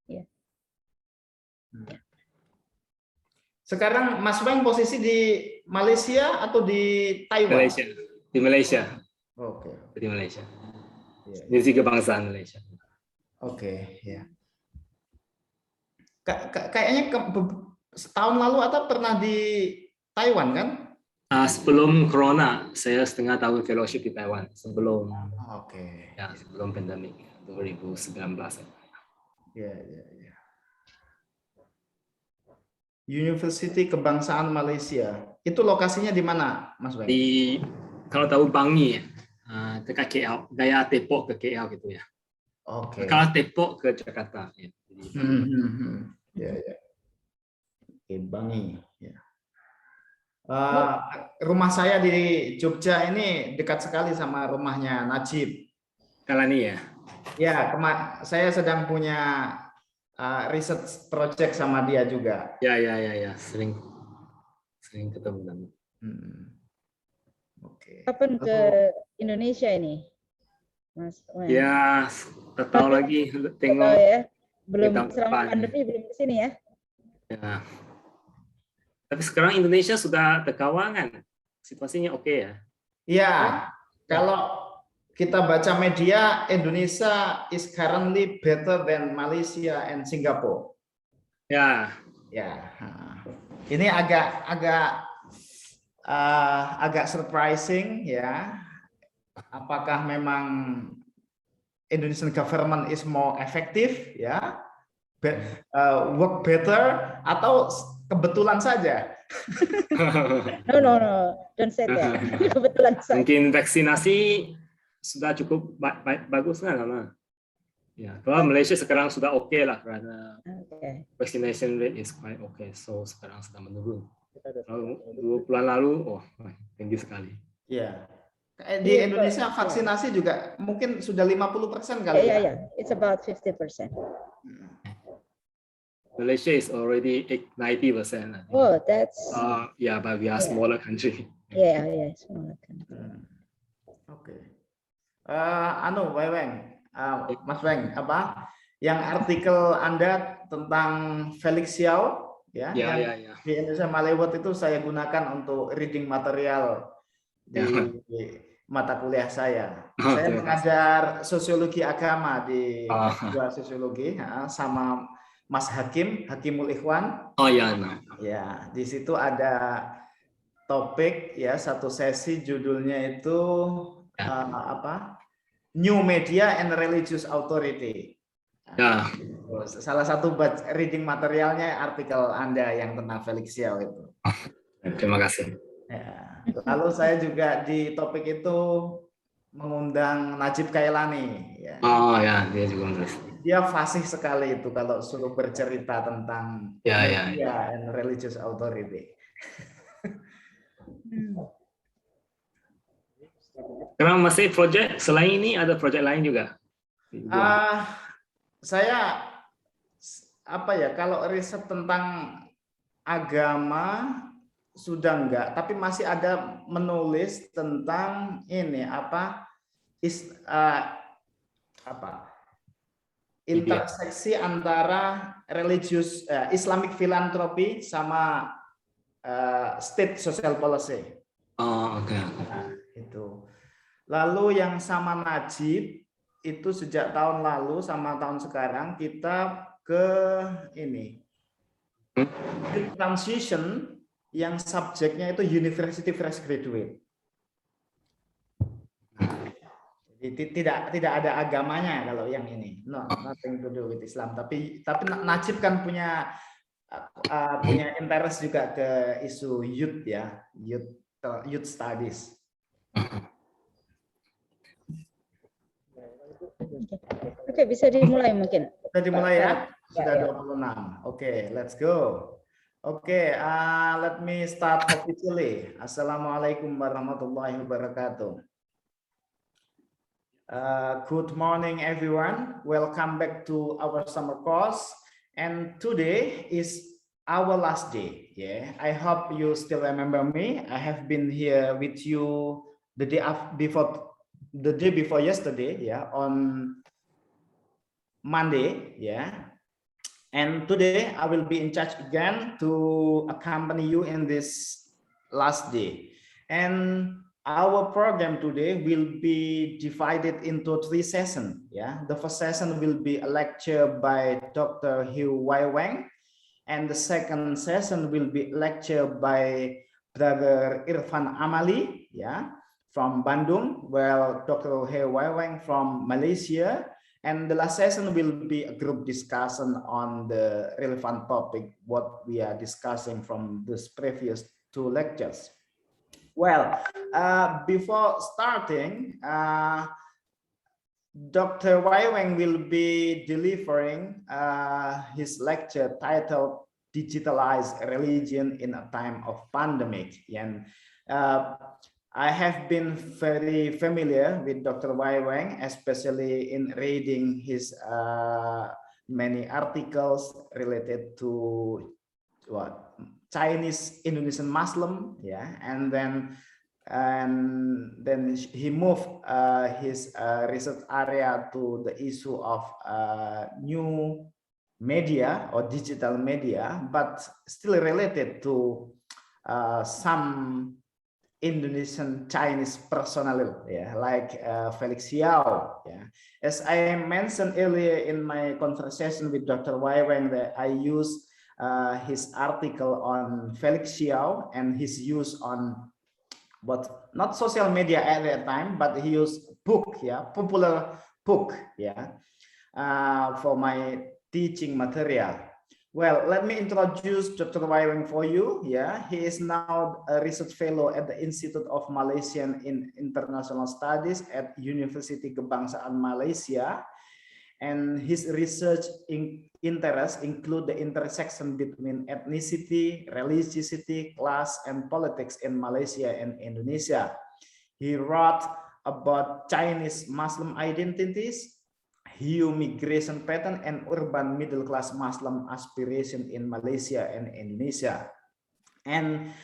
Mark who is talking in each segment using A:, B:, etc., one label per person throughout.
A: Ya.
B: Sekarang Mas Weng posisi di Malaysia atau di Taiwan?
C: Malaysia. Di Malaysia.
B: Oke.
C: Di Malaysia.
B: Ya, ya.
C: Ini kebangsaan Malaysia.
B: Oke, ya. Kayaknya setahun lalu atau pernah di Taiwan kan?
C: Sebelum Corona, saya setengah tahun fellowship di Taiwan. Sebelum
B: Oke.
C: sebelum pandemik 2019.
B: Ya, ya, ya. University Kebangsaan Malaysia. Itu lokasinya di mana, Mas Weng?
C: Di kalau tahu Bangi, dekat KL, gaya Depok ke KL gitu ya.
B: Oke.
C: Kalau Depok ke Jakarta. Ya.
B: Ya, ya. Oke, Bangi. Ya. Rumah saya di Jogja ini dekat sekali sama rumahnya Najib.
C: Kalani ya.
B: Ya, saya sedang punya research project sama dia juga.
C: Ya, sering ketemu.
B: Oke.
A: Kapan ke Indonesia ini, Mas Weng?
C: Ya, tahu lagi tengok.
A: Tahu ya. Belum
C: tahun
A: selama
C: depan,
A: pandemi belum ke sini ya.
C: Ya. Tapi sekarang Indonesia sudah terkawangan. Situasinya oke ya.
B: Ya, kalau kita baca media, Indonesia is currently better than Malaysia and Singapore.
C: Ya.
B: Ya, ini agak surprising ya. Apakah memang Indonesian government is more effective ya, work better, atau kebetulan saja?
A: No, don't say that. Kebetulan saja.
C: Mungkin vaksinasi sudah cukup bagus kan, karena ya, kalau Malaysia sekarang sudah oke lah karena vaccination rate is quite okay, so sekarang sudah menurun. Kalau 2 bulan lalu, tinggi sekali.
B: Ya, di Indonesia vaksinasi juga mungkin sudah 50% kali ya.
A: Ya, it's about 50%.
C: Malaysia is already 90%.
A: Oh, that's.
C: But we are smaller country.
A: Yeah, smaller country.
B: Oke. Mas Weng, apa yang artikel Anda tentang Felix Xiao ya, yang di Indonesia Malewot itu saya gunakan untuk reading material di mata kuliah saya. Saya mengajar sosiologi agama di S2 sosiologi sama Mas Hakimul Ikhwan. Ya, di situ ada topik ya, satu sesi judulnya itu New Media and Religious Authority.
C: Ya.
B: Salah satu reading materialnya artikel Anda yang tentang Felix Xiao itu.
C: Terima kasih.
B: Ya. Lalu saya juga di topik itu mengundang Najib Kailani. Ya.
C: Dia juga menulis.
B: Dia fasih sekali itu kalau suruh bercerita tentang media and religious authority.
C: Sekarang masih project selain ini, ada project lain juga?
B: Saya kalau riset tentang agama sudah enggak, tapi masih ada menulis tentang ini interseksi antara religius Islamic philanthropy sama state social policy.
C: Oke.
B: Itu. Lalu yang sama Najib itu sejak tahun lalu sama tahun sekarang kita ke ini transition yang subjeknya itu university fresh graduate. Jadi tidak ada agamanya kalau yang ini. Nothing to do with Islam. Tapi Najib kan punya interest juga ke isu youth ya, youth studies.
A: Oke, bisa dimulai mungkin.
B: Sudah dimulai ya? Sudah 26. Oke, let's go. Oke, let me start officially. Assalamualaikum warahmatullahi wabarakatuh. Good morning, everyone. Welcome back to our summer course. And today is our last day. Yeah, I hope you still remember me. I have been here with you the day before yesterday. Yeah, on Monday, and today I will be in charge again to accompany you in this last day. And our program today will be divided into 3 sessions. The first session will be a lecture by Dr. Hugh Wai Wang, and the second session will be a lecture by Brother Irfan Amali, from Bandung, while Dr. Hugh Wai Wang from Malaysia. And the last session will be a group discussion on the relevant topic, what we are discussing from this previous 2 lectures. Well, before starting, Dr. Wai Wang will be delivering his lecture titled Digitalized Religion in a Time of Pandemic. And I have been very familiar with Dr. Wai Wang, especially in reading his many articles related to Chinese Indonesian Muslim, and then he moved his research area to the issue of new media or digital media, but still related to some Indonesian Chinese personality, like Felix Xiao. As I mentioned earlier in my conversation with Dr. Wai Wang, that I used his article on Felix Xiao and his use on not social media at that time, but he used book, popular book, for my teaching material. Well, let me introduce Dr. Wai Wang for you. He is now a research fellow at the Institute of Malaysian International Studies at University Kebangsaan Malaysia. And his research interests include the intersection between ethnicity, religiosity, class, and politics in Malaysia and Indonesia. He wrote about Chinese Muslim identities, Hue migration pattern, and urban middle-class Muslim aspiration in Malaysia and Indonesia. And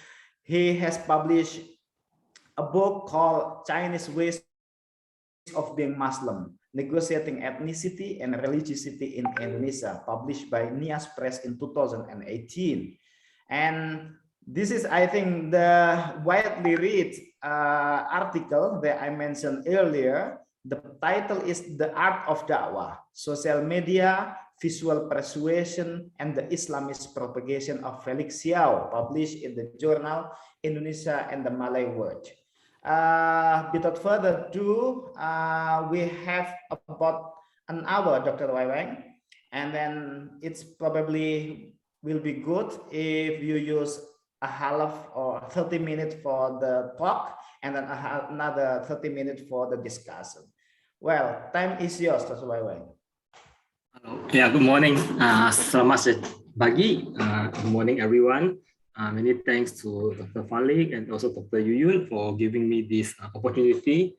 B: he has published a book called Chinese Ways of Being Muslim, Negotiating Ethnicity and Religiosity in Indonesia, published by Nias Press in 2018. And this is, I think, the widely read article that I mentioned earlier. The title is The Art of Da'wah, Social Media, Visual Persuasion, and the Islamist Propagation of Felix Xiao, published in the journal Indonesia and the Malay World. Without further ado, we have about an hour, Dr. Wai Wang, and then it's probably will be good if you use a half or 30 minutes for the talk, and then another 30 minutes for the discussion. Well, time is yours, Dr. Wai Wang.
C: Good morning. Selamat pagi. Good morning, everyone. Many thanks to Dr. Falik and also Dr. Yuyun for giving me this opportunity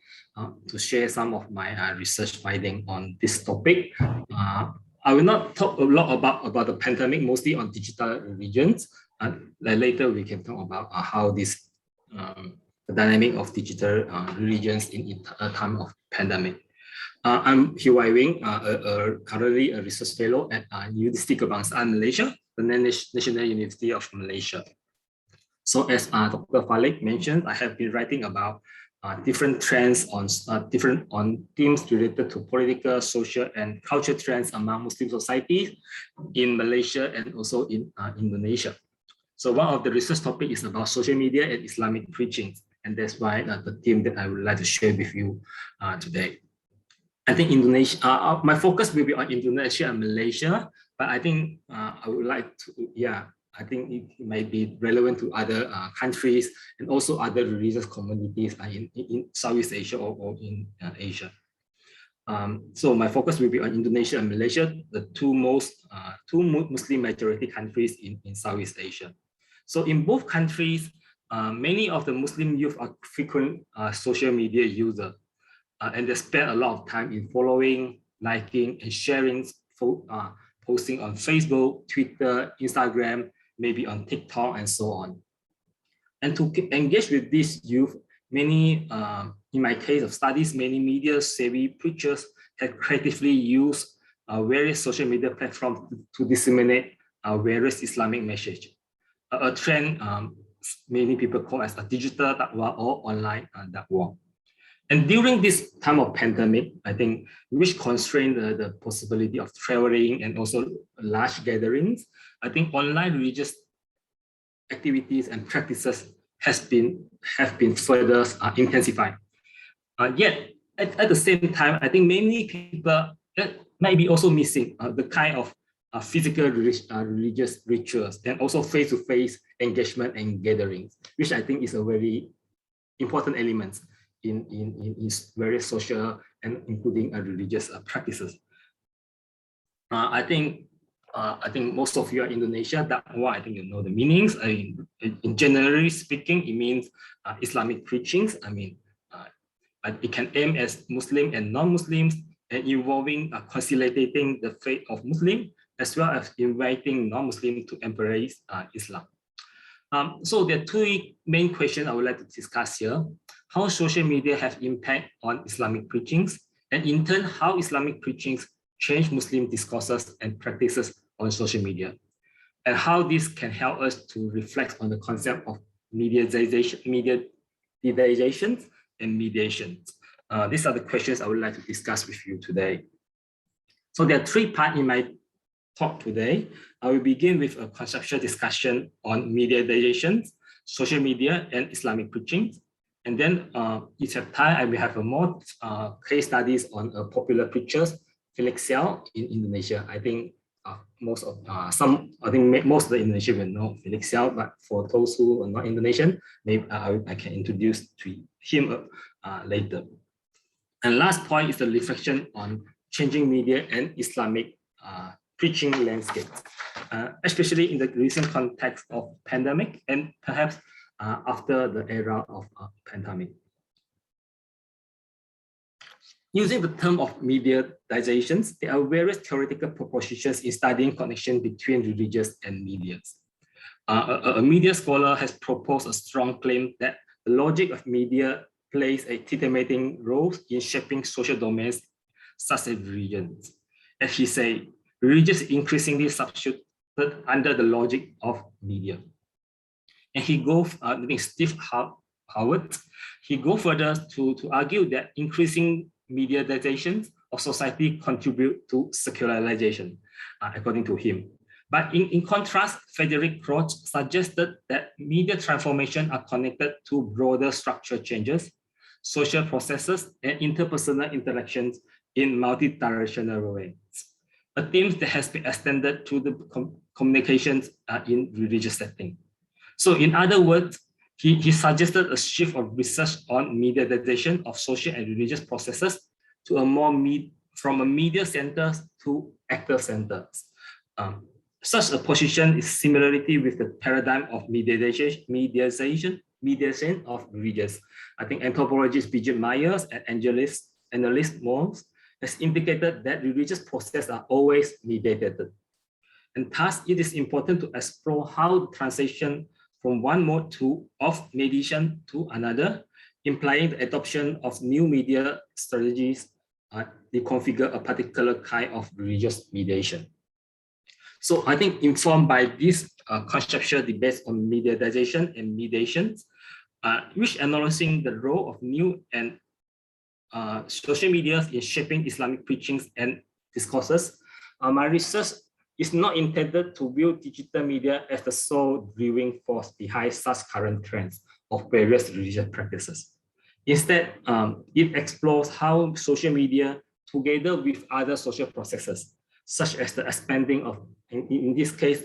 C: to share some of my research finding on this topic. I will not talk a lot about the pandemic, mostly on digital religions. Later we can talk about how this the dynamic of digital religions in a time of pandemic. I'm Hugh Wai Wang, currently a research fellow at University Kebangsaan Malaysia, the National University of Malaysia. So as Dr. Falik mentioned, I have been writing about different trends on themes related to political, social, and cultural trends among Muslim societies in Malaysia and also in Indonesia. So one of the research topics is about social media and Islamic preaching, and that's why the theme that I would like to share with you today. I think Indonesia, my focus will be on Indonesia and Malaysia, but I think I would like to, I think it might be relevant to other countries and also other religious communities in Southeast Asia or in Asia. So my focus will be on Indonesia and Malaysia, the two Muslim majority countries in Southeast Asia. So in both countries, many of the Muslim youth are frequent social media users. And they spend a lot of time in following, liking, and sharing, posting on Facebook, Twitter, Instagram, maybe on TikTok, and so on. And to engage with these youth, many, in my case of studies, many media-savvy preachers have creatively used various social media platforms to disseminate various Islamic message. A trend many people call as a digital dakwah or online dakwah. And during this time of pandemic, I think, which constrained the possibility of traveling and also large gatherings, I think online religious activities and practices have been further intensified. Yet, at the same time, I think many people might be also missing the kind of physical religious rituals and also face-to-face engagement and gatherings, which I think is a very important element in various social and including religious practices. I think most of you are Indonesia. Dakwah, I think you know the meanings. In generally speaking, it means Islamic preachings. I mean, it can aim as Muslim and non-Muslims and involving consolidating the faith of Muslim as well as inviting non-Muslims to embrace Islam. So there are two main questions I would like to discuss here. How social media have impact on Islamic preachings, and in turn, how Islamic preachings change Muslim discourses and practices on social media, and how this can help us to reflect on the concept of mediatization and mediation. These are the questions I would like to discuss with you today. So there are three parts in my talk today. I will begin with a conceptual discussion on mediatization, social media, and Islamic preaching. And then each time I will have a more case studies on popular preachers, Felix Xiao in Indonesia. I think most of most of the Indonesians will know Felix Xiao, but for those who are not Indonesian, maybe I can introduce to him later. And last point is the reflection on changing media and Islamic preaching landscape, especially in the recent context of pandemic and perhaps after the era of pandemic. Using the term of mediatizations, there are various theoretical propositions in studying connection between religious and media. A media scholar has proposed a strong claim that the logic of media plays a determining role in shaping social domains such as religions. As he said, religious increasingly substituted under the logic of media. And he goes, Steve Howard, he goes further to argue that increasing mediatization of society contribute to secularization, according to him. But in contrast, Frederick Roth suggested that media transformation are connected to broader structural changes, social processes, and interpersonal interactions in multi-directional ways. A theme that has been extended to the communications in religious setting. So in other words, he suggested a shift of research on mediatization of social and religious processes to a more from a media centers to actor centers. Such a position is similarity with the paradigm of mediation of religious. I think anthropologist Bridget Myers and analyst Moores has indicated that religious processes are always mediated. And thus, it is important to explore how the transition from one mode of mediation to another, implying the adoption of new media strategies, they configure a particular kind of religious mediation. So I think informed by this conceptual debates on mediatization and mediation, which analyzing the role of new and social media in shaping Islamic preachings and discourses, my research is not intended to view digital media as the sole driving force behind such current trends of various religious practices. Instead, it explores how social media, together with other social processes, such as the expanding of, in this case,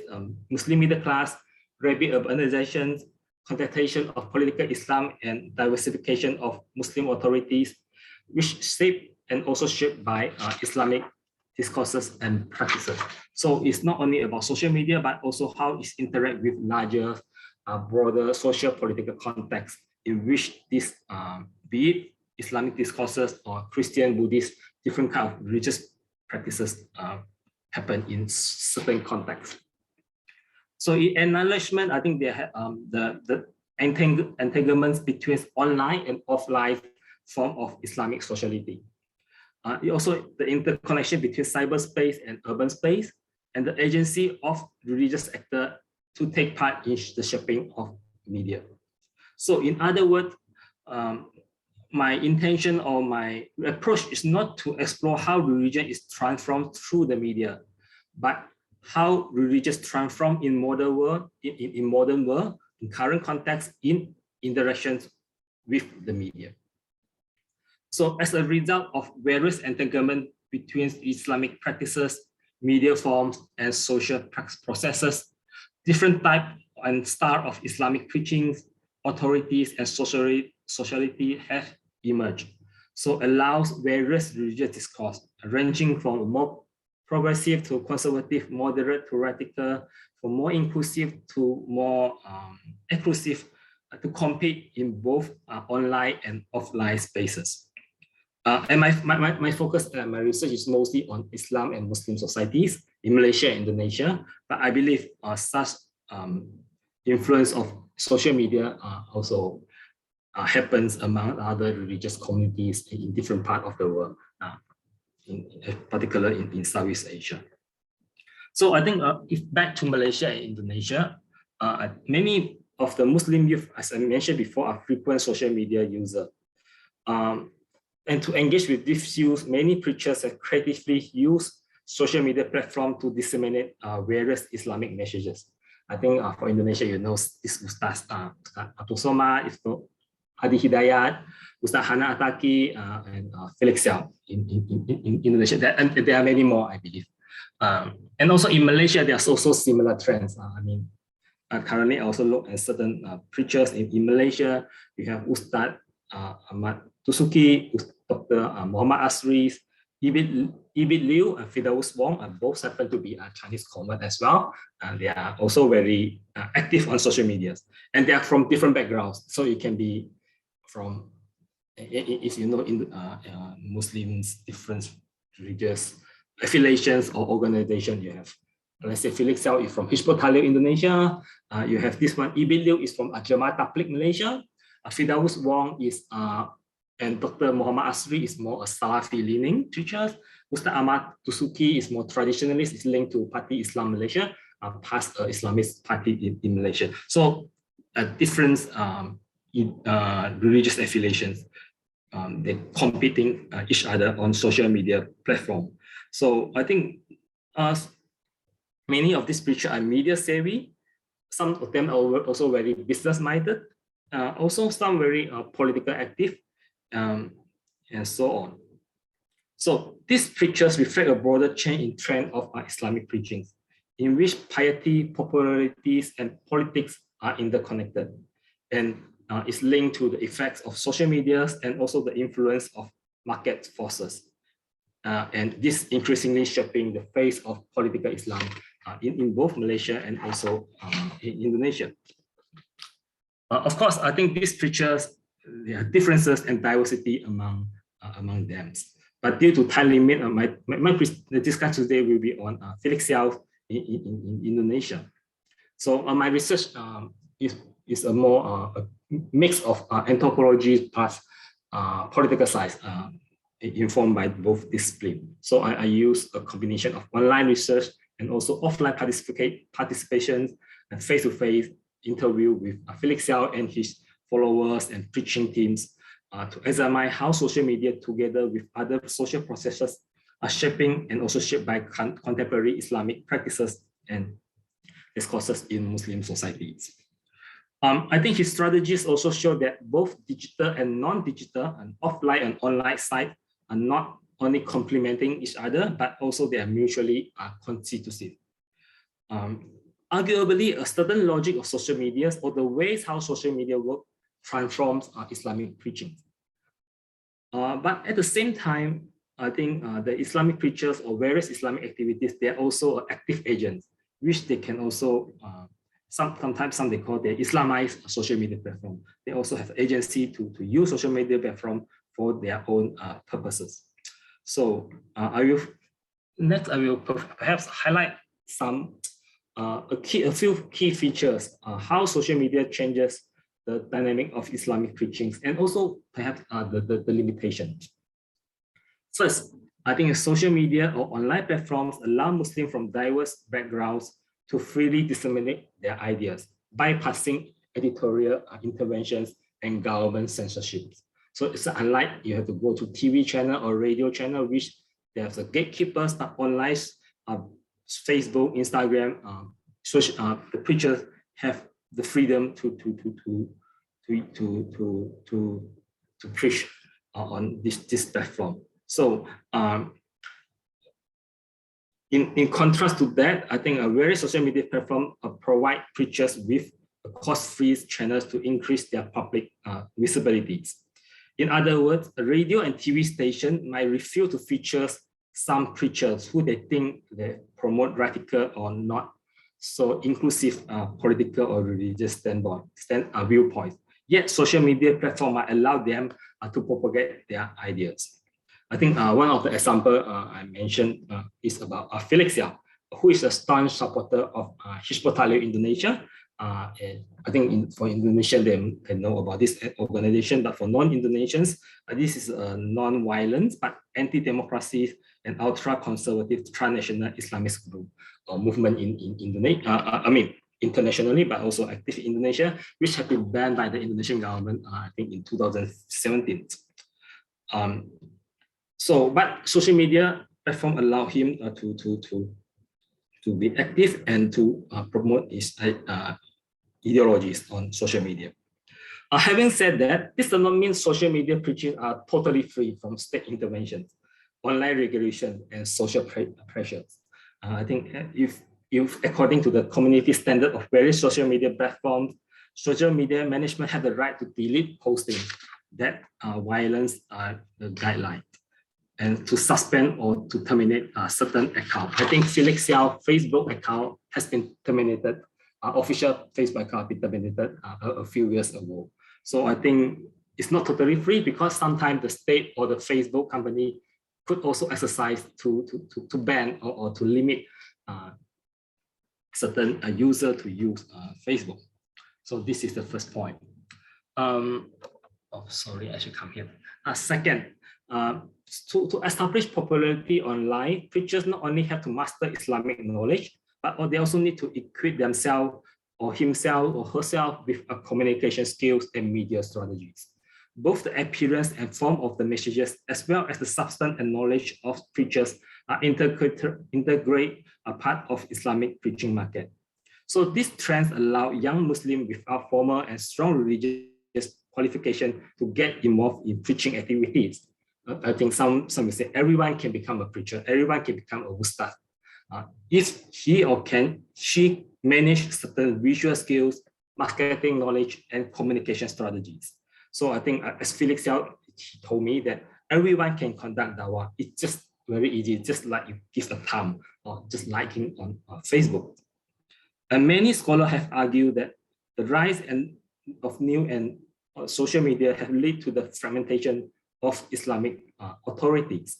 C: Muslim middle class, rapid urbanizations, contestation of political Islam, and diversification of Muslim authorities, which shaped and also shaped by Islamic discourses and practices. So it's not only about social media, but also how it interacts with larger, broader social political context in which this, be it Islamic discourses or Christian, Buddhist, different kind of religious practices happen in certain contexts. So in acknowledgement, I think they have the entanglements between online and offline form of Islamic sociality. Also the interconnection between cyberspace and urban space, and the agency of religious actors to take part in the shaping of media. So in other words, my intention or my approach is not to explore how religion is transformed through the media, but how religious transform in modern world, in current context, in interactions with the media. So as a result of various entanglement between Islamic practices, media forms, and social processes, different type and style of Islamic preachings, authorities, and sociality have emerged. So allows various religious discourse, ranging from more progressive to conservative, moderate to radical, from more inclusive to more exclusive, to compete in both online and offline spaces. And my focus and my research is mostly on Islam and Muslim societies in Malaysia and Indonesia, but I believe such influence of social media also happens among other religious communities in different parts of the world, in particular in Southeast Asia. So I think if back to Malaysia and Indonesia, many of the Muslim youth, as I mentioned before, are frequent social media users. And to engage with these youth, many preachers have creatively used social media platform to disseminate various Islamic messages. I think for Indonesia, you know this Ustaz Abdul Somad, Adi Hidayat, Ustaz Hana Ataki, and Felix Xiao in Indonesia. And there are many more, I believe. And also in Malaysia, there are also similar trends. Currently, I also look at certain preachers in Malaysia. We have Ustaz Ahmad Tusuki, Dr. Muhammad Asri, Ibid Liu, and Firdaus Wong, and both happen to be a Chinese convert as well. And they are also very active on social media. And they are from different backgrounds. So it can be from, if you know, in Muslims, different religious affiliations or organization. You have, let's say, Felix Xiao is from Hizbut Tahrir Indonesia. You have this one, Ibid Liu is from Jamaat Tabligh Malaysia. Firdaus Wong is and Dr. Muhammad Asri is more a Salafi-leaning teacher. Ustaz Ahmad Tusuki is more traditionalist, is linked to Parti Islam Malaysia, past Islamist party in Malaysia. So different religious affiliations, they're competing each other on social media platform. So I think many of these preachers are media savvy. Some of them are also very business-minded. Also some very political active. And so on. So these preachers reflect a broader change in trend of Islamic preachings, in which piety, popularities, and politics are interconnected, and is linked to the effects of social media and also the influence of market forces. And this increasingly shaping the face of political Islam in both Malaysia and also in Indonesia. Of course, I think these preachers, there are differences and diversity among them. But due to time limit, the discussion today will be on Felix Xiao in Indonesia. So my research is a more a mix of anthropology plus political science, informed by both disciplines. So I use a combination of online research and also offline participation and face-to-face interview with Felix Xiao and his followers and preaching teams to examine how social media together with other social processes are shaping and also shaped by contemporary Islamic practices and discourses in Muslim societies. I think his strategies also show that both digital and non-digital and offline and online sites are not only complementing each other, but also they are mutually constitutive. Arguably, a certain logic of social media or the ways how social media work transforms Islamic preaching. But at the same time, I think the Islamic preachers or various Islamic activities, they are also active agents, which they can also, sometimes some they call the Islamized social media platform. They also have agency to use social media platform for their own purposes. So next I will perhaps highlight some a few key features, how social media changes the dynamic of Islamic preachings, and also perhaps the limitations. First, I think social media or online platforms allow Muslims from diverse backgrounds to freely disseminate their ideas, bypassing editorial interventions and government censorship. So it's unlike you have to go to TV channel or radio channel, which there's the gatekeepers, but online, Facebook, Instagram, the preachers have the freedom to preach on this platform. So in contrast to that, I think a various social media platform provide preachers with cost-free channels to increase their public visibilities. In other words, a radio and TV station might refuse to feature some preachers who they think they promote radical or not so inclusive political or religious viewpoints. Yet social media platform might allow them to propagate their ideas. I think one of the examples I mentioned is about Felix Yao, who is a staunch supporter of Hizbut Tahrir Indonesia. And I think for Indonesian, they know about this organization, but for non-Indonesians, this is a non-violent but anti-democracy and ultra-conservative transnational Islamist group or movement in Indonesia. Internationally, but also active in Indonesia, which have been banned by the Indonesian government, I think in 2017. But social media platform allow him to be active and to promote his ideologies on social media. Having said that, this does not mean social media preaching are totally free from state interventions, online regulation, and social pressures. I think if according to the community standard of various social media platforms, social media management have the right to delete postings that violence the guideline and to suspend or to terminate certain accounts. I think Felix Yao Facebook account has been terminated, official Facebook account has been terminated a few years ago. So I think it's not totally free because sometimes the state or the Facebook company could also exercise to ban or to limit certain user to use Facebook. So this is the first point. Sorry, I should come here. Second, to establish popularity online, preachers not only have to master Islamic knowledge, but they also need to equip themselves or himself or herself with communication skills and media strategies. Both the appearance and form of the messages, as well as the substance and knowledge of preachers, are integrate a part of Islamic preaching market. So these trends allow young Muslims without formal and strong religious qualification to get involved in preaching activities. I think some will say everyone can become a preacher, everyone can become a ustad. If he or she manage certain visual skills, marketing knowledge, and communication strategies. So I think as Felix Yao, he told me that everyone can conduct dawah. It's just very easy, just like you give a thumb or just liking on Facebook. And many scholars have argued that the rise of new and social media have led to the fragmentation of Islamic authorities.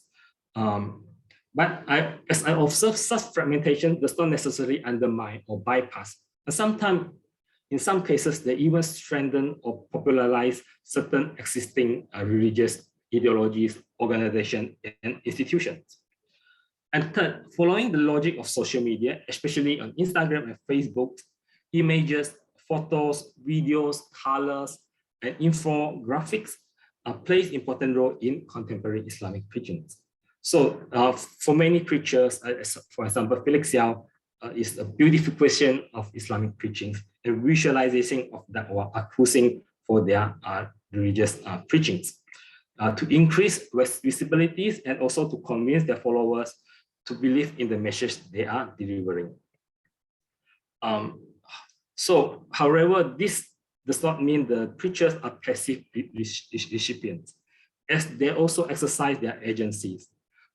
C: But as I observe, such fragmentation does not necessarily undermine or bypass. And sometimes, in some cases, they even strengthen or popularize certain existing religious ideologies, organizations, and institutions. And third, following the logic of social media, especially on Instagram and Facebook, images, photos, videos, colors, and infographics plays important role in contemporary Islamic preaching. So for many preachers, for example, Felix Yao is a beautification of Islamic preaching and visualization of that or accusing for their religious preachings to increase visibilities and also to convince their followers to believe in the message they are delivering. So, however, this does not mean the preachers are passive recipients, as they also exercise their agencies.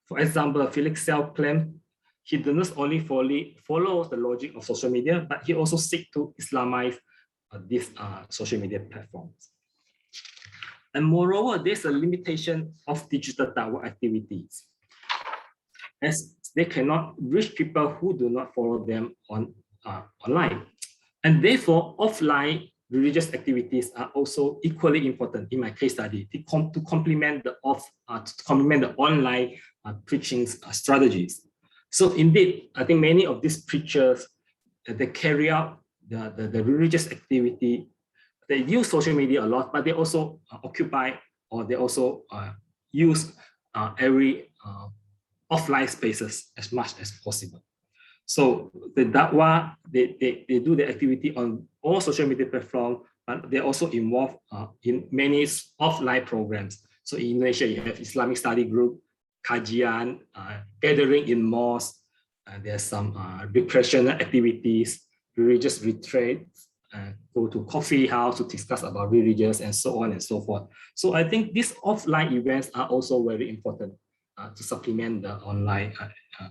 C: For example, Felix Yao claimed he does not only follow the logic of social media, but he also seeks to Islamize these social media platforms. And moreover, there's a limitation of digital dawah activities, as they cannot reach people who do not follow them online. And therefore, offline religious activities are also equally important in my case study to complement the online preaching strategies. So indeed, I think many of these preachers, they carry out the religious activity. They use social media a lot, but they also occupy, or they also use every offline spaces as much as possible. So the Dakwah, they do the activity on all social media platforms, but they also involved in many offline programs. So in Indonesia, you have Islamic study group, kajian, gathering in mosques. There's some recreational activities, religious retreats, go to coffee house to discuss about religious and so on and so forth. So I think these offline events are also very important to supplement the online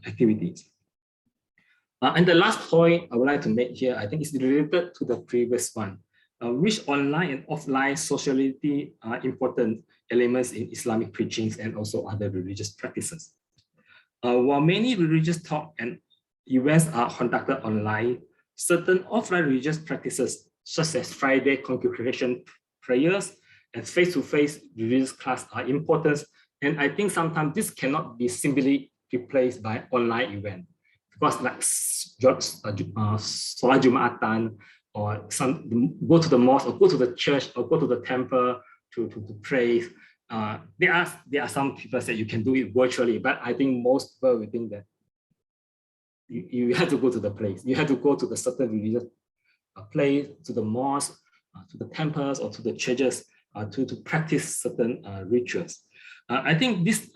C: activities. And the last point I would like to make here, I think is related to the previous one, which online and offline sociality are important elements in Islamic preachings and also other religious practices. While many religious talk and events are conducted online, certain offline religious practices, such as Friday congregation prayers and face-to-face religious class, are important. And I think sometimes this cannot be simply replaced by online event. Because like Salat Jumatan, or go to the mosque, or go to the church, or go to the temple to pray. There are some people that you can do it virtually, but I think most people will think that you have to go to the place. You have to go to the certain religious place, to the mosque, to the temples, or to the churches to practice certain rituals. I think this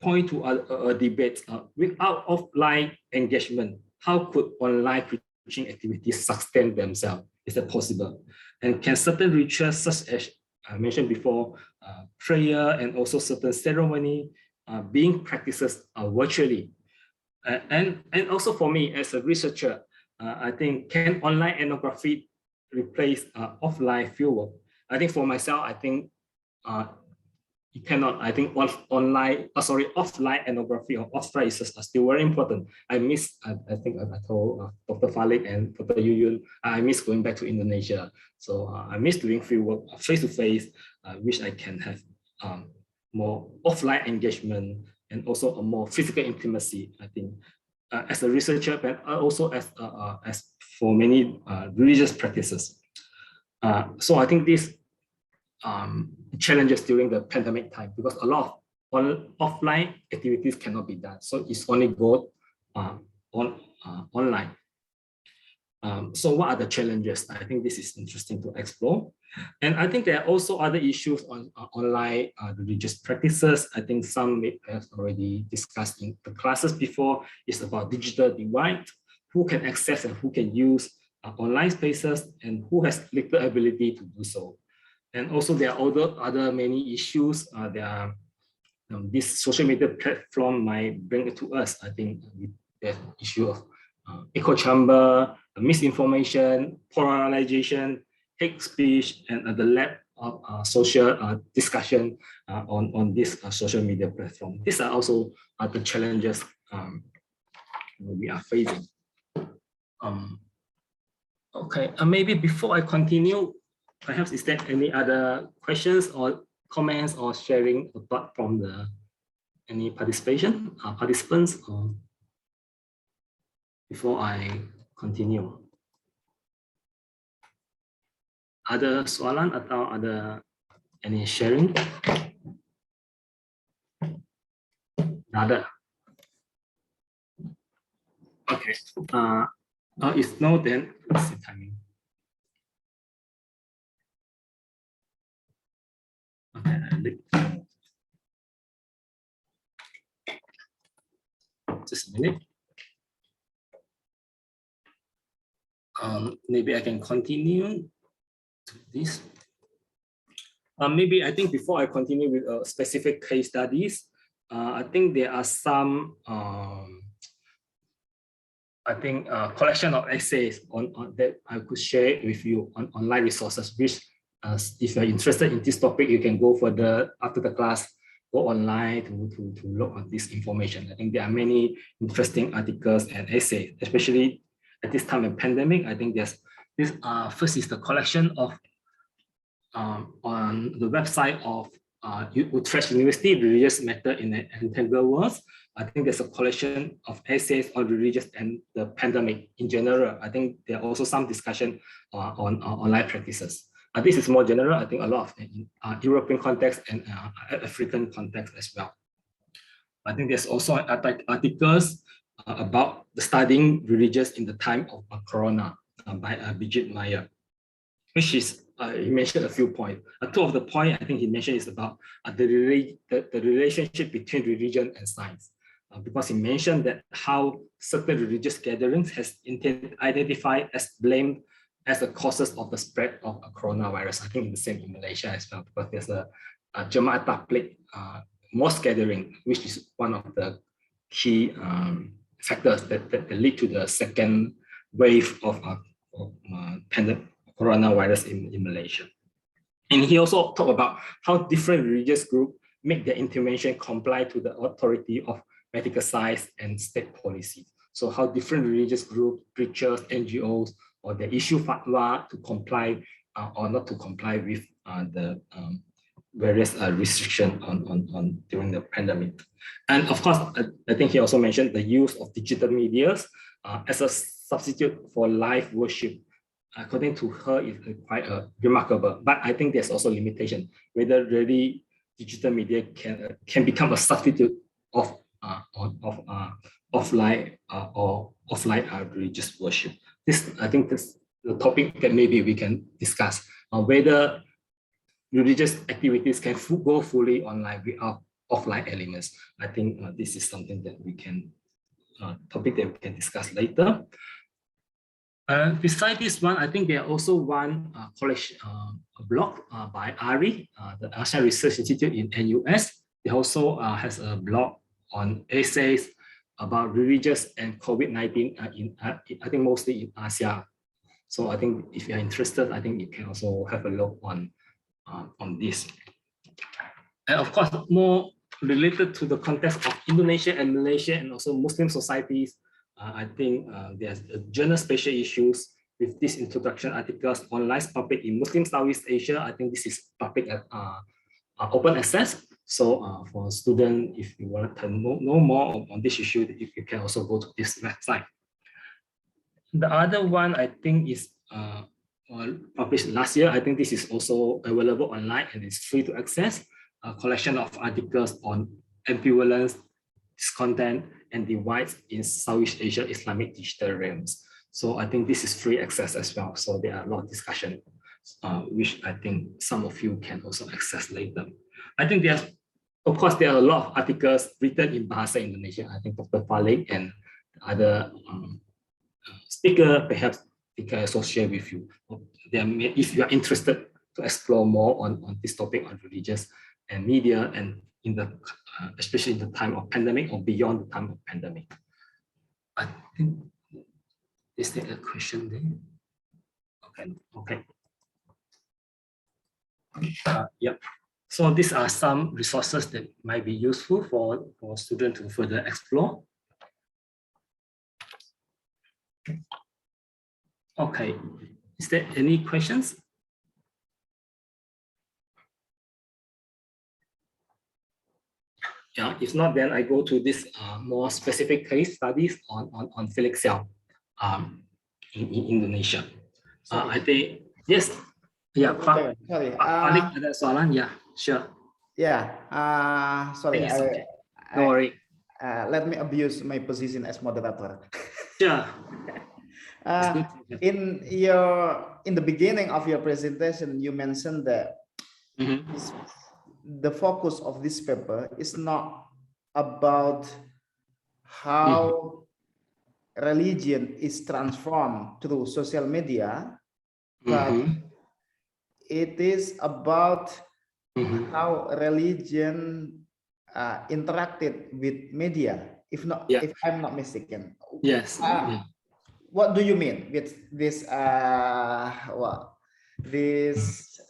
C: point to a debate. Without offline engagement, how could online preaching activities sustain themselves? Is that possible? And can certain rituals, such as I mentioned before, prayer and also certain ceremony, being practiced virtually? And also for me as a researcher, I think, can online ethnography replace offline fieldwork? I think for myself, I think you cannot. I think offline ethnography or offline research are still very important. I think I told Dr. Falik and Dr. Yuyun, I miss going back to Indonesia. So I miss doing fieldwork face-to-face. I wish I can have more offline engagement and also a more physical intimacy. I think as a researcher, but also as for many religious practices. So I think this challenges during the pandemic time, because a lot of offline activities cannot be done. So it's only go online. So what are the challenges? I think this is interesting to explore. And I think there are also other issues on online religious practices. I think some we have already discussed in the classes before. It's about digital divide, who can access and who can use online spaces, and who has little ability to do so. And also there are other many issues. There are this social media platform might bring it to us. I think the issue of echo chamber, misinformation, polarization, hate speech, and the lack of social discussion on this social media platform. These are also the challenges we are facing. Okay, maybe before I continue, perhaps is there any other questions or comments or sharing apart from any participants, or before I continue? Ada soalan atau ada any sharing? Ada. Okay. If no, then what's the timing? Okay. Just a minute. Maybe I can continue to this. Maybe I think before I continue with specific case studies, I think there are some collection of essays on that I could share with you on online resources, which if you're interested in this topic, you can go further after the class, go online to look at this information. I think there are many interesting articles and essays, especially at this time of pandemic. I think there's this first is the collection of on the website of Utrecht University, Religious Matter in an Entangled World. I think there's a collection of essays on religious and the pandemic in general. I think there are also some discussion on online practices. This is more general. I think a lot of European context and African context as well. I think there's also articles about the studying religious in the time of Corona by Birgit Meyer, which is he mentioned a few points. Two of the points I think he mentioned is about the relationship between religion and science, because he mentioned that how certain religious gatherings has identified as blamed as the causes of the spread of a coronavirus. I think the same in Malaysia as well, because there's a Jemaah Tabligh mosque gathering, which is one of the key factors that lead to the second wave of coronavirus in Malaysia. And he also talked about how different religious groups make their intervention comply to the authority of medical science and state policy. So how different religious groups, preachers, NGOs, or they issue fatwa to comply or not to comply with the various restrictions on during the pandemic. And of course, I think he also mentioned the use of digital media as a substitute for live worship. According to her, is quite remarkable. But I think there's also limitation whether really digital media can become a substitute of offline or offline religious worship. I think this the topic that maybe we can discuss whether religious activities can go fully online without offline elements. I think this is something that we can topic that we can discuss later. Besides this one, I think there are also one collection blog by ARI, the ASEAN Research Institute in NUS. They also has a blog on essays about religious and COVID-19 I think mostly in Asia. So I think if you're interested, I think you can also have a look on this. And of course, more related to the context of Indonesia and Malaysia and also Muslim societies, I think there's journal special issues with this introduction articles on live public in Muslim Southeast Asia. I think this is public open access. So for students, if you want to know more on this issue, you can also go to this website. The other one I think is published last year. I think this is also available online and it's free to access. A collection of articles on ambivalence, discontent, and divides in Southeast Asia Islamic digital realms. So I think this is free access as well. So there are a lot of discussion, which I think some of you can also access later. I think there's, of course, there are a lot of articles written in Bahasa Indonesia. I think Dr. Falik and other speaker perhaps they can associate with you. If you are interested to explore more on this topic on religious and media and in the especially in the time of pandemic or beyond the time of pandemic. I think is there a question there? Okay. Yeah. So these are some resources that might be useful for students to further explore. Okay. Is there any questions? Yeah, if not, then I go to this more specific case studies on Felix Xiao in Indonesia. I think, yes. Yeah,
B: sorry.
C: Ada soalan? Yeah, sure.
B: Yeah, sorry.
C: Don't worry.
B: Let me abuse my position as moderator.
C: Sure.
B: In the beginning of your presentation, you mentioned that the focus of this paper is not about how religion is transformed through social media, but it is about how religion interacted with media. If I'm not mistaken.
C: Yes.
B: What do you mean with this?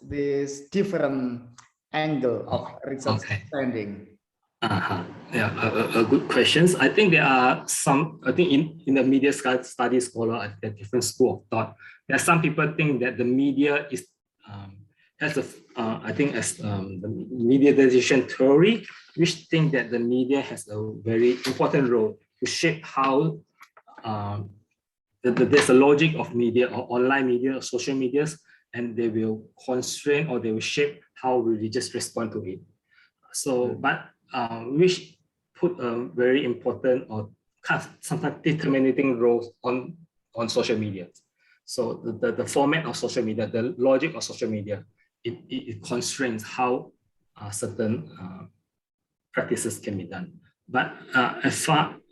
B: This different angle of research understanding.
C: Yeah, good questions. I think there are some, I think in the media studies scholar, at a different school of thought, there are some people think that the media is, has a, I think as the mediatization theory, which think that the media has a very important role to shape how there's a logic of media or online media or social medias, and they will constrain or they will shape how we just respond to it. So, but which put a very important or sometimes determining role on social media. So the format of social media, the logic of social media, it constrains how certain practices can be done. But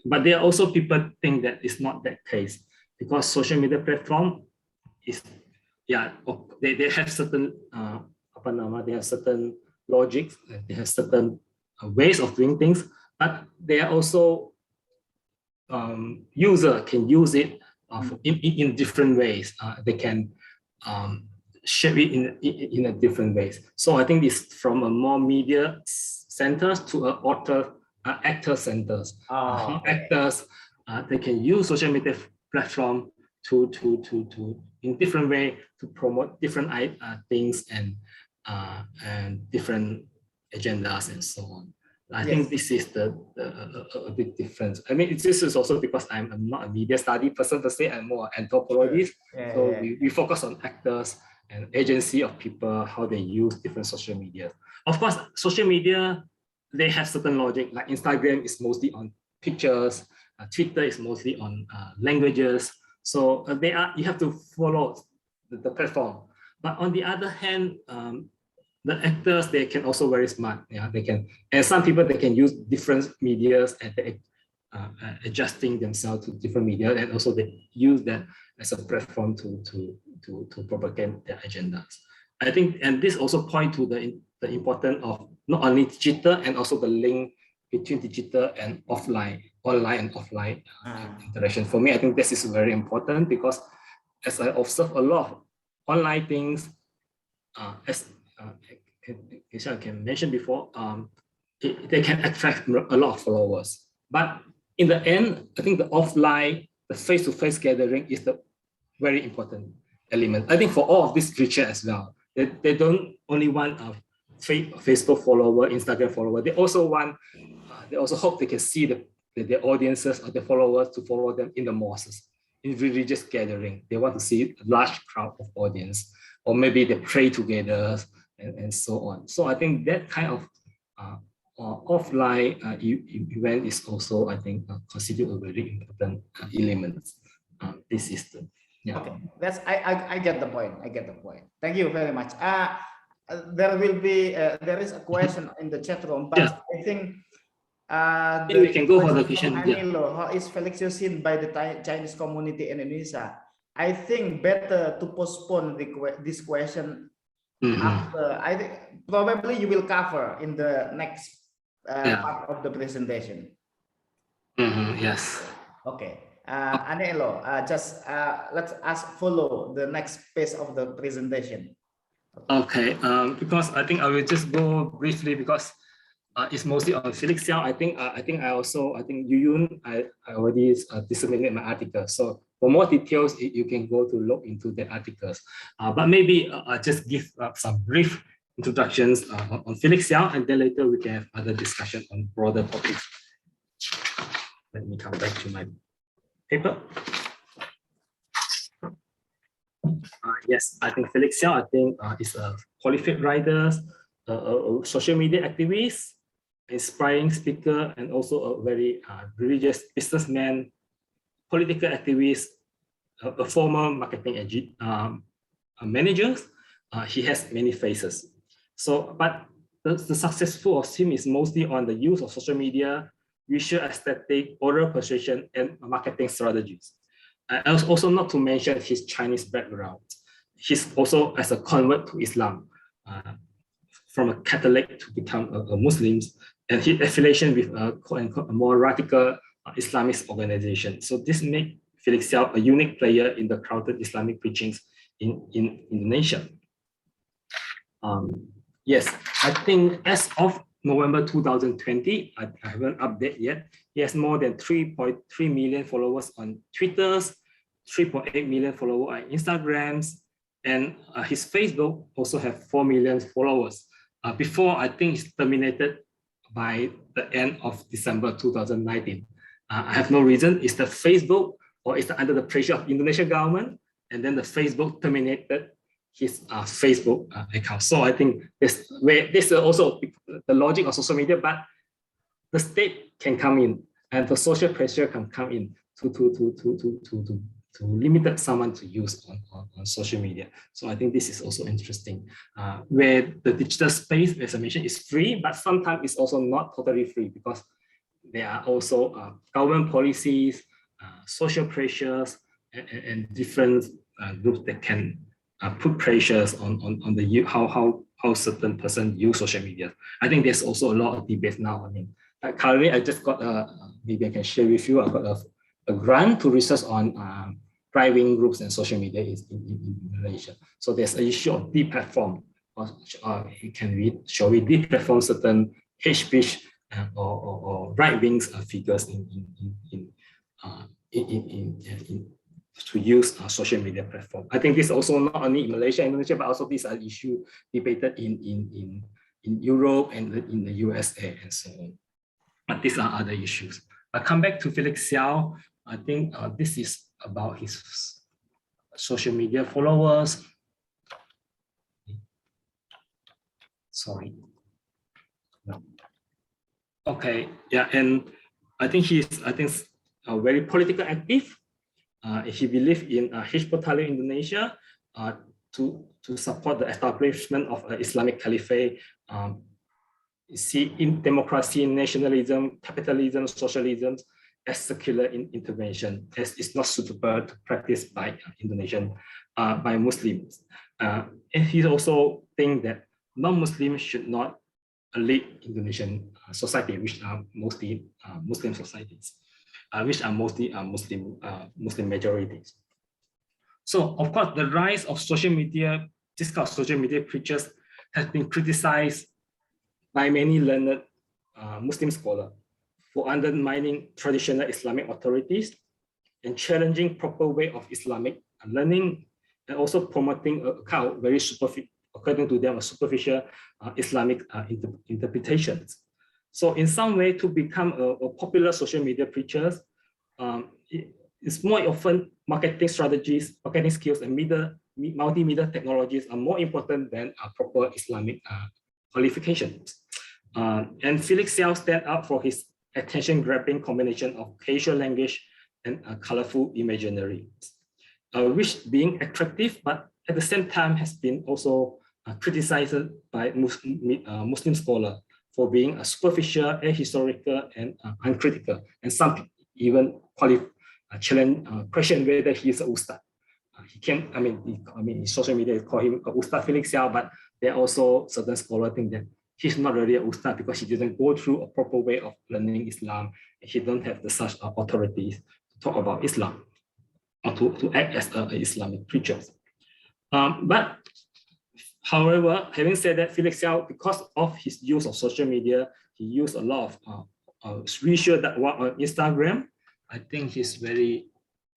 C: but there are also people think that it's not that case, because social media platform is, yeah, they have certain they have certain logics, they have certain ways of doing things, but they are also user can use it in different ways. They can shape it in a different ways. So I think this from a more media centers to actor centers. Actors they can use social media platform to in different way to promote different things and different agendas and so on. I think this is a big difference. I mean, this is also because I'm not a media study person per se, I'm more an anthropologist. So we focus on actors and agency of people, how they use different social media. Of course, social media, they have certain logic, like Instagram is mostly on pictures, Twitter is mostly on languages. So you have to follow the platform. But on the other hand, the actors, they can also very smart. Yeah, they can, and some people they can use different medias and they adjusting themselves to different media, and also they use that as a platform to propagate their agendas. I think, and this also point to the importance of not only digital and also the link between digital and offline, online and offline interaction. For me, I think this is very important because as I observe a lot of online things, as I can mention before, they can attract a lot of followers. But in the end, I think the offline, the face-to-face gathering is the very important element. I think for all of this creature as well, they don't only want a Facebook follower, Instagram follower. They also want, they also hope they can see the audiences or the followers to follow them in the mosques, in religious gathering. They want to see a large crowd of audience, or maybe they pray together and so on. So I think that kind of offline event is also, I think, considered a very important element. This system. Yeah.
B: Okay, I get the point. I get the point. Thank you very much. There will be there is a question in the chat room, but yeah. I think
C: we can go for the question.
B: How is Felixio seen by the Chinese community in Indonesia? I think better to postpone this question after. I think probably you will cover in the next part of the presentation.
C: Yes.
B: Okay. Anelo, just let's follow the next phase of the presentation.
C: Okay. Because I think I will just go briefly because it's mostly on Felix Xiao. I think Yuyun, I already disseminated my article. So for more details, you can go to look into the articles. But maybe just give some brief introductions on Felix Xiao, and then later we can have other discussion on broader topics. Let me come back to my paper. Yes, I think Felix Xiao, I think is a qualified writer, a social media activist, inspiring speaker, and also a very religious businessman, political activist, a former marketing manager. He has many faces. So, but the successful of him is mostly on the use of social media, visual aesthetic, oral persuasion, and marketing strategies. Also, not to mention his Chinese background. He's also as a convert to Islam, from a Catholic to become a Muslim, and his affiliation with a more radical Islamist organization. So this makes Felix Xiao a unique player in the crowded Islamic preachings in Indonesia. Yes, I think as of November 2020, I haven't updated yet. He has more than 3.3 million followers on Twitter, 3.8 million followers on Instagrams, and his Facebook also have 4 million followers. Before, I think it's terminated by the end of December 2019. I have no reason. Is the Facebook or is it under the pressure of Indonesian government? And then the Facebook terminated his Facebook account. So I think this is also the logic of social media, but the state can come in and the social pressure can come in to limit someone to use on social media. So I think this is also interesting, where the digital space, as I mentioned, is free, but sometimes it's also not totally free because there are also government policies, social pressures, and different groups that can put pressures on the how certain person use social media. I think there's also a lot of debate now. I mean, currently I just got maybe I can share with you. I got a grant to research on right-wing groups and social media in Malaysia. So there's an issue of deplatform. You can read, shall we deplatform certain hate speech or right-wing figures to use social media platform. I think this also not only in Malaysia, Indonesia, but also these are issues debated in Europe and in the USA and so on. But these are other issues. But come back to Felix Xiao, I think this is about his social media followers. Sorry. No. Okay, yeah, and I think he's very politically active. He believes in Hizbut Tahrir Indonesia to support the establishment of Islamic Caliphate. See in democracy, nationalism, capitalism, socialism as secular intervention, as it's not suitable to practice by Indonesian, by Muslims. And he also thinks that non-Muslims should not lead Indonesian society, which are mostly Muslim societies, which are mostly Muslim majorities. So, of course, the rise of social media, this kind of social media preachers has been criticized by many learned Muslim scholars for undermining traditional Islamic authorities and challenging proper way of Islamic learning, and also promoting a kind of very superficial, according to them, a superficial Islamic interpretations. So in some way, to become a popular social media preachers, it's more often marketing strategies, marketing skills, and multimedia technologies are more important than proper Islamic qualifications. And Felix Xiao stands out for his attention-grabbing combination of casual language and colorful imaginary, which being attractive, but at the same time has been also criticized by Muslim scholars for being superficial, ahistorical, and uncritical. And some even question whether he is a ustad. He can, in social media call him Ustad Felix Xiao, but there are also certain scholars think that he's not really an ustad because he didn't go through a proper way of learning Islam. And he don't have such authorities to talk about Islam or to act as an Islamic preacher. But however, having said that, Felix Xiao, because of his use of social media, he used a lot of visual that work on Instagram. I think he's very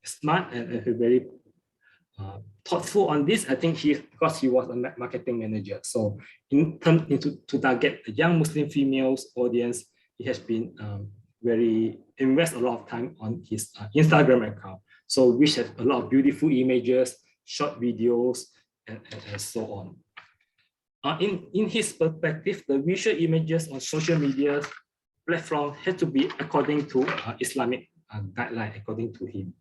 C: smart and very thoughtful on this. I think because he was a marketing manager. So in terms to target a young Muslim females audience, he has been invest a lot of time on his Instagram account. So which has a lot of beautiful images, short videos, and so on. In his perspective, the visual images on social media platform has to be according to Islamic guideline, according to him.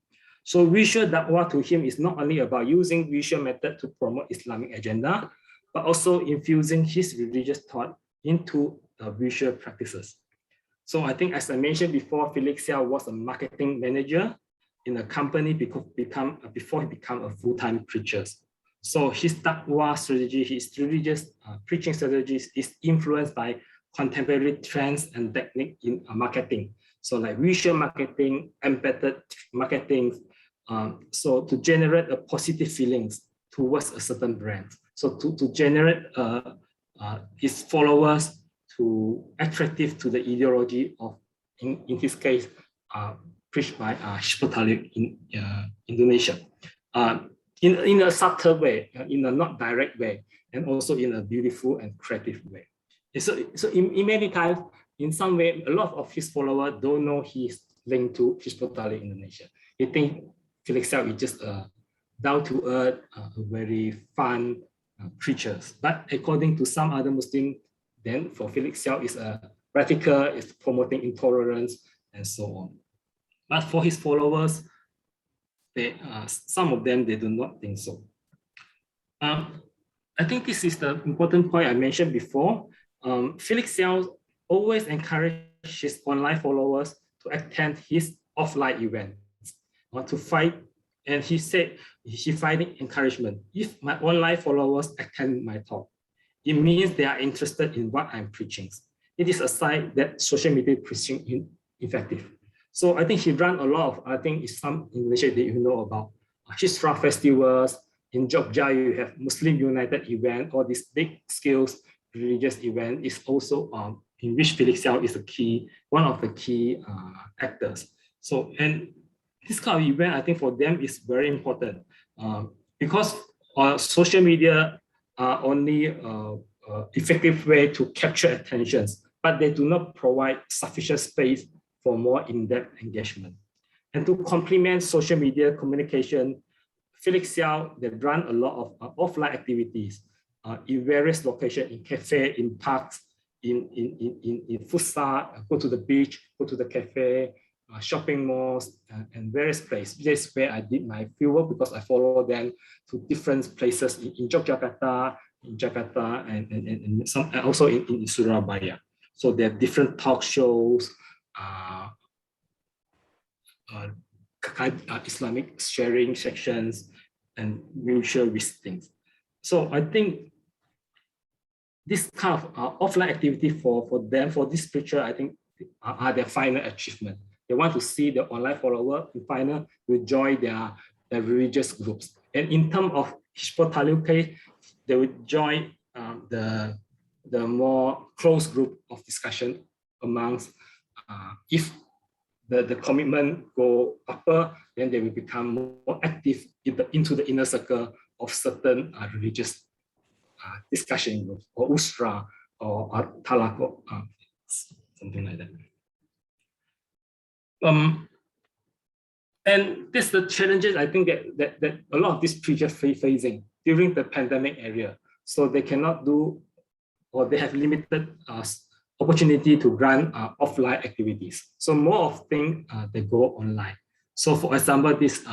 C: So visual da'wah to him is not only about using visual method to promote Islamic agenda, but also infusing his religious thought into visual practices. So I think, as I mentioned before, Felix Xiao was a marketing manager in a company before he became a full-time preacher. So his da'wah strategy, his religious preaching strategies is influenced by contemporary trends and technique in marketing. So like visual marketing, embedded marketing, so to generate a positive feelings towards a certain brand. So to generate his followers to attractive to the ideology of, in his case, preached by Hizbut Tahrir in Indonesia, in a subtle way, in a not direct way, and also in a beautiful and creative way. So in many times, in some way, a lot of his followers don't know he's linked to Hizbut Tahrir Indonesia. They think Felix Xiao is just a down-to-earth, very fun preacher. But according to some other Muslims, then for Felix Xiao is a radical, is promoting intolerance and so on. But for his followers, some of them, they do not think so. I think this is the important point I mentioned before. Felix Xiao always encouraged his online followers to attend his offline events or to fight. And he said, he finding encouragement. If my online followers attend my talk, it means they are interested in what I'm preaching. It is a sign that social media preaching is effective. So I think he ran a lot of, I think it's some in Malaysia that you know about Hijrah festivals. In Jogja, you have Muslim United event, all these big scales religious event is also in which Felix Xiao is one of the key actors. So, and this kind of event, I think for them is very important because social media are only effective way to capture attentions, but they do not provide sufficient space for more in-depth engagement. And to complement social media communication, Felix Xiao, they run a lot of offline activities in various locations, in cafe, in parks, in futsal, go to the beach, go to the cafe, shopping malls, and various places. This is where I did my fieldwork because I follow them to different places in Yogyakarta, in Jakarta, and some also in Surabaya. So there are different talk shows, Islamic sharing sections, and mutual visitings. So I think this kind of offline activity for them, for this preacher, I think are their final achievement. They want to see the online follower in final will join their religious groups. And in terms of Hizbut Tahrir case, they will join the more close group of discussion amongst, if the commitment go upper, then they will become more active into the inner circle of certain religious discussion groups, or Usra, or Talak, something like that. And this is the challenges I think that a lot of these preachers facing during the pandemic area. So they cannot do, or they have limited opportunity to run offline activities. So more of things they go online. So for example, this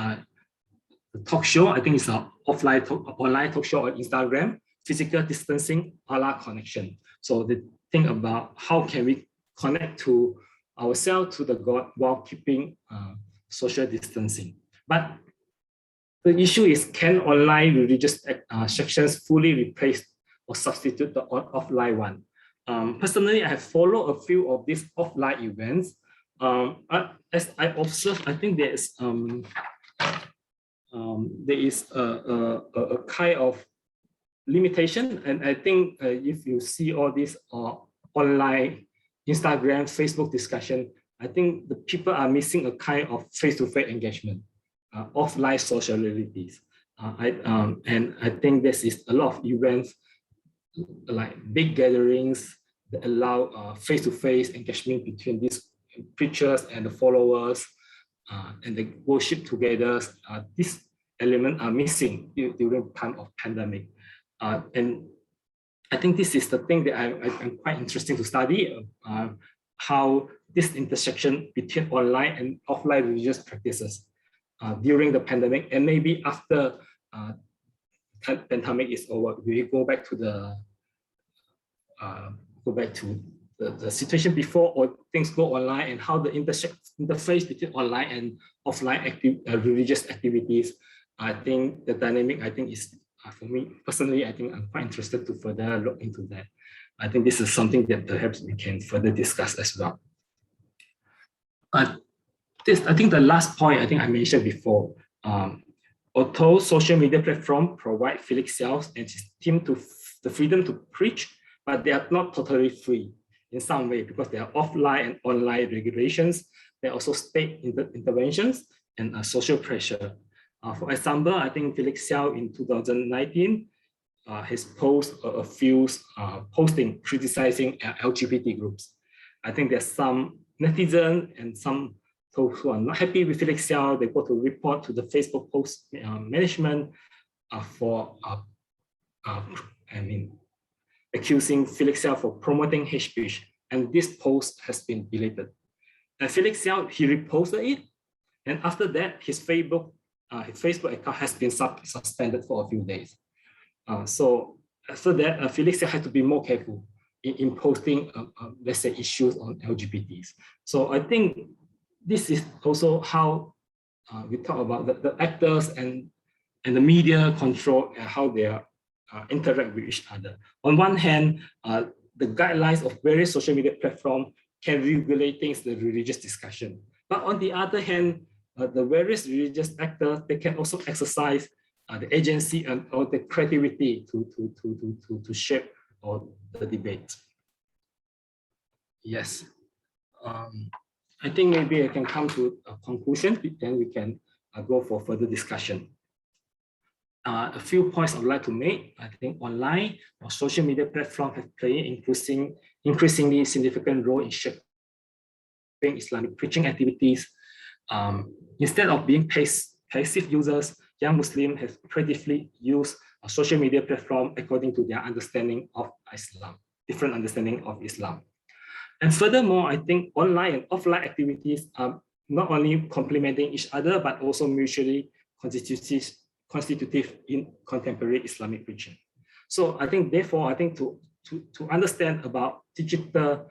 C: talk show, I think it's an online talk show on Instagram, physical distancing, ala connection. So they think about how can we connect to ourselves to the God while keeping social distancing. But the issue is, can online religious sections fully replace or substitute the offline one? Personally, I have followed a few of these offline events. As I observed, I think there is a kind of limitation, and I think if you see all these online Instagram, Facebook discussion, I think the people are missing a kind of face-to-face engagement, offline social realities. And I think this is a lot of events like big gatherings that allow face-to-face engagement between these preachers and the followers, and they worship together. These elements are missing during the time of pandemic. And I think this is the thing that I'm quite interested to study, how this intersection between online and offline religious practices during the pandemic, and maybe after pandemic is over, we go back to the situation before, or things go online, and how the interface between online and offline religious activities. I think the dynamic, I think is, for me personally, I think I'm quite interested to further look into that. I think this is something that perhaps we can further discuss as well. I think the last point I think I mentioned before, although social media platform provide Felix Xiao and his team the freedom to preach, but they are not totally free. in some way because there are offline and online regulations. There are also state interventions and social pressure. For example, I think Felix Xiao in 2019 has posted a few posting criticizing LGBT groups. I think there's some netizens and some those who are not happy with Felix Xiao. They go to report to the Facebook post management for accusing Felix Xiao for promoting hate speech, and this post has been deleted. And Felix Xiao, he reposted it, and after that, his Facebook account has been suspended for a few days. So after that, Felix Xiao had to be more careful in posting, let's say, issues on LGBTs. So I think this is also how we talk about the actors and the media control and how they are interact with each other. On one hand, the guidelines of various social media platforms can regulate the religious discussion. But on the other hand, the various religious actors, they can also exercise the agency and or the creativity to shape the debate. Yes. I think maybe I can come to a conclusion, then we can go for further discussion. A few points I'd like to make. I think online or social media platforms have played increasingly significant role in shaping Islamic preaching activities. Instead of being passive users, young Muslims have creatively used a social media platform according to their understanding of Islam, different understanding of Islam. And furthermore, I think online and offline activities are not only complementing each other, but also mutually constitutive in contemporary Islamic preaching. So I think, therefore, I think to understand about digital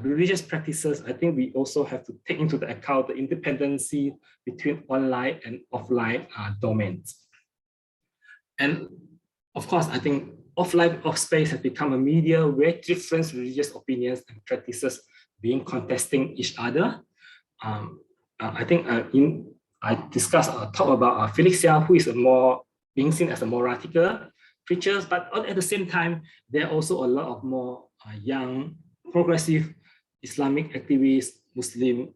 C: religious practices, I think we also have to take into the account the independency between online and offline domains. And of course, I think offline space has become a media where different religious opinions and practices being contesting each other. I think I discussed talk about Felix Xiao, who is being seen as a more radical preacher, but at the same time, there are also a lot of more young, progressive Islamic activists, Muslim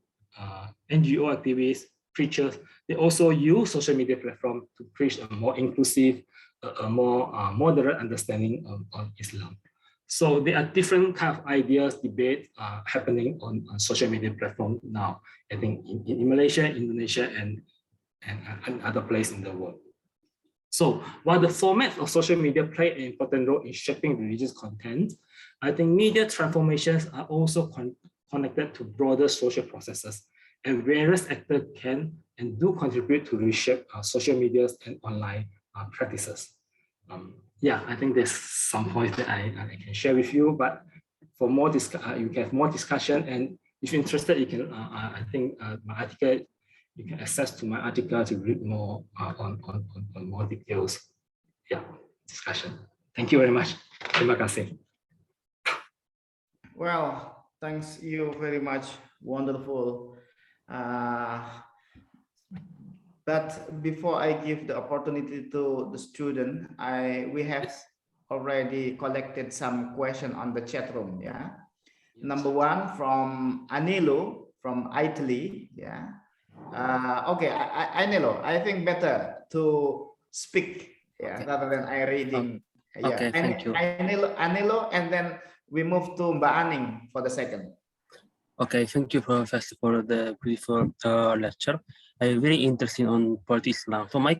C: NGO activists, preachers. They also use social media platforms to preach a more inclusive, a more moderate understanding of Islam. So there are different kind of ideas, debates happening on social media platforms now. I think in Malaysia, Indonesia, and other places in the world. So while the format of social media play an important role in shaping religious content, I think media transformations are also connected to broader social processes, and various actors can and do contribute to reshape social media and online practices. Yeah, I think there's some points that I can share with you, but for more you can have more discussion, and if you're interested, you can, I think my article, you can access to my article to read more on more details. Yeah, discussion. Thank you very much. Terima kasih.
B: Well, thanks you very much. Wonderful. But before I give the opportunity to the student, we have already collected some questions on the chat room. Yeah. Yes. Number one from Anilo from Italy. Yeah. Okay, Anilo, I think better to speak, yeah, rather than I reading. Yeah.
D: Okay, thank you.
B: Anilo, and then we move to Mbak Aning for the second.
D: Okay, thank you first for the beautiful lecture. I'm very interested on political Islam. So my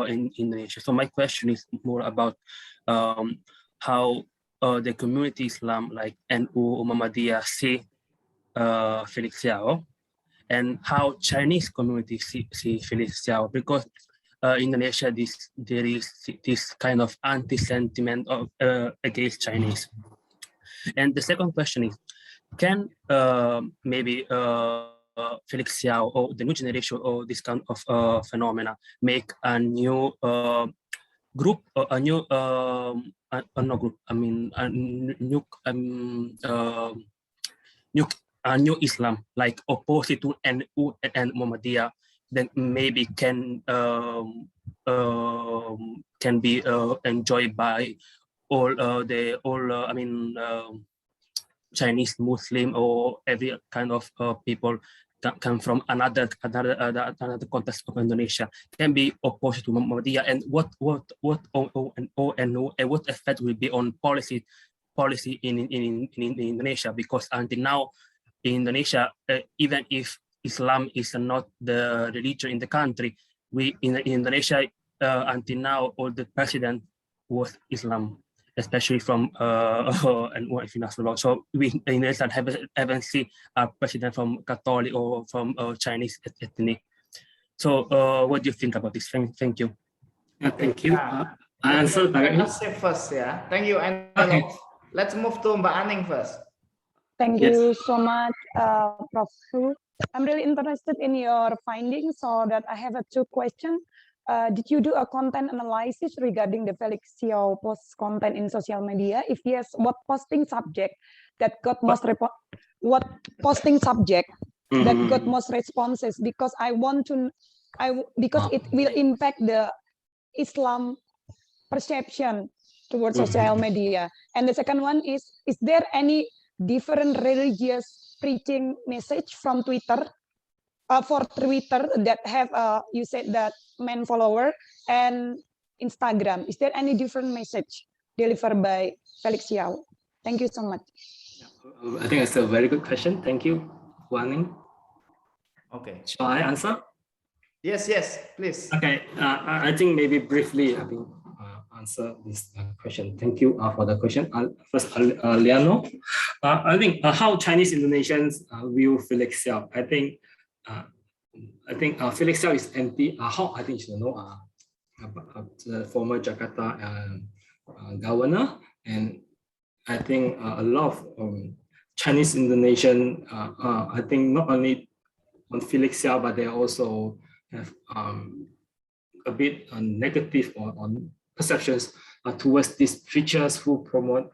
D: in Indonesia. So my question is more about how the community Islam like NU Muhammadiyah see Felix Xiao, and how Chinese community see Felix Xiao, because Indonesia there is this kind of anti-sentiment of against Chinese. And the second question is, can maybe Felix Xiao or the new generation or this kind of phenomena make a new group, or a new no group, I mean a new Islam, like opposite to NU and Muhammadiyah, then maybe can be enjoyed by all Chinese, Muslim, or every kind of people come from another context of Indonesia can be opposed to Muhammadiyah, and what effect will be on policy in Indonesia, because until now in Indonesia, even if Islam is not the religion in the country, in Indonesia until now all the president was Islam, especially from and what if you know, so we in Indonesia haven't seen a president from Catholic or from Chinese ethnic. So what do you think about this? Thank you.
C: Yeah, thank you. I answer directly.
B: Let's say first, yeah. Thank you. And let's move to Mbak Aning first.
E: Thank you so much, Prof. Su. I'm really interested in your findings, so that I have two questions. Did you do a content analysis regarding the Felix Xiao post content in social media? If yes, what posting subject that got most that got most responses? Because I want to, because it will impact the Islam perception towards social media. And the second one is there any different religious preaching message from Twitter, for Twitter that have, you said that man follower, and Instagram? Is there any different message delivered by Felix Xiao? Thank you so much.
C: I think it's a very good question. Thank you, Wan.
B: Okay.
C: Shall I answer?
B: Yes, please.
C: Okay. I think maybe briefly I will answer this question. Thank you for the question. First, Liano. I think how Chinese Indonesians view Felix Xiao. I think Felix Xiao is anti. How I think you know the former Jakarta governor, and I think a lot of Chinese Indonesian. I think not only on Felix Xiao, but they also have a bit negative on perceptions towards these preachers who promote,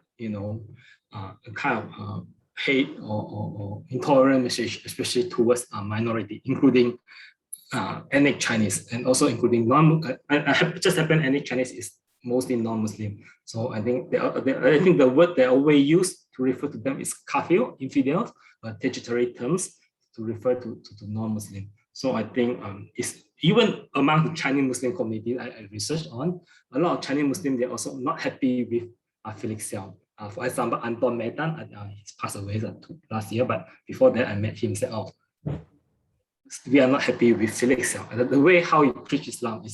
C: a kind of hate or intolerant message, especially towards a minority, including ethnic Chinese, and also including just happen ethnic Chinese is mostly non-Muslim. So I think the word they always use to refer to them is kafir, infidels, statutory terms to refer to non-Muslim. So I think it's even among the Chinese Muslim community I researched on, a lot of Chinese Muslims, they're also not happy with Felix Xiao. For example, Anton Medan, he's passed away last year, but before that I met him, said, "Oh, we are not happy with Felix Xiao. The way how he preaches Islam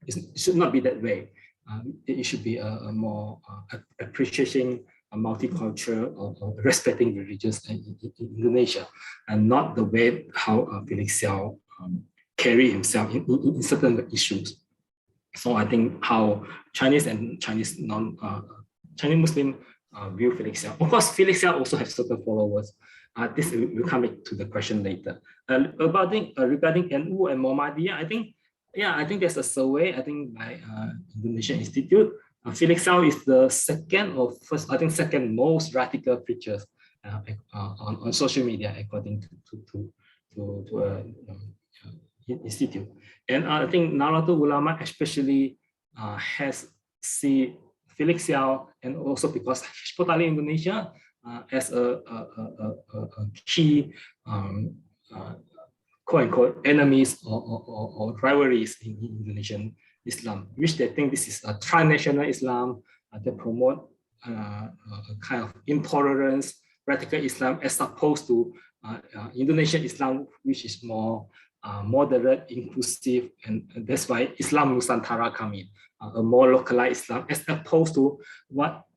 C: it should not be that way. It should be a more appreciating a multicultural or respecting religions in Indonesia, and not the way how Felix Xiao carry himself in certain issues." So I think how Chinese and Chinese Muslim view Felix Xiao. Of course, Felix Xiao also has certain followers. This will come to the question later. Regarding NU and Muhammadiyah, I think there's a survey, I think by Indonesian Institute. Felix Xiao is the second most radical preachers on social media, according to institute. And I think Nahdlatul Ulama especially has seen Felix Xiao, and also because Hizbut Tahrir Indonesia as a key quote-unquote enemies or rivalries in Indonesian Islam, which they think this is a tri-national Islam that promote a kind of intolerance, radical Islam, as opposed to Indonesian Islam, which is more moderate, inclusive, and that's why Islam Nusantara come in, a more localized Islam, as opposed to what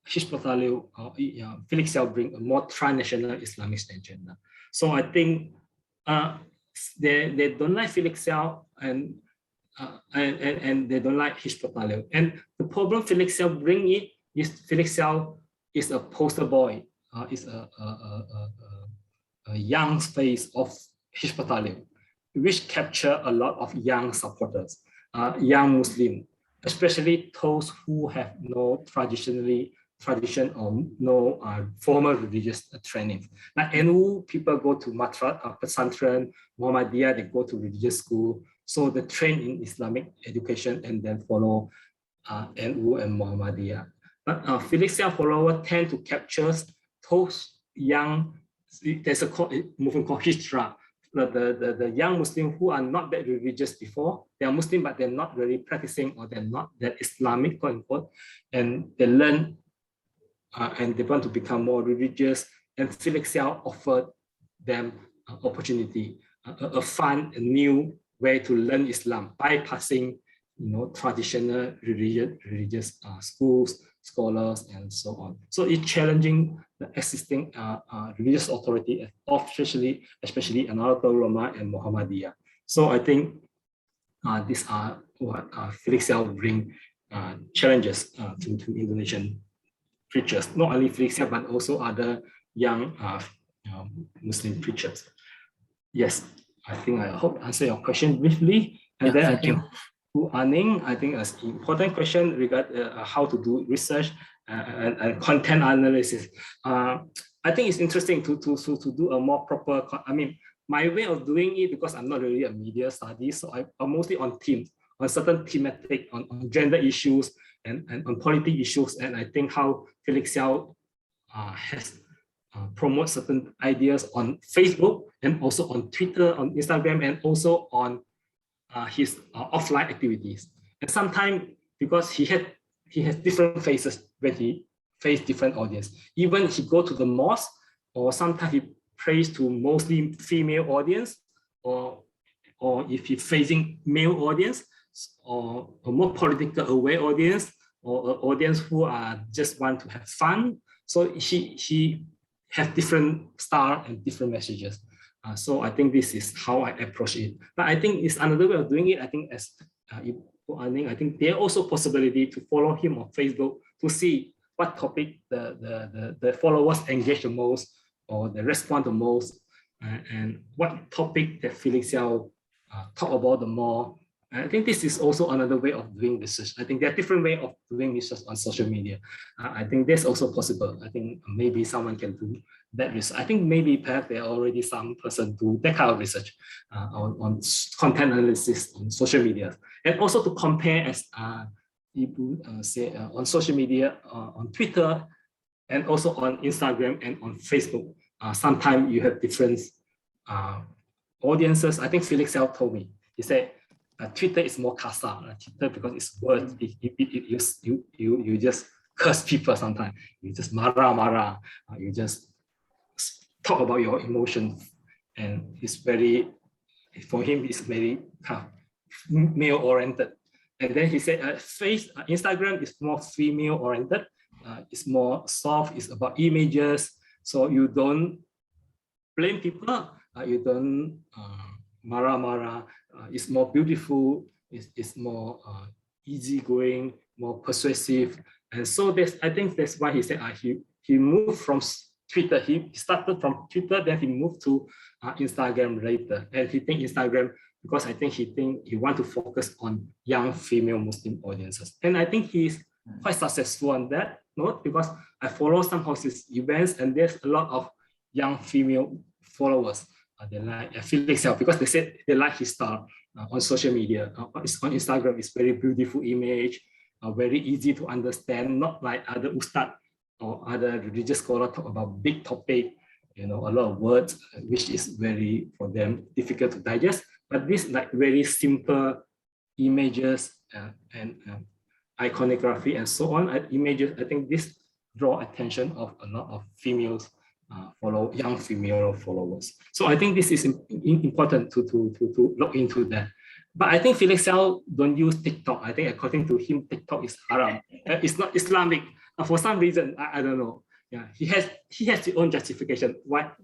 C: Hizbut Tahrir Felix Xiao bring, a more tri-national Islamic agenda. So I think they don't like Felix Xiao, and they don't like Hizbut Tahrir. And the problem Felix Xiao bring it is Felix Xiao is a poster boy, is a young face of Hizbut Tahrir, which capture a lot of young supporters, young Muslim, especially those who have no tradition or no formal religious training. Like NU, people go to Pesantren, Muhammadiyah, they go to religious school. So they train in Islamic education and then follow NU and Muhammadiyah. But Felix Xiao followers tend to capture those young, there's a movement called Hijrah. The young Muslim who are not that religious before, they are Muslim, but they're not really practicing, or they're not that Islamic, quote unquote, and they learn and they want to become more religious. And Felix Xiao offered them an opportunity, a fun, a new way to learn Islam, bypassing, traditional religious schools, scholars, and so on. So it's challenging the existing religious authority, especially Nahdlatul Ulama and Muhammadiyah. So I think these are what Felix Xiao bring challenges to Indonesian preachers, not only Felix Xiao, but also other young Muslim preachers. Yes, I think I hope I answer your question briefly. And then I think to Aning, I think an important question regarding how to do research and content analysis. I think it's interesting to do a more proper, my way of doing it, because I'm not really a media study, so I'm mostly on themes, on certain thematic, on gender issues and on political issues. And I think how Felix Xiao has promote certain ideas on Facebook and also on Twitter, on Instagram, and also on his offline activities. And sometimes, because he has different faces when he faces different audience. Even he go to the mosque, or sometimes he prays to mostly female audience, or if he's facing male audience, or a more political aware audience, or an audience who are just want to have fun. So he has different style and different messages. So I think this is how I approach it. But I think it's another way of doing it. I think as I think there also possibility to follow him on Facebook to see what topic the followers engage the most, or they respond the most, and what topic that Felix Xiao talk about the more. I think this is also another way of doing research. I think there are different ways of doing research on social media. I think that's also possible. I think maybe someone can do that research. I think maybe perhaps there are already some person do that kind of research on content analysis on social media. And also to compare, as Ibu say, on social media, on Twitter, and also on Instagram and on Facebook. Sometimes you have different audiences. I think Felix Xiao told me, he said, Twitter is more kasar. Twitter, because it's words, you just curse people sometimes. You just marah. You just talk about your emotions, and it's very, for him, it's very male oriented. And then he said, Instagram is more female oriented. It's more soft. It's about images. So you don't blame people. You don't marah. It's more beautiful. It's more easygoing, more persuasive. And so I think that's why he said he moved from Twitter. He started from Twitter, then he moved to Instagram later. And he think Instagram, because I think he want to focus on young female Muslim audiences. And I think he's quite successful on that note, because I follow some of his events, and there's a lot of young female followers. They like Felix Xiao, because they said they like his style on social media. On Instagram, it's very beautiful image, very easy to understand, not like other ustad or other religious scholars talk about big topic, a lot of words, which is very, for them, difficult to digest. But this like very simple images and iconography and so on, images, I think this draw attention of a lot of females, young female followers. So I think this is important to look into that. But I think Felix Xiao don't use TikTok. I think according to him, TikTok is haram. It's not Islamic. For some reason, I don't know. Yeah, he has his own justification. What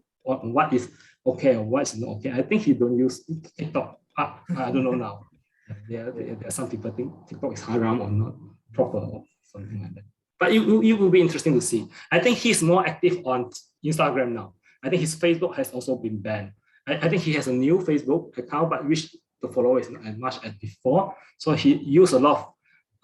C: is okay or what is not okay. I think he don't use TikTok. I don't know now. There are some people think TikTok is haram or not proper or something like that. But it will be interesting to see. I think he's more active on Instagram now. I think his Facebook has also been banned. I think he has a new Facebook account, but which the follower is not as much as before. So he used a lot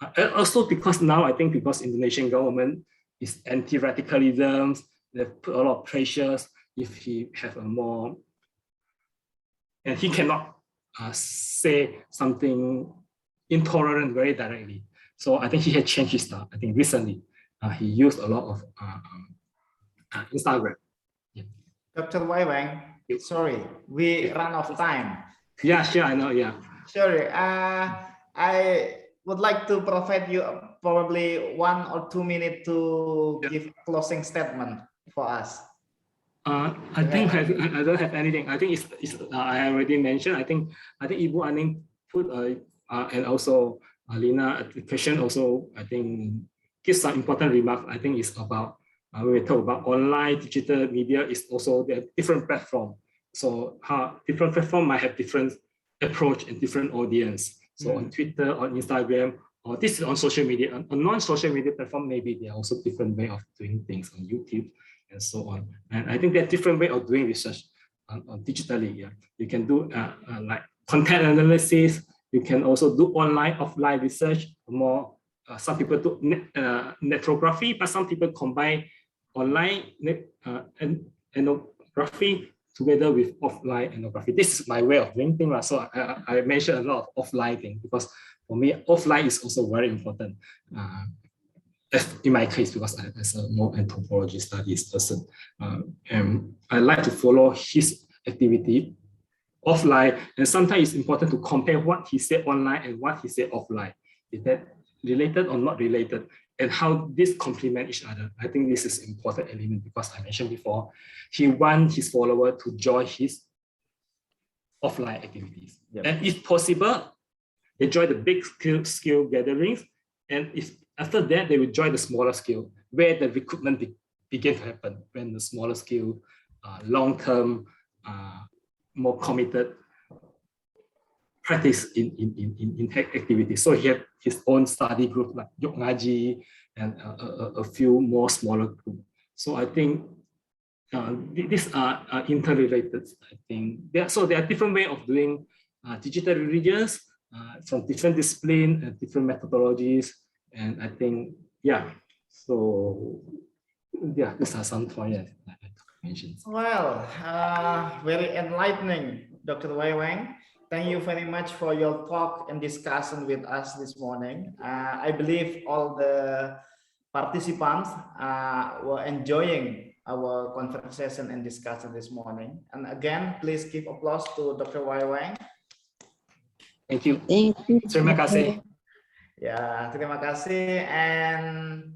C: of, also because now I think because Indonesian government is anti-radicalism, they put a lot of pressures if he have a more, and he cannot say something intolerant very directly. So I think he had changed his style. I think recently he used a lot of Instagram.
B: Dr. Wai Wang, sorry, we run out of time.
C: Yeah, sure, I know, yeah.
B: Sorry, I would like to provide you probably 1 or 2 minutes to give a closing statement for us.
C: I think I don't have anything. I think it's I already mentioned. I think Ibu Aning put and also Lina the question also. I think gives some important remarks. I think it's about when we talk about online digital media is also the different platform. So how different platform might have different approach and different audience. So on Twitter, on Instagram, or this is on social media. On non-social media platform, maybe there are also different way of doing things on YouTube and so on. And I think there are different way of doing research on digitally. Yeah, you can do like content analysis. You can also do online, offline research. More some people do ethnography, but some people combine online and ethnography together with offline ethnography. This is my way of doing things. So I mentioned a lot of offline things because for me, offline is also very important. In my case, because I, as a more anthropology studies person, and I like to follow his activity offline, and sometimes it's important to compare what he said online and what he said offline. Is that related or not related? And how this complement each other. I think this is important element because I mentioned before, he wants his follower to join his offline activities. Yep. And if possible, they join the big scale gatherings, and if after that, they will join the smaller scale, where the recruitment begin to happen, when the smaller scale, long-term, more committed practice in activities. So he had his own study group like Yog Ngaji and a few more smaller groups. So I think these are interrelated. I think so there are different ways of doing digital religions from different disciplines and different methodologies. And I think, yeah, so yeah, these are some points I mentioned.
B: Well, very enlightening, Dr. Wai Wang. Thank you very much for your talk and discussion with us this morning. I believe all the participants were enjoying our conversation and discussion this morning. And again, please give applause to Dr. Wai Wang.
C: Thank you.
A: Thank you.
C: Terima kasih.
B: Ya, terima kasih. And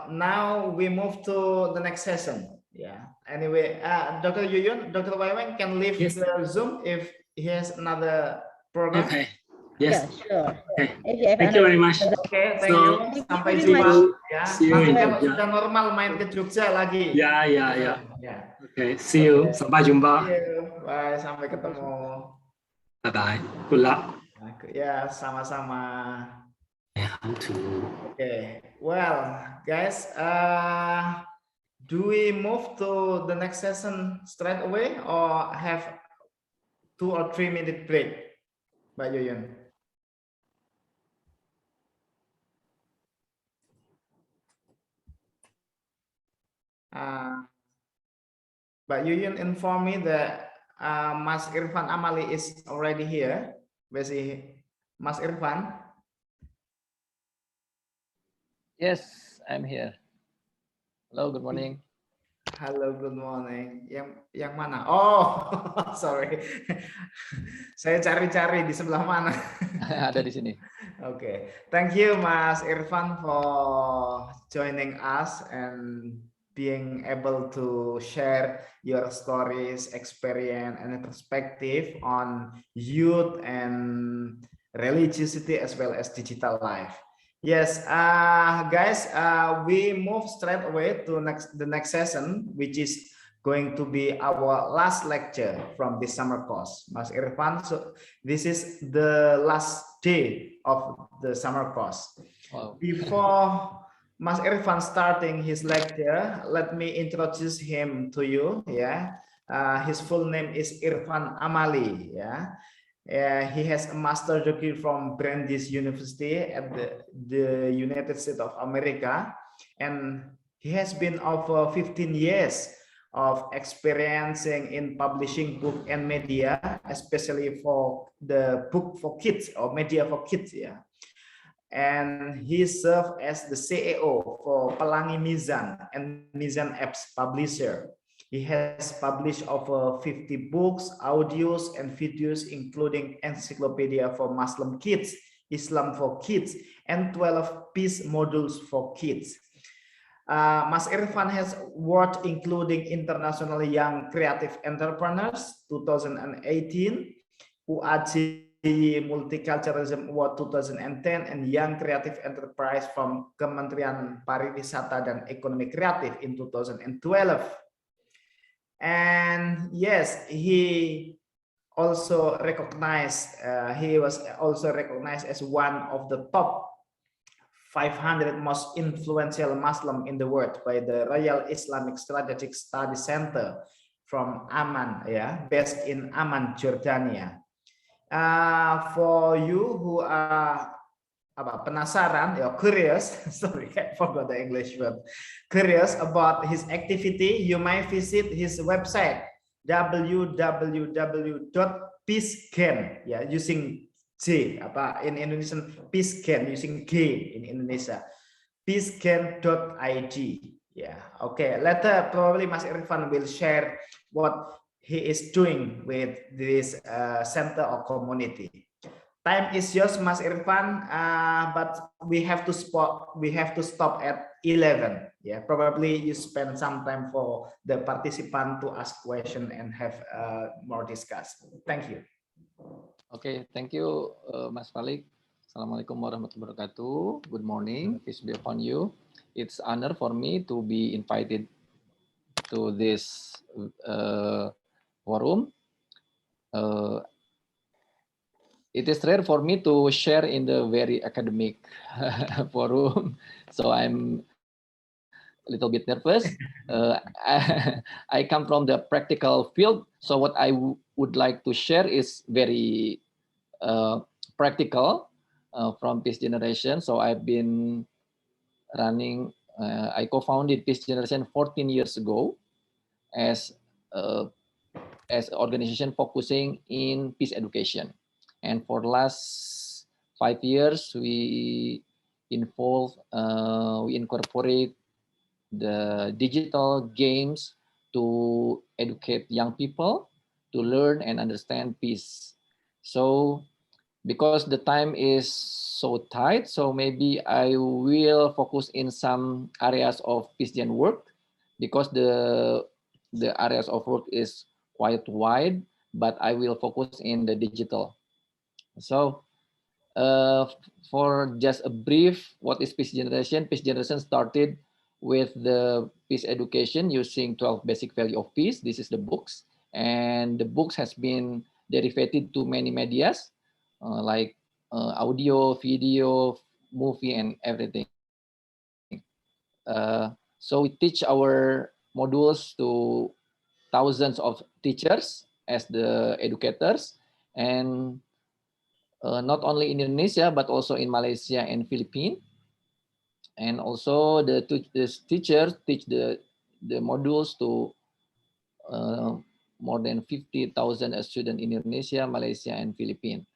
B: now we move to the next session. Yeah. Anyway, Dr. Yuyun, Dr. Wai Wang can leave the Zoom if he has another program.
C: Okay. Yes.
A: Yeah, sure.
C: Okay.
A: Okay,
C: Thank you very much.
B: Okay, thank you. Sampai jumpa. Ya. Nanti kalau sudah normal main ke Jogja lagi.
C: Ya. Okay. See you. Sampai jumpa.
B: See you. Bye. Sampai ketemu.
C: Bye bye. Good luck.
B: Ya, sama-sama.
C: Okay.
B: Well, guys, do we move to the next session straight away or have 2 or 3 minute break, Mbak Yuyun? Mbak Yuyun informed me that Mas Irfan Amali is already here. Where's he? Mas Irfan?
F: Yes, I'm here. Hello, good morning.
B: Halo, good morning. Yang mana? Oh, sorry. Saya cari-cari di sebelah mana.
F: Ada di sini.
B: Okay. Thank you, Mas Irfan, for joining us and being able to share your stories, experience, and perspective on youth and religiosity as well as digital life. Yes, guys, we move straight away to the next session, which is going to be our last lecture from this summer course. Mas Irfan, so this is the last day of the summer course.
F: Wow.
B: Before Mas Irfan starting his lecture, let me introduce him to you. Yeah, his full name is Irfan Amali. Yeah, he has a master's degree from Brandeis University at the United States of America, and he has been over 15 years of experiencing in publishing book and media, especially for the book for kids or media for kids. Yeah. And he served as the CEO for Pelangi Mizan and Mizan Apps publisher. He has published over 50 books, audios, and videos, including Encyclopedia for Muslim Kids, Islam for Kids, and 12 peace modules for kids. Mas Irfan has worked including International Young Creative Entrepreneurs 2018, UAG Multiculturalism Award 2010, and Young Creative Enterprise from Kementerian Pariwisata dan Ekonomi Kreatif in 2012. And yes, he also recognized, he was also recognized as one of the top 500 most influential Muslim in the world by the Royal Islamic Strategic Study Center from Amman, based in Amman, Jordania. For you who are penasaran, curious, sorry, I forgot the English word, curious about his activity, you may visit his website www.peacegain, using J, in Indonesian peacegain using G in Indonesia, peacegain.id. Okay. Later, probably Mas Irfan will share what he is doing with this center or community. Time is yours, Mas Irfan, but we have to stop at 11. Probably you spend some time for the participant to ask question and have more discuss. Thank you.
F: Okay, thank you, Mas Falik. Assalamualaikum warahmatullahi wabarakatuh. Good morning, peace be upon you. It's honor for me to be invited to this forum. It is rare for me to share in the very academic forum, so I'm a little bit nervous. I come from the practical field, so what I would like to share is very practical from Peace Generation. So I've been running, I co-founded Peace Generation 14 years ago as an organization focusing in peace education. And for the last 5 years, we incorporate the digital games to educate young people to learn and understand peace. So because the time is so tight, so maybe I will focus in some areas of peace gen work, because the areas of work is quite wide, but I will focus in the digital. So for just a brief, what is Peace Generation? Peace Generation started with the peace education using 12 basic value of peace. This is the books, and the books has been derivated to many medias like audio, video, movie, and everything. So we teach our modules to thousands of teachers as the educators, and not only in Indonesia, but also in Malaysia and Philippines. And also the teachers teach the modules to more than 50,000 students in Indonesia, Malaysia, and Philippines.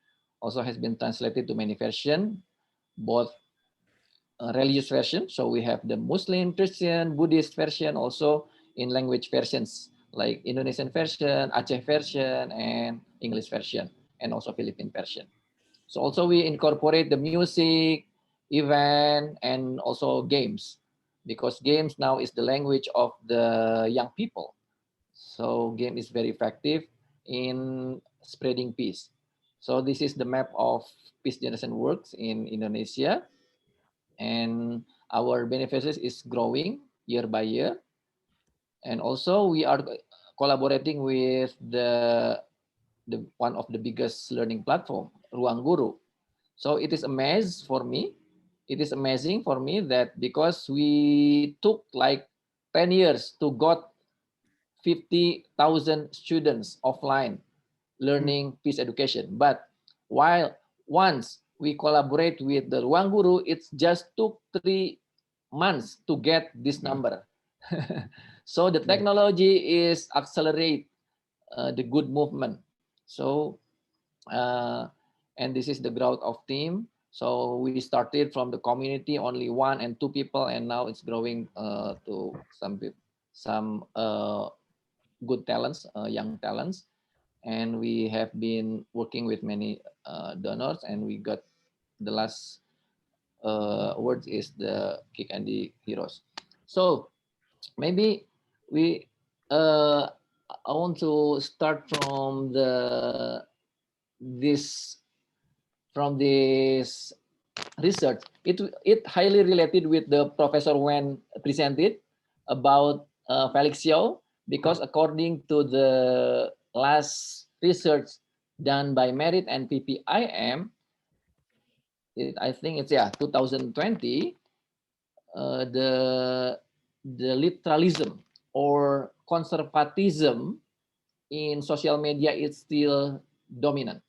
F: Also has been translated to many versions, both religious version. So we have the Muslim, Christian, Buddhist version, also in language versions like Indonesian version, Aceh version, and English version, and also Philippine version. So also we incorporate the music, event, and also games, because games now is the language of the young people. So game is very effective in spreading peace. So this is the map of Peace Generation works in Indonesia, and our beneficiaries is growing year by year. And also we are collaborating with the one of the biggest learning platform, Ruang Guru. So it is amazing for me. It is amazing for me that because we took like 10 years to got 50,000 students offline learning peace education. But while once we collaborate with the Ruang Guru, it just took 3 months to get this number. So the technology is accelerate the good movement. So and this is the growth of team. So we started from the community, only 1 and 2 people, and now it's growing to some good talents, young talents, and we have been working with many donors, and we got the last award is the Kikandi Heroes. So maybe we I want to start from this research. It highly related with the Professor Wen presented about Felix Xiao, because according to the last research done by Merit and PPIM, I think it's 2020, the literalism or conservatism in social media is still dominant.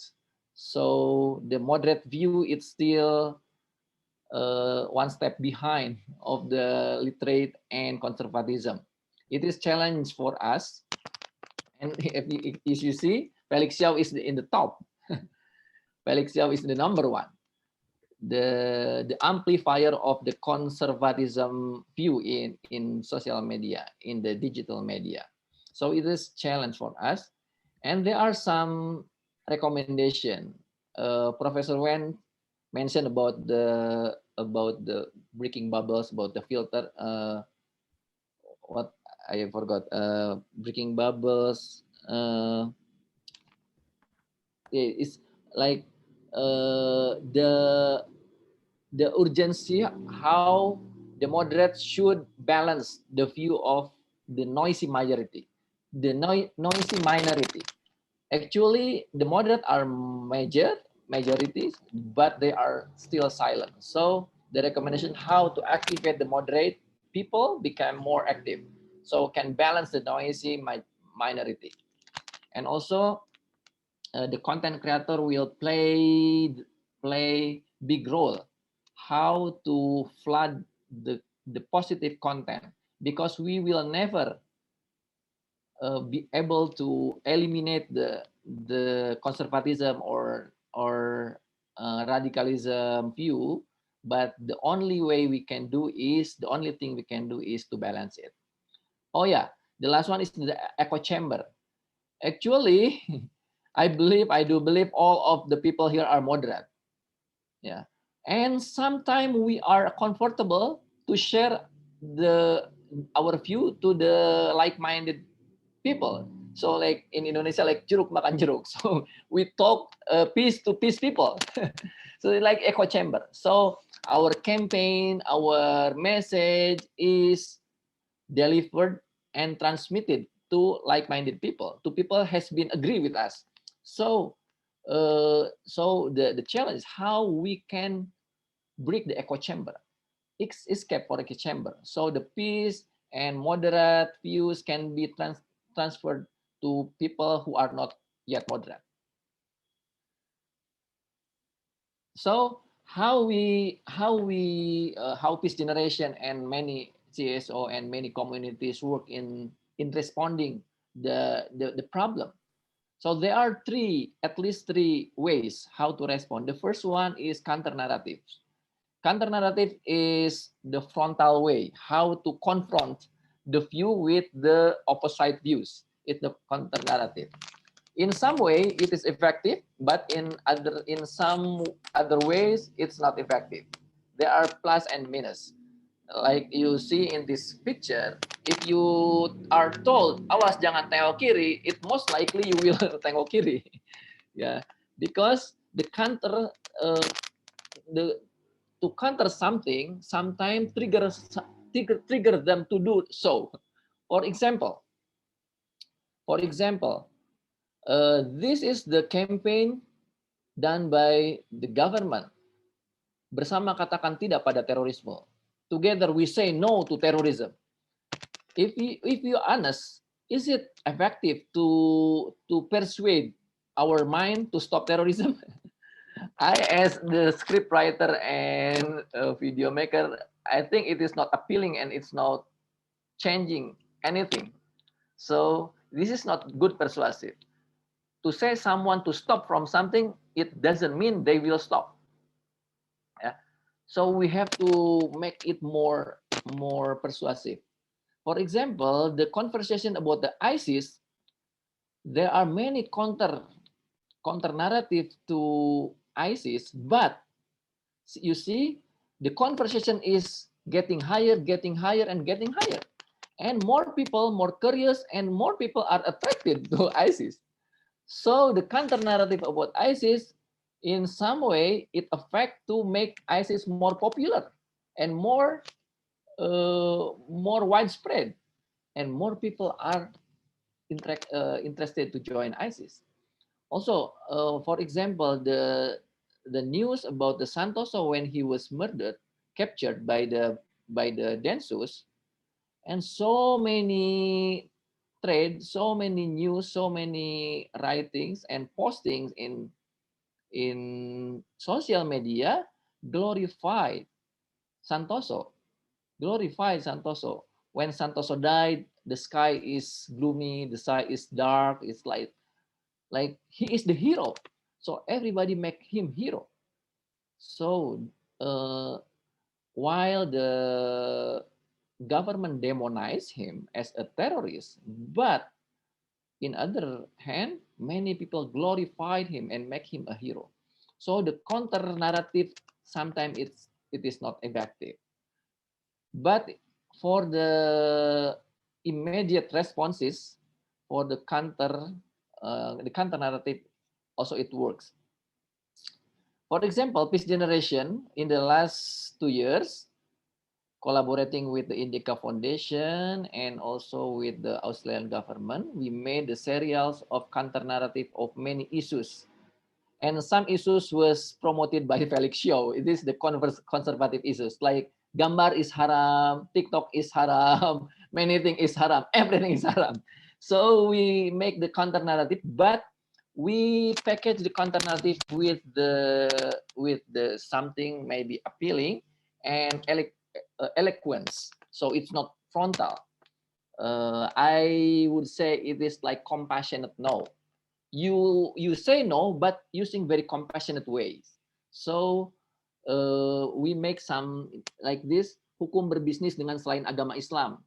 F: So the moderate view is still one step behind of the literate and conservatism. It is challenge for us, and if you see, Felix Xiao is in the top. Felix Xiao is the number one, the amplifier of the conservatism view in social media, in the digital media. So it is challenge for us, and there are some recommendation. Professor Wen mentioned about the breaking bubbles, about the filter. What I forgot. Breaking bubbles. It's like the urgency, how the moderates should balance the view of the noisy majority, the noisy minority. Actually, the moderate are majorities, but they are still silent. So the recommendation how to activate the moderate people become more active, so can balance the noisy minority. And also the content creator will play big role, how to flood the positive content, because we will never be able to eliminate the conservatism or radicalism view, but the only thing we can do is to balance it. Oh yeah, the last one is the echo chamber. Actually, I do believe all of the people here are moderate. Yeah. And sometimes we are comfortable to share our view to the like-minded people. So like in Indonesia, like jeruk makan jeruk. So we talk peace to peace people. So like echo chamber. So our campaign, our message is delivered and transmitted to like-minded people, to people has been agree with us. So the challenge is how we can break the echo chamber, escape for echo chamber. So the peace and moderate views can be transferred to people who are not yet moderate. So how Peace Generation and many CSO and many communities work in responding the problem. So there are at least three ways how to respond. The first one is counter narratives. Counter narrative is the frontal way, how to confront the view with the opposite views. It's the counter narrative. In some way, it is effective, but in some other ways, it's not effective. There are plus and minus. Like you see in this picture, if you are told, awas jangan tengok kiri, it most likely you will tengok kiri. Yeah, because the counter, to counter something, sometimes trigger them to do so. For example, this is the campaign done by the government. Bersama katakan tidak pada terorisme. Together we say no to terrorism. If you honest, is it effective to persuade our mind to stop terrorism? I, as the script writer and video maker, I think it is not appealing and it's not changing anything. So this is not good persuasive. To say someone to stop from something, it doesn't mean they will stop. Yeah. So we have to make it more persuasive. For example, the conversation about the ISIS there are many counter narrative to ISIS, but you see the conversation is getting higher, and more people, more curious, and more people are attracted to ISIS. So the counter narrative about ISIS, in some way, it affects to make ISIS more popular and more widespread, and more people are interested to join ISIS. Also, for example, the news about the Santoso when he was murdered, captured by the Densus, and so many threads, so many news, so many writings and postings in social media glorified Santoso. When Santoso died, the sky is gloomy, the sky is dark. It's like he is the hero, so everybody make him hero. So while the government demonize him as a terrorist, but in other hand, many people glorified him and make him a hero. So the counter narrative sometimes it is not effective. But for the immediate responses, for the counter narrative, also it works. For example, Peace Generation in the last 2 years, collaborating with the Indica Foundation and also with the Australian government, we made the serials of counter narrative of many issues. And some issues was promoted by Felix Xiao. It is the conservative issues like gambar is haram, TikTok is haram, many things is haram, everything is haram. So we make the counter narrative, but we package the counter narrative with the something maybe appealing and eloquence. So it's not frontal. I would say it is like compassionate no. You say no, but using very compassionate ways. So we make some like this, hukum berbisnis dengan selain agama Islam.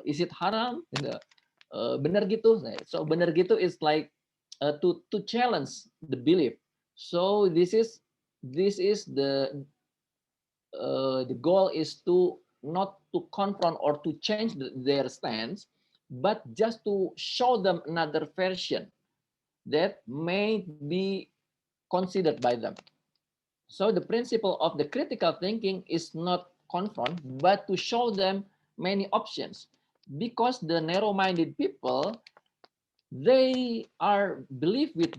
F: Is it haram? Benar gitu. So benar gitu is like to challenge the belief. So this is the goal is to not to confront or to change their stance, but just to show them another version that may be considered by them. So the principle of the critical thinking is not confront, but to show them many options, because the narrow-minded people, they are believe with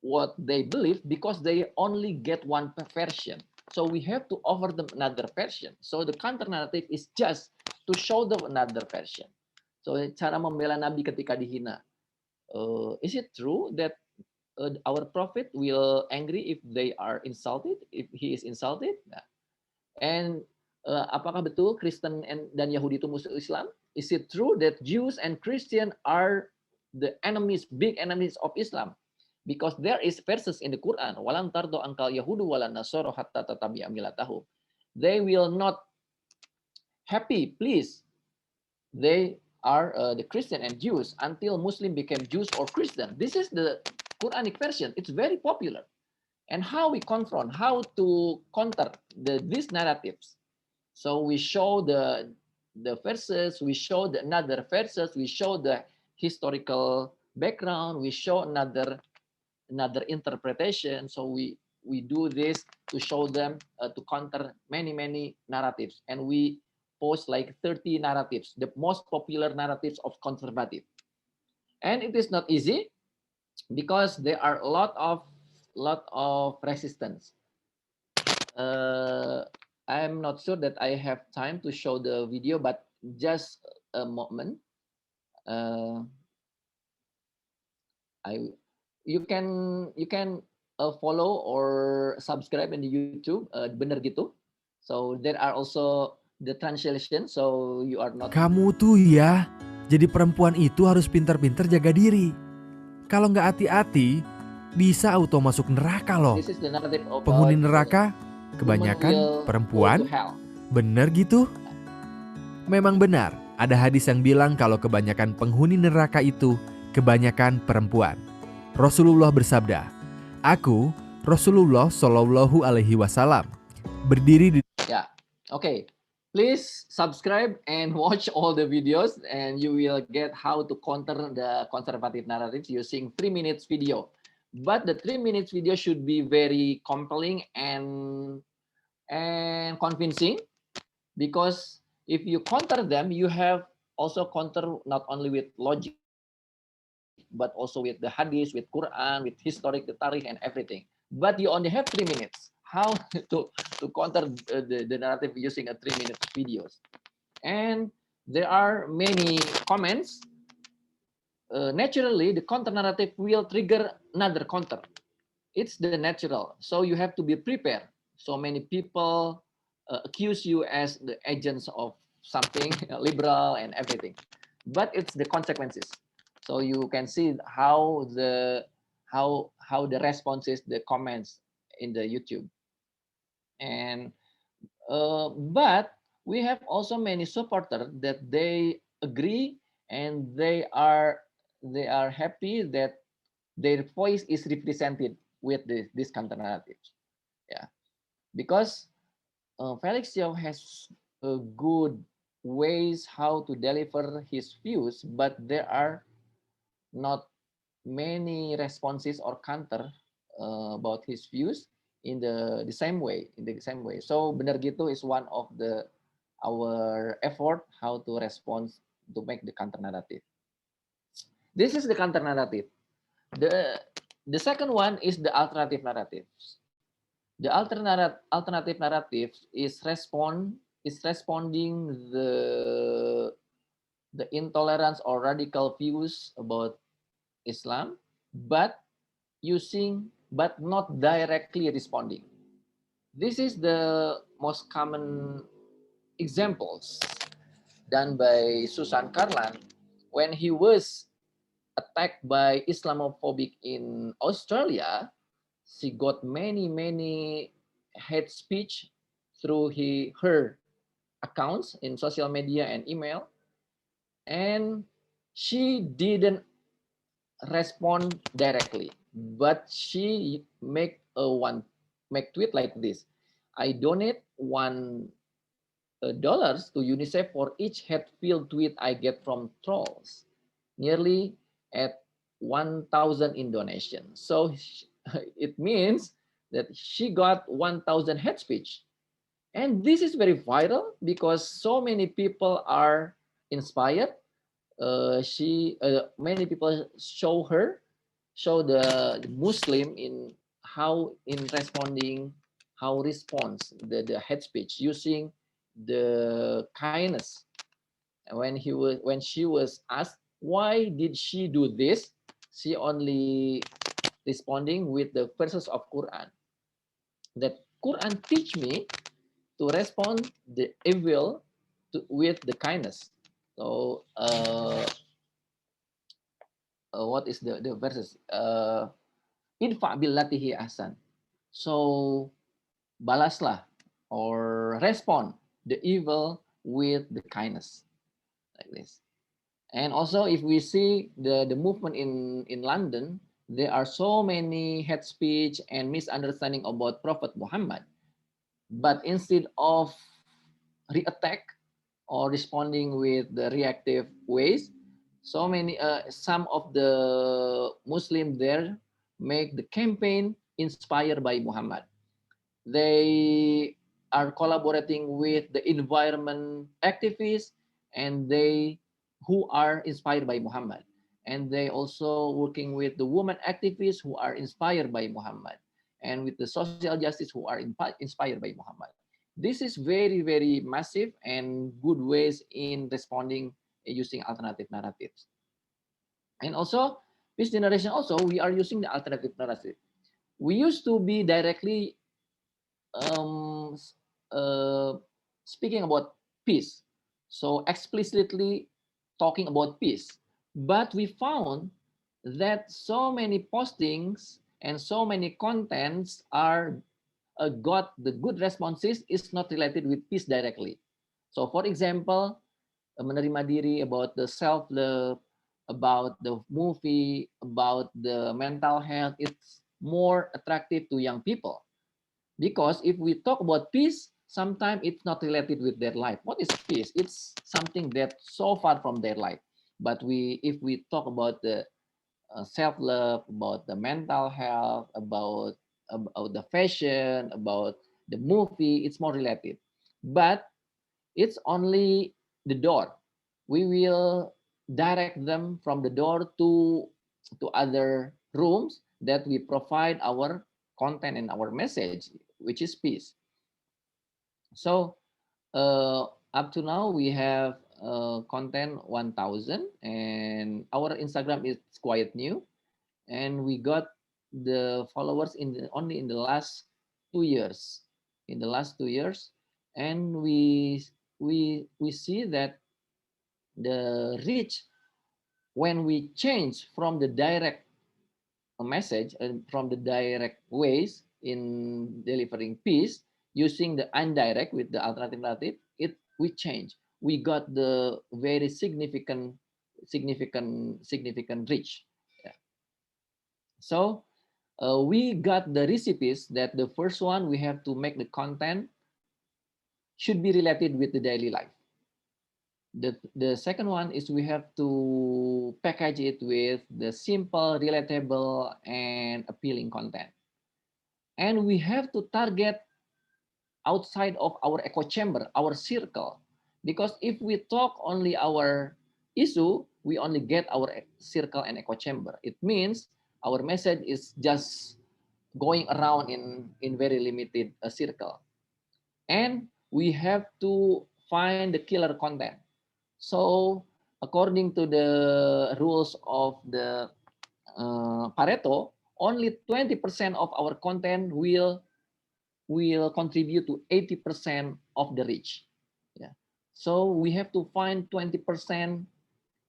F: what they believe because they only get one version. So we have to offer them another version. So the counter narrative is just to show them another version. So cara membela Nabi ketika dihina. Is it true that our prophet will angry if they are insulted, if he is insulted? And apakah betul Kristen dan Yahudi itu musuh Islam? Is it true that Jews and Christian are the enemies, big enemies of Islam? Because there is verses in the Quran, walan tardo angkal Yahudu walan nasoro hatta tatabi'a milatahu. They will not happy, please. They are the Christian and Jews until Muslim became Jews or Christian. This is the Quranic version. It's very popular. And how we confront, how to counter these narratives. So we show the verses, we show the another verses, we show the historical background, we show another interpretation. So we do this to show them to counter many narratives, and we post like 30 narratives, the most popular narratives of conservative. And it is not easy because there are a lot of resistance. I'm not sure that I have time to show the video, but just a moment. You can follow or subscribe in the YouTube, bener gitu. So there are also the translation, so you are not.
G: Kamu tuh ya, jadi perempuan itu harus pintar-pintar jaga diri. Kalau nggak hati-hati, bisa auto masuk neraka loh. Penghuni neraka kebanyakan perempuan. Bener gitu? Memang benar. Ada hadis yang bilang kalau kebanyakan penghuni neraka itu kebanyakan perempuan. Rasulullah bersabda, "Aku, Rasulullah Shallallahu Alaihi Wasallam, berdiri di..."
F: Ya, oke. Please subscribe and watch all the videos, and you will get how to counter the conservative narratives using 3 minutes video. But the 3 minutes video should be very compelling and convincing, because if you counter them, you have also counter not only with logic, but also with the hadith, with Quran, with historic, the tarikh, and everything. But you only have 3 minutes. How to counter the narrative using a 3-minute videos. And there are many comments. Naturally, the counter narrative will trigger another counter. It's the natural. So you have to be prepared. So many people accuse you as the agents of something liberal and everything, but it's the consequences. So you can see how the responses, the comments in the YouTube. And but we have also many supporters that they agree, and they are happy that their voice is represented with this counter narrative. Yeah, because Felix Xiao has good ways how to deliver his views, but there are not many responses or counter about his views in the same way. So benar gitu is one of our effort how to respond to make the counter narrative. This is the counter narrative. The second one is the alternative narratives. The alternative narrative is responding the intolerance or radical views about Islam, but not directly responding. This is the most common examples done by Susan Karlan when he was attacked by Islamophobic in Australia. She got many hate speech through her accounts in social media and email, and she didn't respond directly, but she make tweet like this: I donate $1 to UNICEF for each hate-filled tweet I get from trolls, nearly at 1,000 in donation. So it means that she got 1,000 hate speech. And this is very viral because so many people are inspired. Many people show the Muslim in responding, how responds the hate speech using the kindness. When she was asked why did she do this, she only responding with the verses of Quran. That Quran teach me to respond the evil with the kindness. So what is the verses? Idfa billatihi ahsan. So balaslah or respond the evil with the kindness, like this. And also, if we see the movement in London, there are so many hate speech and misunderstanding about Prophet Muhammad. But instead of reattack or responding with the reactive ways, some of the Muslims there make the campaign inspired by Muhammad. They are collaborating with the environment activists and who are inspired by Muhammad. And they also working with the women activists who are inspired by Muhammad, and with the social justice who are inspired by Muhammad. This is very, very massive and good ways in responding using alternative narratives. And also, this generation also, we are using the alternative narrative. We used to be directly speaking about peace, so explicitly talking about peace. But we found that so many postings and so many contents are got the good responses is not related with peace directly. So for example, menerima diri, about the self-love, about the movie, about the mental health, it's more attractive to young people. Because if we talk about peace, sometimes it's not related with their life. What is peace? It's something that's so far from their life. But if we talk about the self-love, about the mental health, about the fashion, about the movie, it's more related. But it's only the door. We will direct them from the door to other rooms that we provide our content and our message, which is peace. So up to now we have content 1000, and our Instagram is quite new, and we got the followers only in the last 2 years. In the last 2 years, and we see that the reach, when we change from the direct message and from the direct ways in delivering peace, using the indirect with the alternative, we change. We got the very significant reach. Yeah. So we got the recipes that the first one, we have to make the content should be related with the daily life. The second one is we have to package it with the simple, relatable, and appealing content. And we have to target outside of our echo chamber, our circle. Because if we talk only our issue, we only get our circle and echo chamber. It means our message is just going around in very limited circle. And we have to find the killer content. So according to the rules of the Pareto, only 20% of our content will contribute to 80% of the reach. Yeah. So we have to find 20%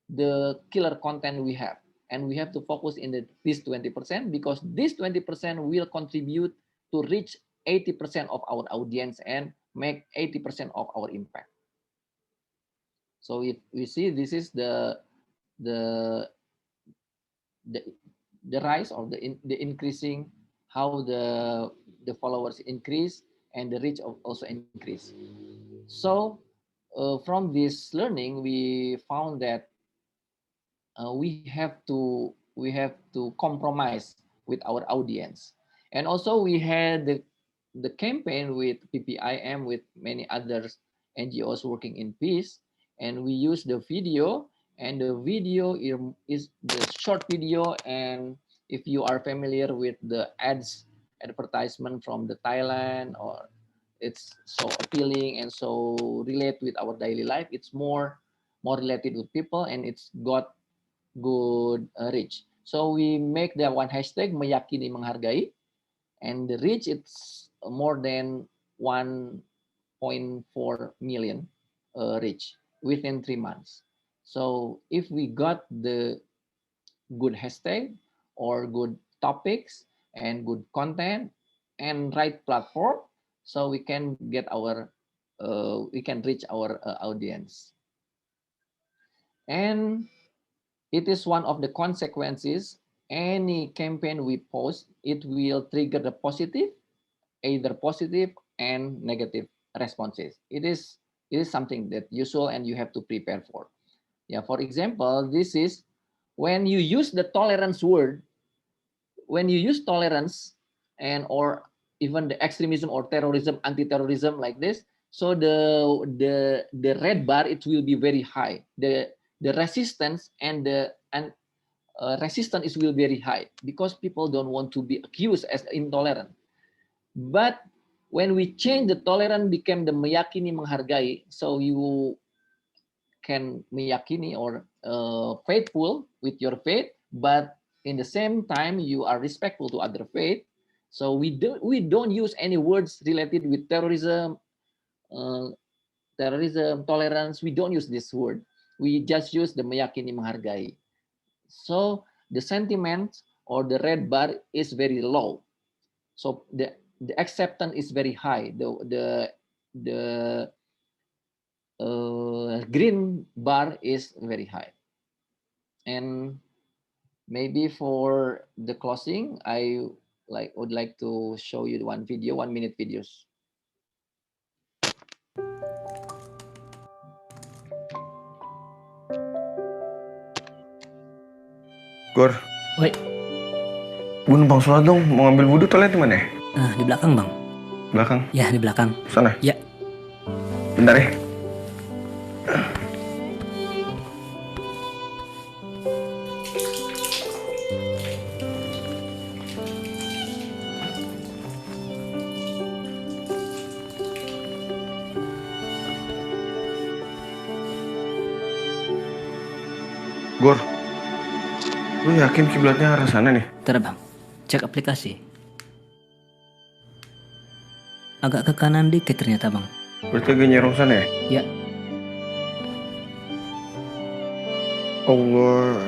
F: the killer content we have, and we have to focus in this 20%, because this 20% will contribute to reach 80% of our audience and make 80% of our impact. So if we see, this is the rise of the increasing, how the followers increase and the reach also increase. So from this learning, we found that we have to compromise with our audience. And also we had the campaign with PPIM, with many other NGOs working in peace, and we use the video, and the video is the short video. And if you are familiar with the advertisement from the Thailand, or it's so appealing and so relate with our daily life, it's more related with people, and it's got good reach. So we make the one hashtag meyakini menghargai, and the reach, it's more than 1.4 million reach within 3 months. So if we got the good hashtag or good topics and good content and right platform, so we can get our we can reach our audience. And it is one of the consequences. Any campaign we post, it will trigger the either positive and negative responses. It is something that usual, and you have to prepare for. Yeah, for example, this is when you use the tolerance word, when you use tolerance and or even the extremism or terrorism, anti-terrorism like this, so the red bar, it will be very high. The resistance and resistance will be very high, because people don't want to be accused as intolerant. But when we change the tolerant became the meyakini menghargai, so you can meyakini or faithful with your faith, but in the same time you are respectful to other faith. So we don't use any words related with terrorism, tolerance. We don't use this word. We just use the meyakini menghargai. So the sentiment or the red bar is very low. So the acceptance is very high. The green bar is very high. And maybe for the closing, I would like to show you one video, 1 minute videos.
H: Gor.
I: Woi.
H: Gue numpang sholat dong, mau ngambil wudhu, toilet di mana?
I: Di belakang, Bang.
H: Belakang?
I: Ya, di belakang.
H: Sana?
I: Ya.
H: Bentar ya. Gor, lu yakin kiblatnya arah sana nih?
I: Bentar, Bang. Cek aplikasi. Agak ke kanan dikit ternyata, Bang.
H: Berarti agak nyerong sana ya?
I: Ya.
H: Allah.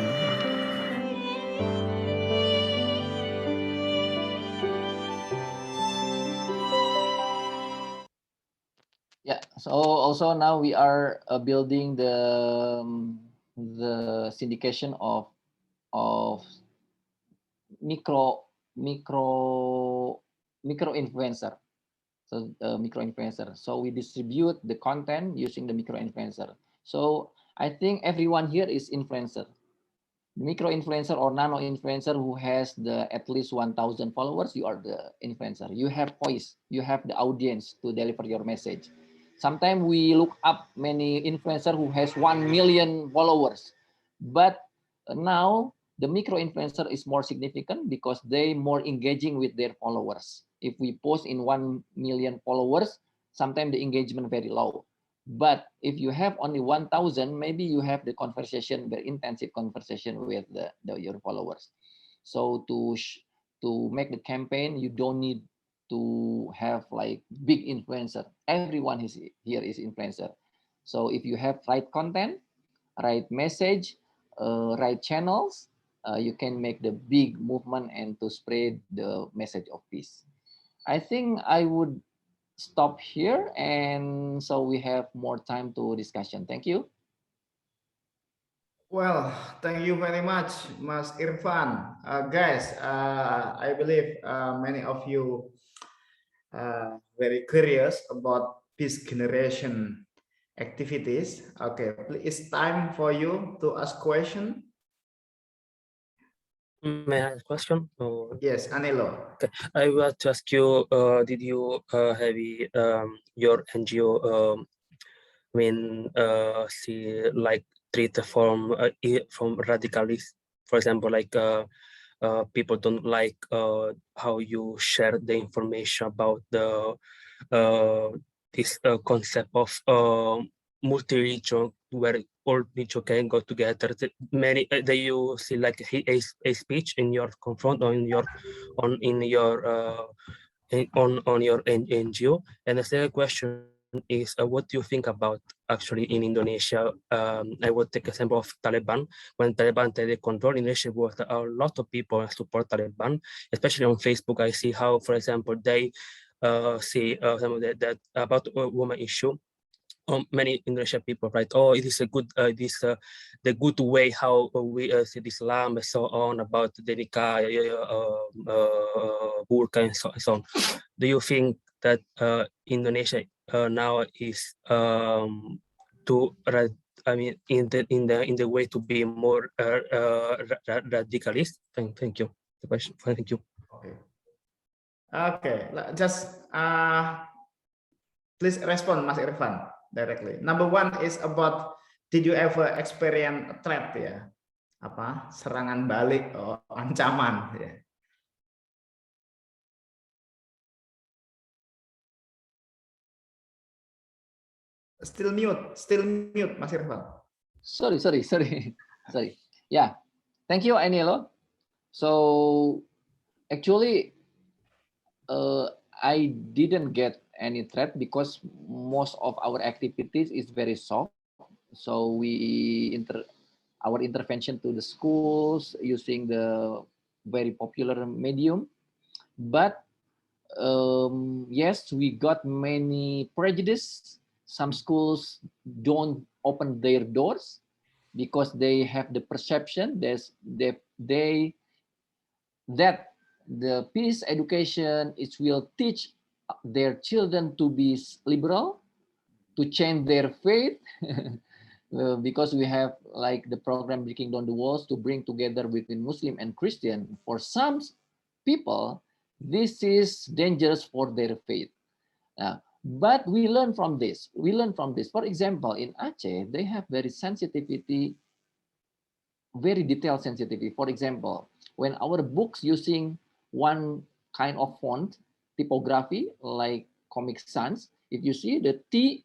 F: Yeah, so also now we are building the syndication of micro influencer. So micro influencer. So we distribute the content using the micro influencer. So I think everyone here is influencer. Micro influencer or nano influencer who has at least 1,000 followers, you are the influencer. You have voice, you have the audience to deliver your message. Sometimes we look up many influencer who has 1 million followers, but now the micro influencer is more significant because they more engaging with their followers. If we post in 1 million followers, sometimes the engagement very low. But if you have only 1,000, maybe you have the conversation, very intensive conversation with your followers. So to make the campaign, you don't need to have like big influencer. Everyone here is influencer. So if you have right content, right message, right channels, you can make the big movement and to spread the message of peace. I think I would stop here, and so we have more time to discussion. Thank you.
B: Well, thank you very much, Mas Irfan. Guys, I believe many of you very curious about this generation activities. Okay, it's time for you to ask question.
D: May I ask a question? Or...
B: Yes, Anilo.
D: Okay. I will to ask you, did you have your NGO see like treat from radicalists, for example, like people don't like how you share the information about the this concept of multi-region where all region can go together. Many you see like a speech in your confront on your NGO. And the second question is what do you think about actually in Indonesia? I will take example of Taliban. When Taliban take control in Indonesia, was a lot of people support Taliban, especially on Facebook. I see how, for example, they see some of that about woman issue. Many Indonesian people write, "Oh, it is a good, the good way how we see Islam and so on about the nikah, burqa and so on." Do you think that Indonesia now is in the way to be more radicalist? Thank you. The question. Thank you.
B: Okay. Just please respond, Mas Irfan, directly. Number one is about, did you ever experience a threat ya? Apa? Serangan balik atau ancaman ya? Still mute, Mas Irfan.
F: Sorry. Yeah, thank you, Anilo. So actually, I didn't get any threat because most of our activities is very soft. So our intervention to the schools using the very popular medium, but yes, we got many prejudice. some schools don't open their doors because they have the perception that the peace education will teach their children to be liberal, to change their faith, because we have like the program Breaking Down the Walls to bring together between Muslim and Christian. For some people, this is dangerous for their faith. But we learn from this. For example, in Aceh, they have very detailed sensitivity. For example, when our books using one kind of font, typography, like Comic Sans, if you see the T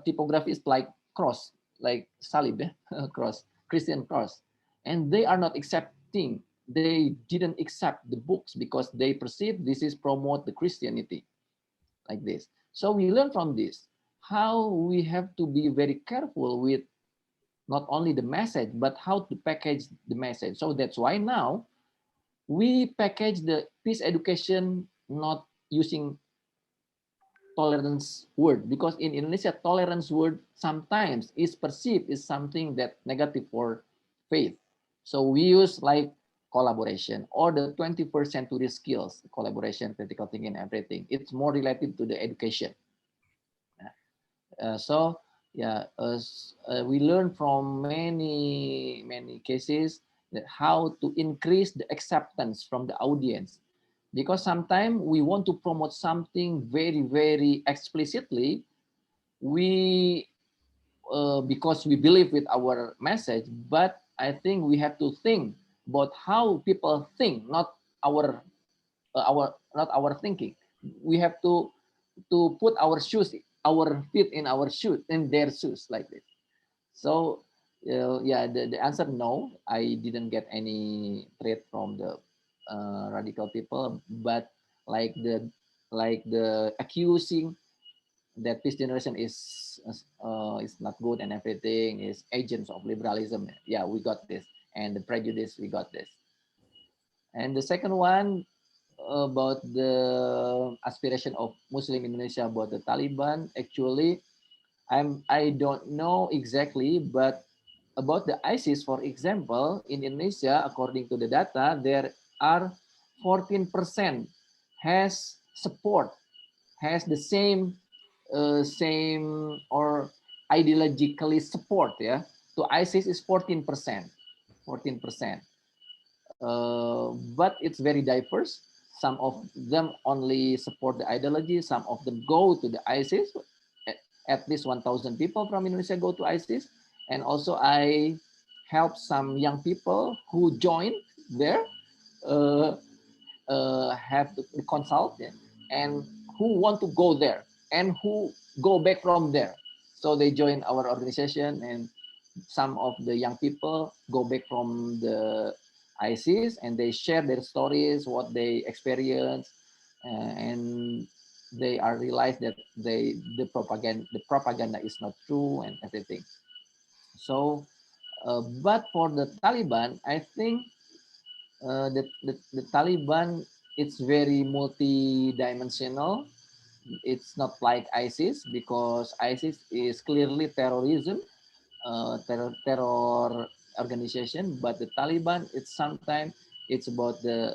F: typography is like cross, like salib, cross, Christian cross. And they are not accepting. They didn't accept the books because they perceive this is promote the Christianity, like this. So we learn from this how we have to be very careful with not only the message, but how to package the message. So that's why now we package the peace education not using tolerance word, because in Indonesia, tolerance word sometimes is perceived as something that negative for faith. So we use like collaboration or the 21st century skills, collaboration, critical thinking, everything. It's more related to the education. We learn from many cases that how to increase the acceptance from the audience, because sometimes we want to promote something very explicitly, because we believe with our message, but I think we have to think about how people think, not our thinking. We have to put our feet in their shoes, like this. So the answer no, I didn't get any threat from the radical people, but like the accusing that this generation is not good and everything is agents of liberalism. Yeah, we got this, and the prejudice, we got this. And the second one about the aspiration of Muslim Indonesia about the Taliban. Actually, I don't know exactly, but about the ISIS, for example, in Indonesia, according to the data, there are 14% has the same or ideologically support, yeah, to ISIS is 14%. But it's very diverse. Some of them only support the ideology, some of them go to the ISIS. At least 1,000 people from Indonesia go to ISIS. And also I help some young people who join there, have to consult, and who want to go there and who go back from there. So they join our organization, and some of the young people go back from the ISIS and they share their stories, what they experience, and they are realized that the propaganda is not true and everything. So, but for the Taliban, I think the Taliban, it's very multi-dimensional. It's not like ISIS, because ISIS is clearly terrorism, terror organization, but the Taliban, it's sometimes it's about the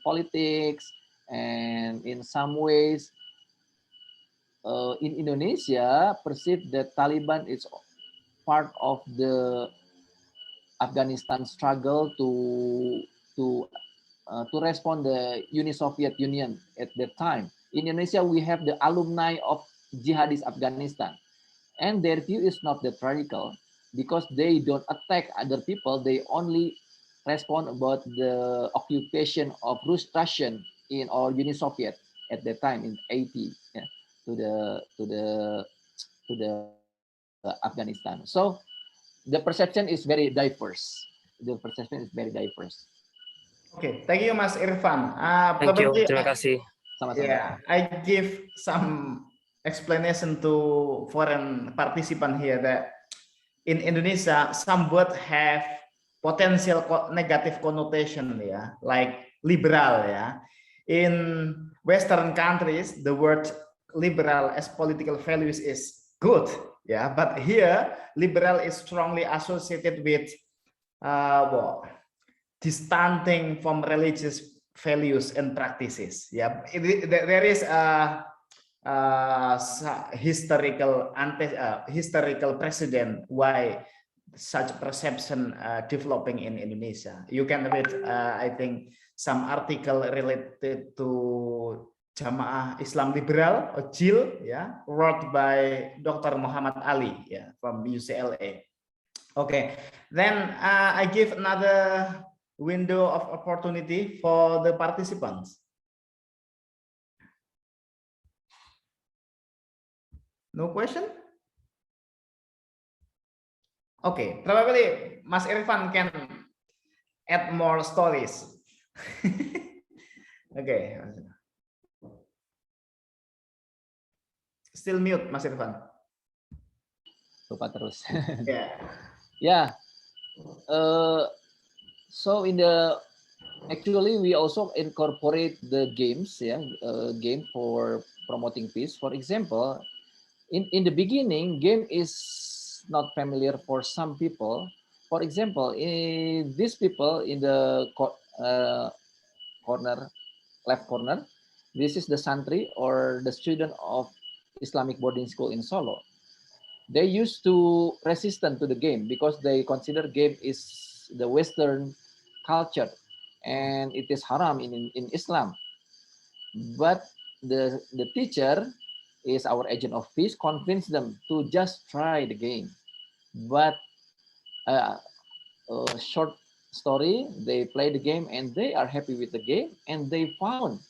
F: politics, and in some ways in Indonesia perceive that Taliban is part of the Afghanistan struggle to respond the Soviet Union at that time. In Indonesia, we have the alumni of Jihadist Afghanistan, and their view is not that radical, because they don't attack other people. They only respond about the occupation of Russian in or Union Soviet at that time in 80, yeah, to the Afghanistan. So the perception is very diverse.
B: Okay, thank you, Mas Irfan.
D: Thank you. Terima kasih.
B: Yeah, I give some explanation to foreign participant here that in Indonesia, some words have potential negative connotation, yeah, like liberal, yeah. In Western countries, the word liberal as political values is good, yeah, but here liberal is strongly associated with distancing from religious values and practices. Yeah, there is a historical historical precedent why such perception developing in Indonesia. You can read, I think, some article related to Jamaah Islam Liberal or JIL, yeah, wrote by Dr. Muhammad Ali, yeah, from UCLA. Okay, then I give another window of opportunity for the participants. No question? Okay, probably Mas Irfan can add more stories. Okay. Still mute, Mas Irfan.
F: Lupa terus.
B: Yeah.
F: Yeah. So actually we also incorporate the games, yeah, game for promoting peace. For example, in the beginning, game is not familiar for some people. For example, these people in the left corner, this is the santri or the student of Islamic boarding school in Solo. They used to resistant to the game because they consider game is the Western culture and it is haram in Islam. But the teacher is our agent of peace, convince them to just try the game. But a short story, they play the game and they are happy with the game, and they found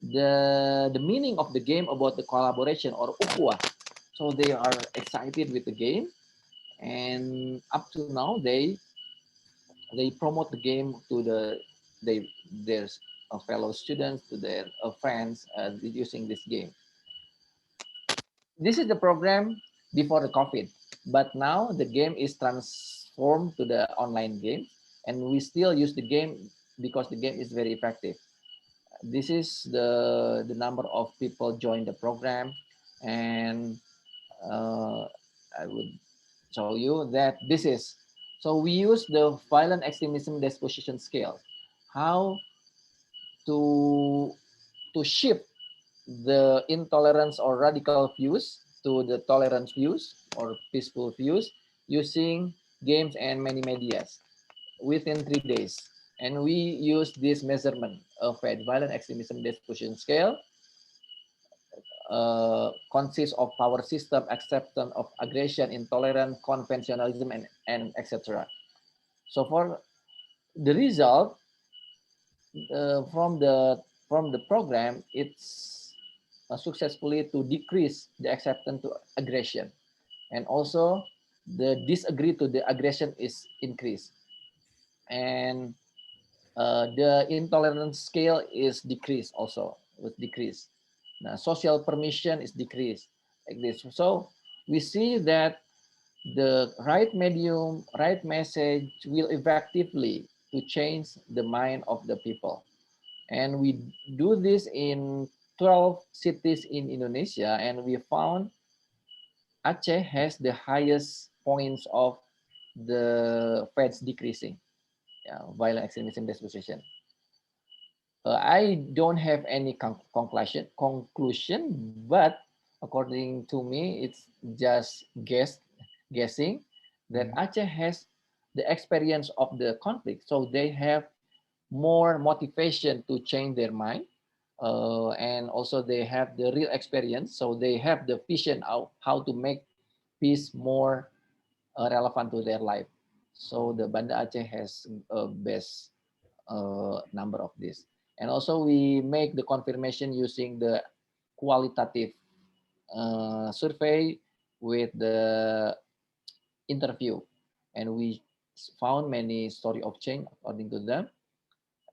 F: the meaning of the game about the collaboration or ukhuwah. So they are excited with the game, and up to now they promote the game to their fellow students, to their friends using this game. This is the program before the COVID, but now the game is transformed to the online game, and we still use the game because the game is very effective. This is the number of people join the program, and I would show you that this is, so we use the violent extremism disposition scale, how to shift the intolerance or radical views to the tolerant views or peaceful views using games and many medias within 3 days. And we use this measurement of a violent extremism disposition scale, consists of power system, acceptance of aggression, intolerance, conventionalism, and etc. So for the result from the program, it's successfully to decrease the acceptance to aggression, and also the disagree to the aggression is increased, and the intolerance scale is decreased also with decrease. Now, social permission is decreased like this. So we see that the right medium, right message will effectively to change the mind of the people. And we do this in 12 cities in Indonesia, and we found Aceh has the highest points of the feds decreasing, violent extremism disposition. I don't have any conclusion, but according to me, it's just guessing that Aceh has the experience of the conflict, so they have more motivation to change their mind, and also they have the real experience, so they have the vision of how to make peace more relevant to their life. So the Banda Aceh has a best number of this. And also we make the confirmation using the qualitative survey with the interview, and we found many story of change according to them.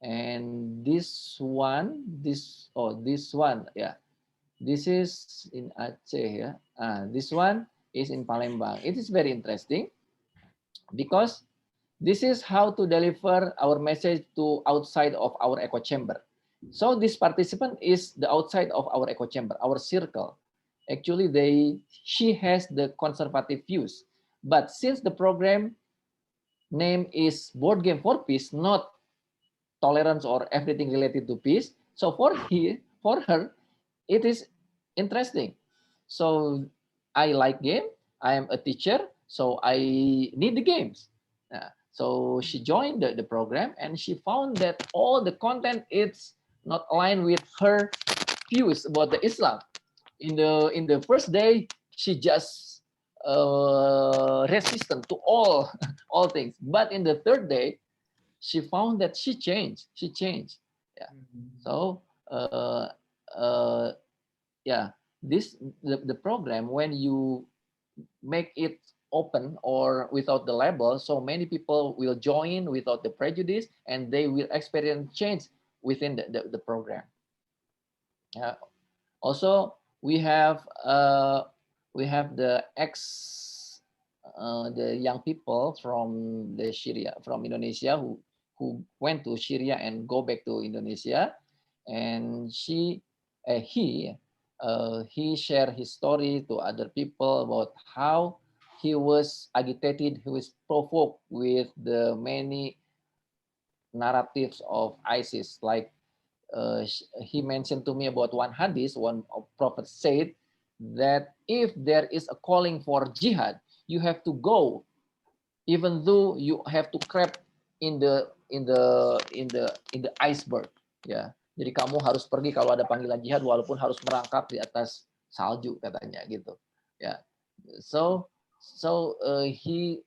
F: And this one, this is in Aceh, this one is in Palembang. It is very interesting because this is how to deliver our message to outside of our echo chamber. So this participant is the outside of our echo chamber, our circle. Actually, she has the conservative views. But since the program name is Board Game for Peace, not tolerance or everything related to peace, so for her, it is interesting. So I like game. I am a teacher, so I need the games. So she joined the program, and she found that all the content is not aligned with her views about the Islam. In the first day, she just resistant to all things. But in the third day, she found that she changed. Yeah. So yeah, the program, when you make it open or without the label, so many people will join without the prejudice, and they will experience change within the program. Also, we have the young people from the Syria, from Indonesia, who went to Syria and go back to Indonesia, and he shared his story to other people about how he was agitated, he was provoked with the many narratives of ISIS. Like he mentioned to me about one hadith, one prophet said that if there is a calling for jihad, you have to go, even though you have to crab in the iceberg. Ya, jadi kamu harus pergi kalau ada panggilan jihad, walaupun harus merangkak di atas salju, katanya gitu. Ya, so he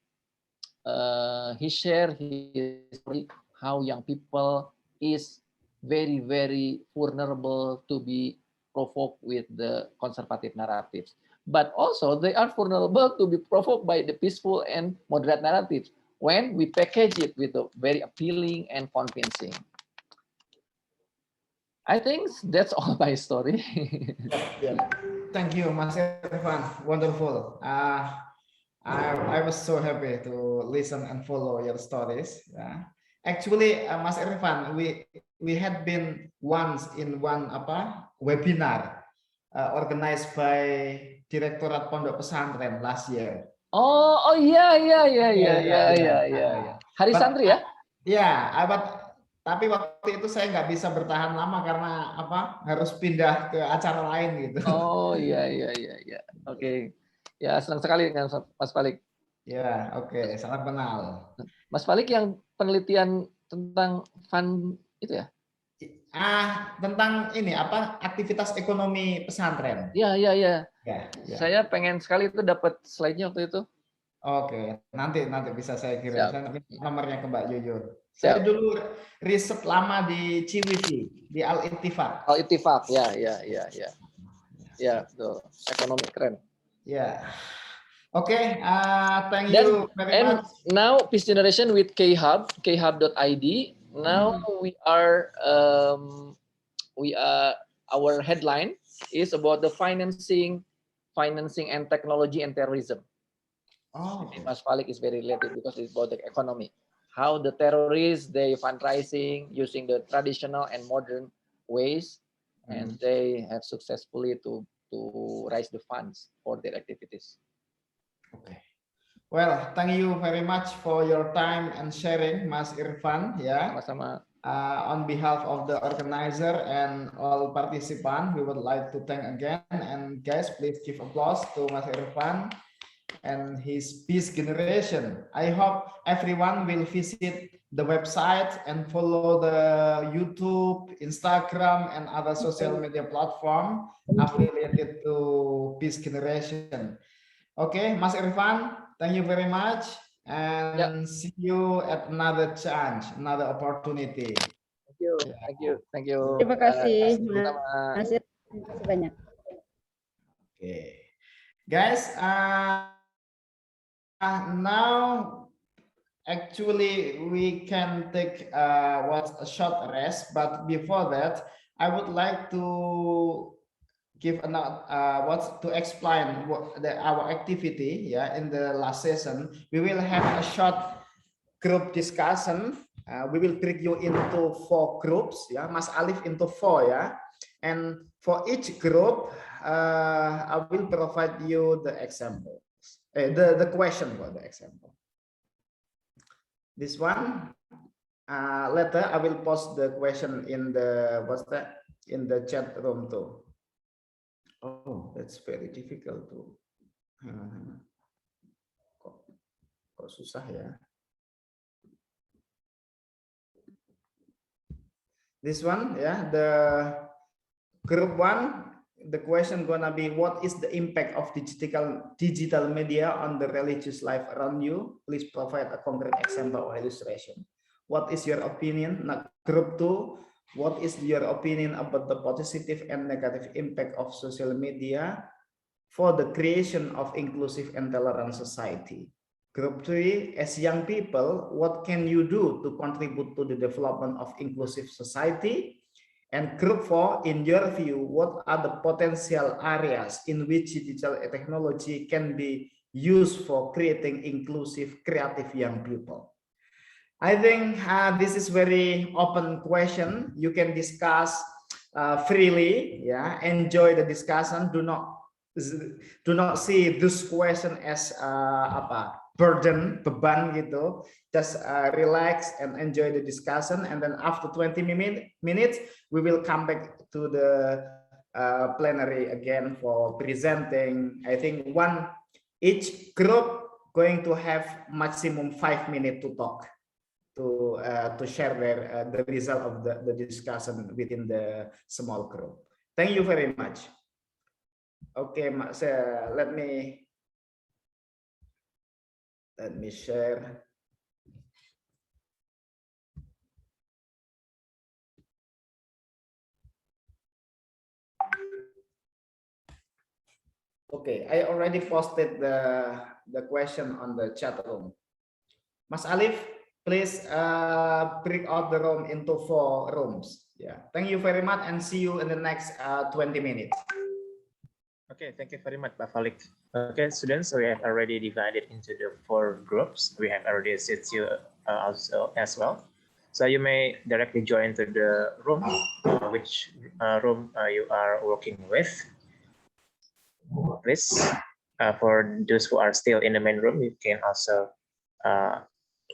F: shared his story how young people is very, very vulnerable to be provoked with the conservative narratives. But also they are vulnerable to be provoked by the peaceful and moderate narratives when we package it with a very appealing and convincing. I think that's all my story.
B: Yeah. Thank you, Mas Irfan. Wonderful. I was so happy to listen and follow your stories. Actually, Mas Irfan, we had been once in one webinar organized by Direktorat Pondok Pesantren last year.
F: Oh yeah. Hari Santri ya?
B: Ya, tapi waktu itu saya nggak bisa bertahan lama karena harus pindah ke acara lain gitu.
F: Oh iya. Oke. Ya, senang sekali dengan Mas Falik.
B: Ya, oke, salam kenal.
F: Mas Falik yang penelitian tentang fund itu ya?
B: Tentang ini aktivitas ekonomi pesantren.
F: Iya.
B: Ya.
F: Saya pengen sekali itu dapat slide-nya waktu itu.
B: Oke, nanti bisa saya kirim.
F: Siap.
B: Saya nomornya ke Mbak Jujur. Saya dulu riset lama di Ciwisi, di Al-Ittifaq.
F: Al-Ittifaq, ya. Ya, betul. Ekonomi keren.
B: Ya. Oke, thank you very much.
F: And now Peace Generation with Khub, khub.id. Now we are our headline is about the financing and technology and terrorism.
B: Oh,
F: Mas Falik is very related because it's about the economy. How the terrorists, they fundraising using the traditional and modern ways, and they have successfully to raise the funds for their activities.
B: Okay. Well, thank you very much for your time and sharing, Mas Irfan. Ya.
F: Sama-sama.
B: On behalf of the organizer and all participants, we would like to thank again. And guys, please give applause to Mas Irfan and his Peace Generation. I hope everyone will visit the website and follow the YouTube, Instagram, and other social media platform affiliated to Peace Generation. Okay, Mas Irfan, thank you very much, and see you at another chance, another opportunity.
F: Thank you.
A: Terima kasih, Mas. Terima kasih banyak.
B: Okay, guys. Now, actually, we can take a short rest. But before that, I would like to give to explain our activity. Yeah, in the last session, we will have a short group discussion we will break you into 4 groups, yeah, Mas Alif into 4, yeah, and for each group, I will provide you the example, the question for the example. This one, later I will post the question in the in the chat room too. Oh, that's very difficult to. Kok susah ya. This one, yeah, the group 1, the question gonna be, what is the impact of digital media on the religious life around you? Please provide a concrete example or illustration. What is your opinion? Now, group 2, what is your opinion about the positive and negative impact of social media for the creation of inclusive and tolerant society? Group 3, as young people, what can you do to contribute to the development of inclusive society? And group 4, in your view, what are the potential areas in which digital technology can be used for creating inclusive, creative young people? I think this is very open question. You can discuss freely, yeah. Enjoy the discussion. Do not see this question as burden, beban gitu. Just relax and enjoy the discussion, and then after 20 minutes we will come back to the plenary again for presenting. I think each group going to have maximum 5 minutes to talk, to share the result of the discussion within the small group. Thank you very much. Okay, let me share. Okay, I already posted the question on the chat room. Mas Alif, please break out the room into 4 rooms. Yeah, thank you very much, and see you in the next 20 minutes.
J: Okay, thank you very much, Pak Falik. Okay, students, we have already divided into the 4 groups. We have already assisted you also as well. So you may directly join to the room, which room you are working with. Please, for those who are still in the main room, you can also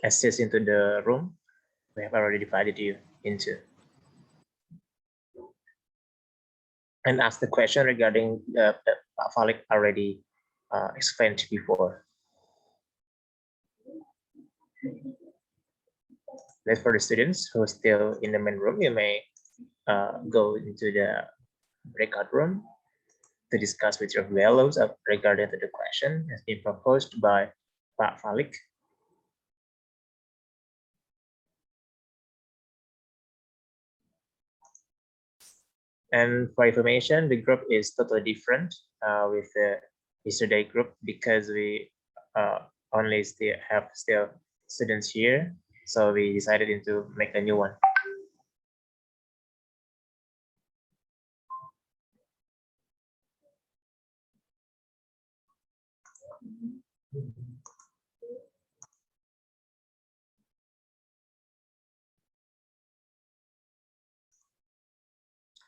J: access into the room we have already divided you into. And ask the question regarding Pak Falik already explained before. As for the students who are still in the main room, you may go into the breakout room to discuss with your fellows regarding to the question has been proposed by Pak Falik. And for information, the group is totally different with the yesterday group, because we only have students here. So we decided to make a new one.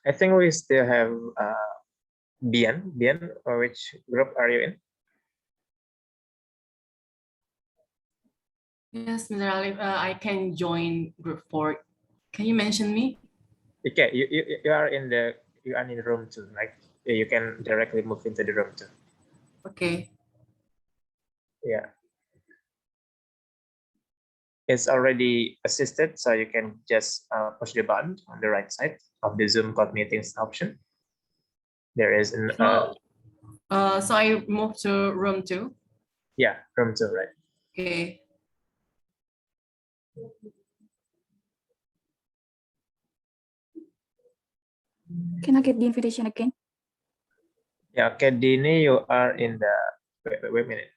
J: I think we still have Bian. Bian, which group are you in?
K: Yes, Mr. Alif, I can join group 4. Can you mention me?
J: Okay, you are in the room 2, right? You can directly move into the room 2.
K: Okay.
J: Yeah. It's already assisted, so you can just push the button on the right side of the Zoom code meetings option. There is an.
K: So I move to room 2.
J: Yeah, room 2, right?
K: Okay.
L: Can I get the invitation again?
J: Yeah, okay, Dini, you are in the. Wait a minute.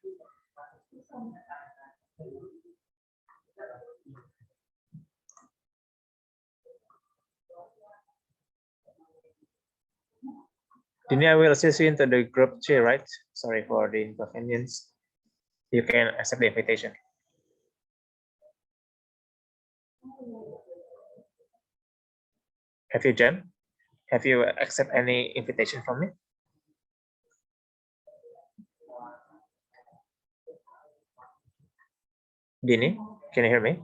J: Dini, I will assist you into the group 2, right? Sorry for the inconvenience. You can accept the invitation. Have you, Jen? Have you accept any invitation from me? Dini, can you hear me?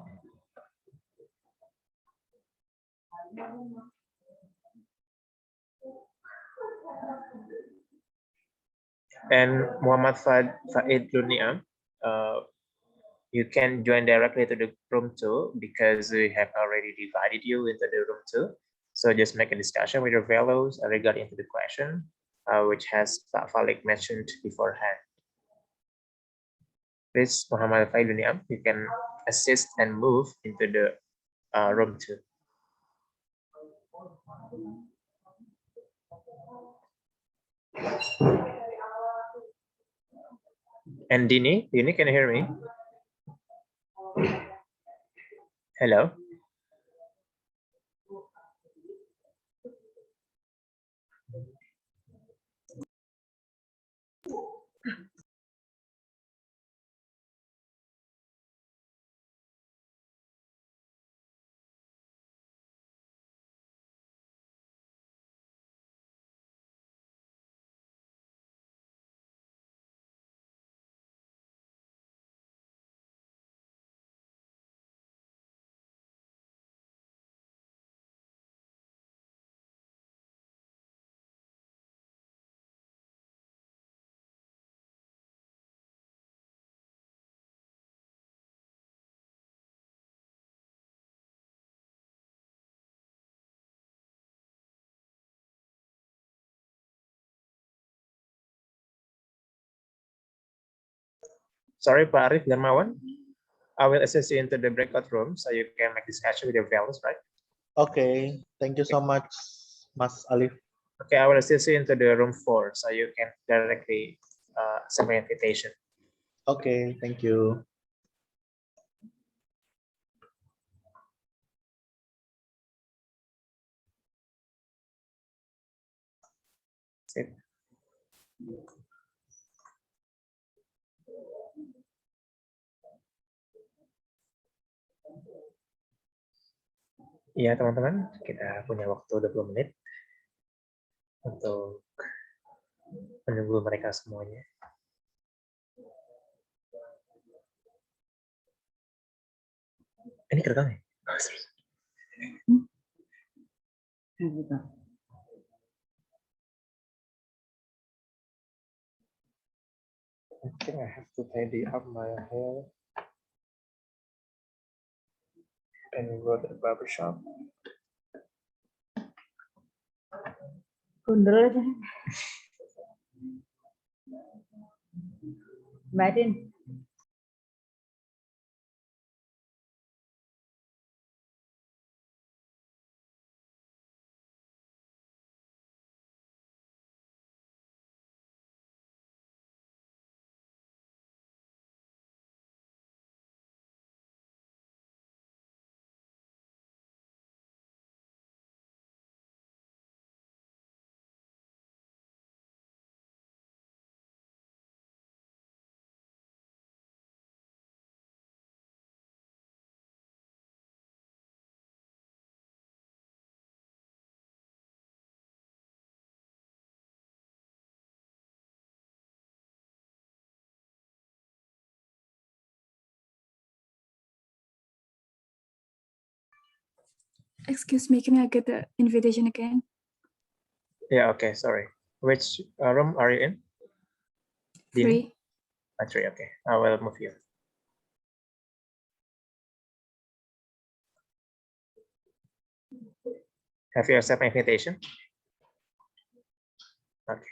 J: And Muhammad Faid Luniam, you can join directly to the room 2 because we have already divided you into the room 2. So just make a discussion with your fellows regarding to the question, which has Pak Falik mentioned beforehand. Please, Muhammad Faid Luniam, you can assist and move into the room 2. And Dini, can you hear me? Hello. Sorry, Pak Arif Darmawan. I will assist you into the breakout room so you can make discussion with your fellows, right?
M: Okay, thank you so much, Mas Alif.
J: Okay, I will assist you into the room 4 so you can directly send my invitation.
M: Okay, thank you.
J: Sip. Iya, teman-teman, kita punya waktu 20 menit untuk menunggu mereka semuanya. Ini kerekam ya? Oh, serius. I think I have to tidy up my hair and go to the barber shop.
A: Gundul aja. Mbak Din.
L: Excuse me, can I get the invitation again?
J: Yeah, okay, sorry. Which room are you in?
L: 3.
J: 3, okay. I will move you. Have you accepted my invitation? Okay.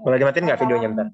J: Boleh dimatiin nggak videonya bentar?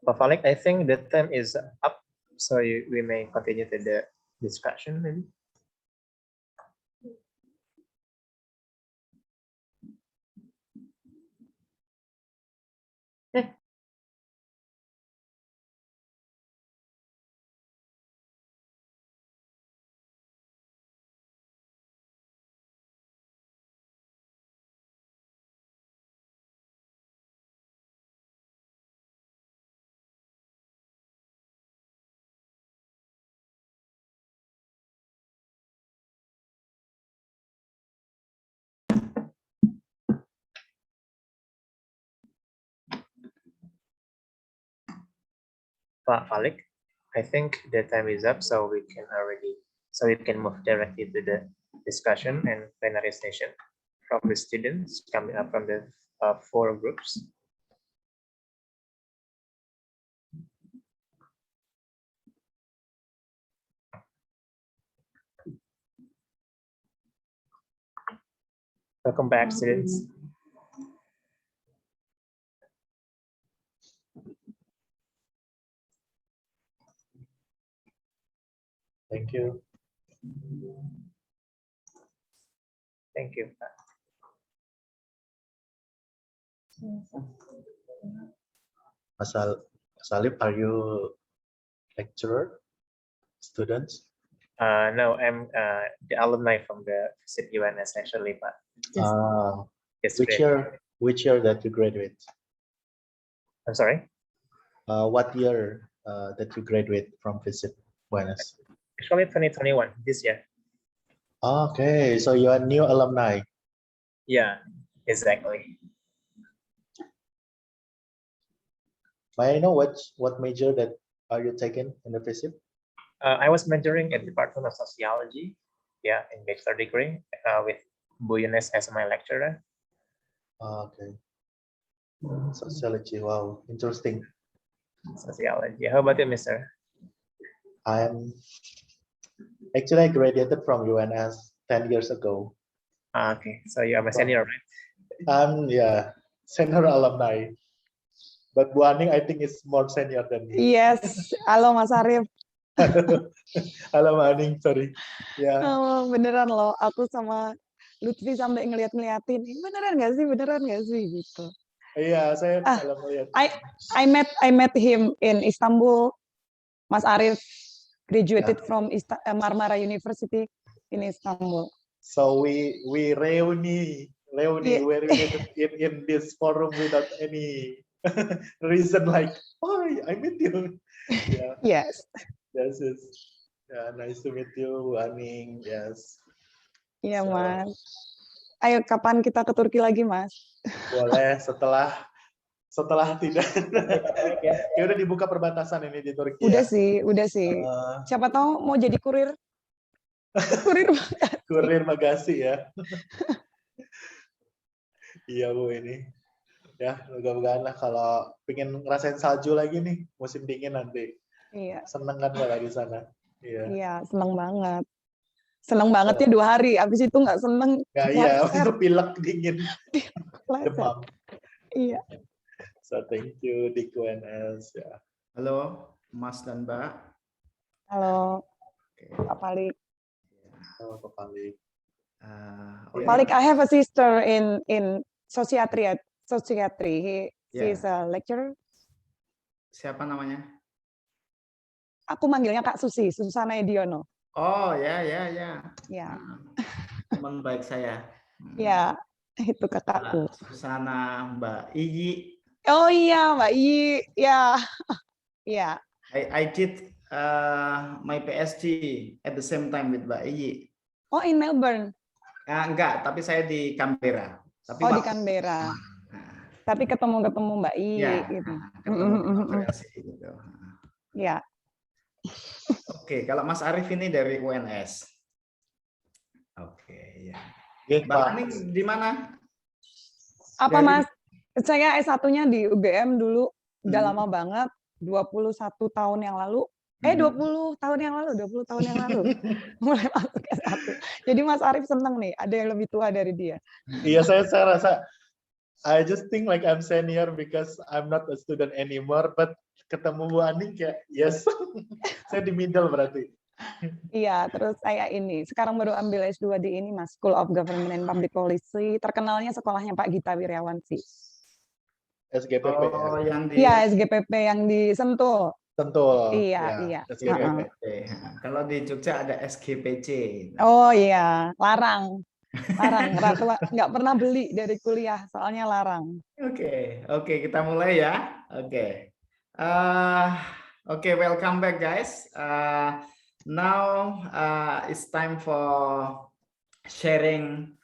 J: Pak Falik, I think the time is up, so we may continue to the discussion maybe. Pak Falik, I think the time is up, so we can move directly to the discussion and plenary session from the students coming up from the 4 groups. Welcome back, students.
M: Thank you.
J: Thank you.
M: Mas Alif, are you lecturer, students?
J: No, I'm the alumni from the FISIP UNS actually, Pak.
M: Which year that you graduate?
J: I'm sorry?
M: What year that you graduate from FISIP UNS?
J: Actually, 2021, this year.
M: Okay, so you are new alumni.
J: Yeah, exactly.
M: May I know what major that are you taking in the FISIP?
J: I was majoring in Department of Sociology, yeah, in bachelor degree with Bu Yunes as my lecturer.
M: Okay. Sociology, wow, interesting.
J: Sociology. How about you, Mr.?
M: I graduated from UNS 10 years ago.
J: Okay, so you are my senior, right?
M: Yeah, senior alumni. But Bu Aning, I think is more senior than me.
E: Yes, halo Mas Arif.
M: Halo Mbak Aning, sorry. Ya.
E: Oh, beneran loh, aku sama Lutfi sampai ngeliat-ngeliatin, beneran nggak sih gitu.
M: Iya, saya kalau melihat.
E: I met him in Istanbul. Mas Arif graduated from Marmara University in Istanbul.
M: So we reuni where in this forum without any reason, like, oh, I met you. Yeah.
E: Yes.
M: Yes, yes. Yeah, nice to meet you, Bu Aning. Yes.
E: Iya, Mas. Ayo, kapan kita ke Turki lagi, Mas?
M: Boleh setelah tidak. Ya udah dibuka perbatasan ini di Turki.
E: Udah sih. Siapa tahu mau jadi kurir.
M: Kurir bagasi ya. Iya Bu ini. Ya, mudah-mudahan lah kalau pengen ngerasain salju lagi nih musim dingin nanti.
E: Iya.
M: Seneng kan kalau di sana.
E: Iya, seneng banget. Seneng banget ya 2 hari. Abis itu nggak seneng.
M: Nggak, iya, itu pilek dingin. Demam.
E: Iya.
M: So thank you di QNS ya.
B: Halo Mas dan Mbak.
E: Halo Pak Falik.
M: Halo Pak Falik.
E: Pak Falik, I have a sister in psychiatry. She's a lecturer.
B: Siapa namanya?
E: Aku manggilnya Kak Susi, Susana Ediono.
B: Oh ya.
E: Ya.
B: Teman baik saya.
E: Ya, itu kakakku.
B: Susana, Mbak Iyi.
E: Oh iya, Mbak Iyi. Ya. Ya.
B: I did my PhD at the same time with Mbak Iyi.
E: Oh, in Melbourne.
B: Enggak, tapi saya di Canberra.
E: Di Canberra. Tapi ketemu Mbak Iyi
B: ya,
E: gitu.
B: Gitu.
E: Ya.
B: Oke, kalau Mas Arif ini dari UNS. Oke, ya. Mbak Aning di mana?
E: Apa Mas? Saya S1-nya di UGM dulu, udah lama banget, 21 tahun yang lalu. 20 tahun yang lalu. Mulai masuk S1. Jadi Mas Arif seneng nih, ada yang lebih tua dari dia.
M: Iya, saya rasa I just think like I'm senior because I'm not a student anymore, but ketemu Bu Aning kayak yes, saya di middle berarti.
E: Iya, terus saya ini sekarang baru ambil S2 di ini Mas, School of Government and Public Policy. Terkenalnya sekolahnya Pak Gita Wirjawan sih.
M: SGPP.
B: Oh, yang di
E: Iya, SGPP yang di Sentul.
M: Sentul.
E: Iya, iya.
M: SGPP.
B: Kalau di Jogja ada SGPC.
E: Oh iya, larang. Larang, Ratu nggak pernah beli dari kuliah, soalnya larang.
B: Oke, kita mulai ya. Oke. Welcome back guys. Now it's time for sharing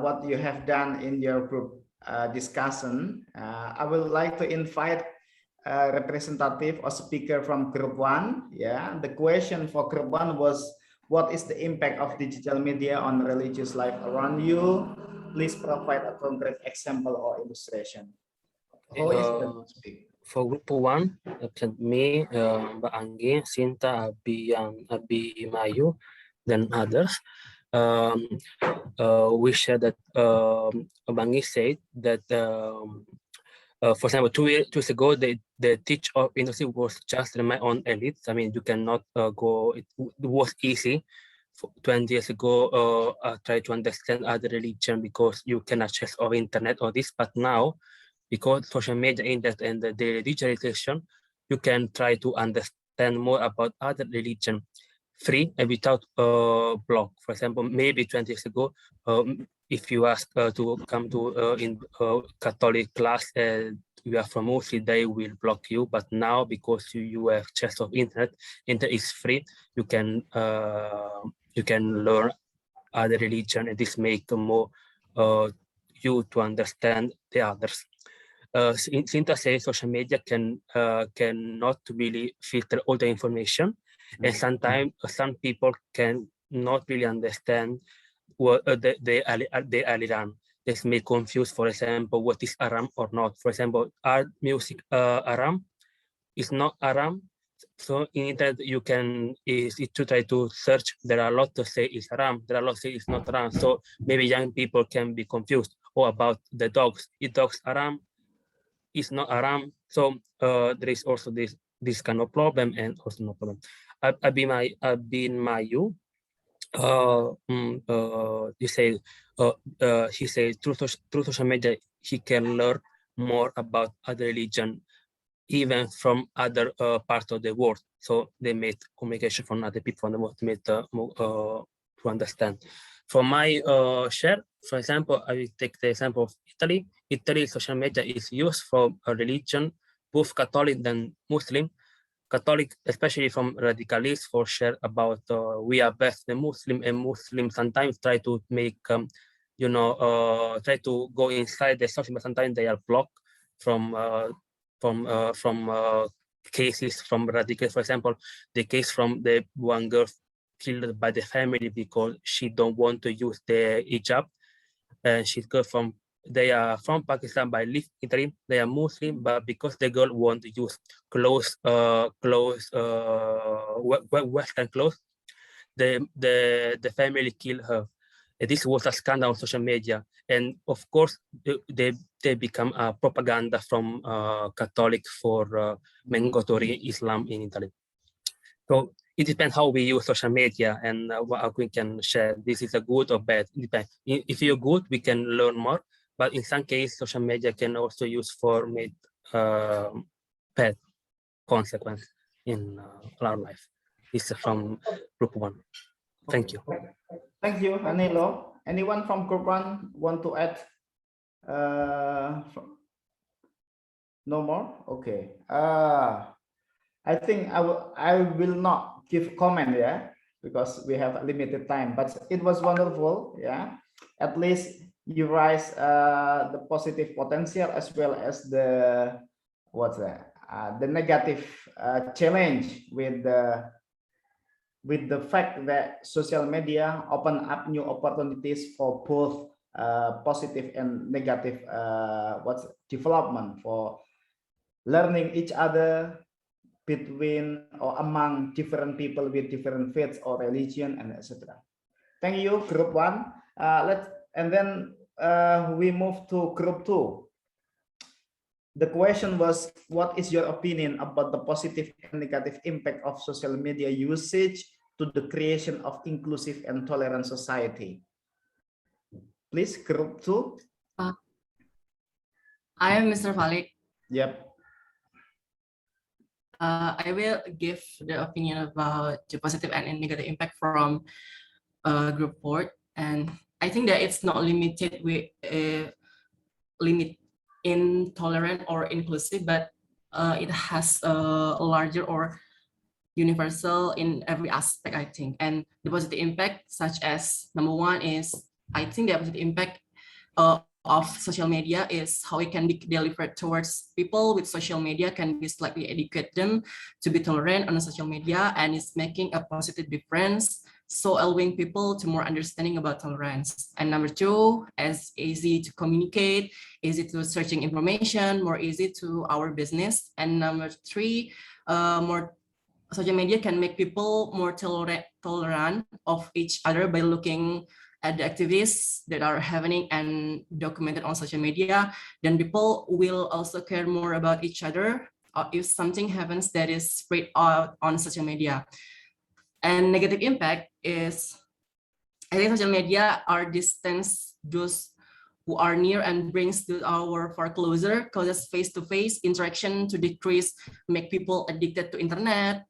B: what you have done in your group discussion. I would like to invite a representative or speaker from group 1. Yeah, the question for group 1 was, what is the impact of digital media on religious life around you? Please provide a concrete example or illustration. Who is the speaker?
D: For group 1, me, Mbak Anggi, Sinta, Abi Mayu, then others. We share that Bangi said that, for example, 2 years ago, the teach of industry was just my own elite. I mean, you cannot go, it was easy. 20 years ago, I tried to understand other religion because you can access of internet or this, but now, because social media, internet, and the digitalization, you can try to understand more about other religion free and without block. For example, maybe 20 years ago, if you ask to come to in Catholic class, you are from Muslim, they will block you. But now, because you have access of internet is free, you can learn other religion, and this make more you to understand the others. Sinta says social media cannot really filter all the information, and sometimes some people can not really understand what the aliran. This may confuse, for example, what is Aram or not. For example, art music Aram is not Aram. So in internet you can to try to search. There are a lot to say is Aram. There are a lot to say it's not Aram. So maybe young people can be confused. Or about the dogs. Is dogs Aram? Is not Aram. So there is also this kind of problem, and also no problem. Abin Mayu, he said through social media he can learn more about other religion, even from other parts of the world. So they made communication from other people from the world, made to understand. For my share, for example, I will take the example of Italy. Italy social media is used for a religion, both Catholic and Muslim. Catholic, especially from radicalists, for share about we are best than Muslim, and Muslims sometimes try to make, try to go inside the social, but sometimes they are blocked from cases from radicals. For example, the case from the one girl killed by the family because she don't want to use the hijab, and she's girl from. They are from Pakistan, but live in Italy. They are Muslim, but because the girl want to use Western clothes, the family killed her. And this was a scandal on social media, and of course they become a propaganda from Catholic for mandatory Islam in Italy. So it depends how we use social media and what we can share. This is a good or bad. It depends. If you're good, we can learn more. But in some cases, social media can also use for bad consequence in our life. This is from group 1. Thank you.
B: Thank you, Anilo. Anyone from group 1 want to add? No more? Okay. I think I will not give comment, because we have a limited time, but it was wonderful, At least you raise the positive potential as well as the negative challenge with the fact that social media open up new opportunities for both positive and negative development, for learning each other between or among different people with different faiths or religion, and etc. Thank you, group 1. And then we move to group 2. The question was, what is your opinion about the positive and negative impact of social media usage to the creation of inclusive and tolerant society? Please, group 2.
K: I am Mr. Falik.
B: Yep.
K: I will give the opinion about the positive and negative impact from group 4, and I think that it's not limited with limit intolerant or inclusive, but it has a larger or universal in every aspect, I think. And the positive impact, such as number 1 is, I think the positive impact of social media is how it can be delivered towards people with social media can be slightly educate them to be tolerant on social media, and it's making a positive difference, so allowing people to more understanding about tolerance. And number 2, as easy to communicate, easy to searching information, more easy to our business. And number 3, more social media can make people more tolerant of each other by looking at the activities that are happening and documented on social media. Then people will also care more about each other if something happens that is spread out on social media. And negative impact is, I think social media are distance those who are near and brings our far closer, causes face-to-face interaction to decrease, make people addicted to internet,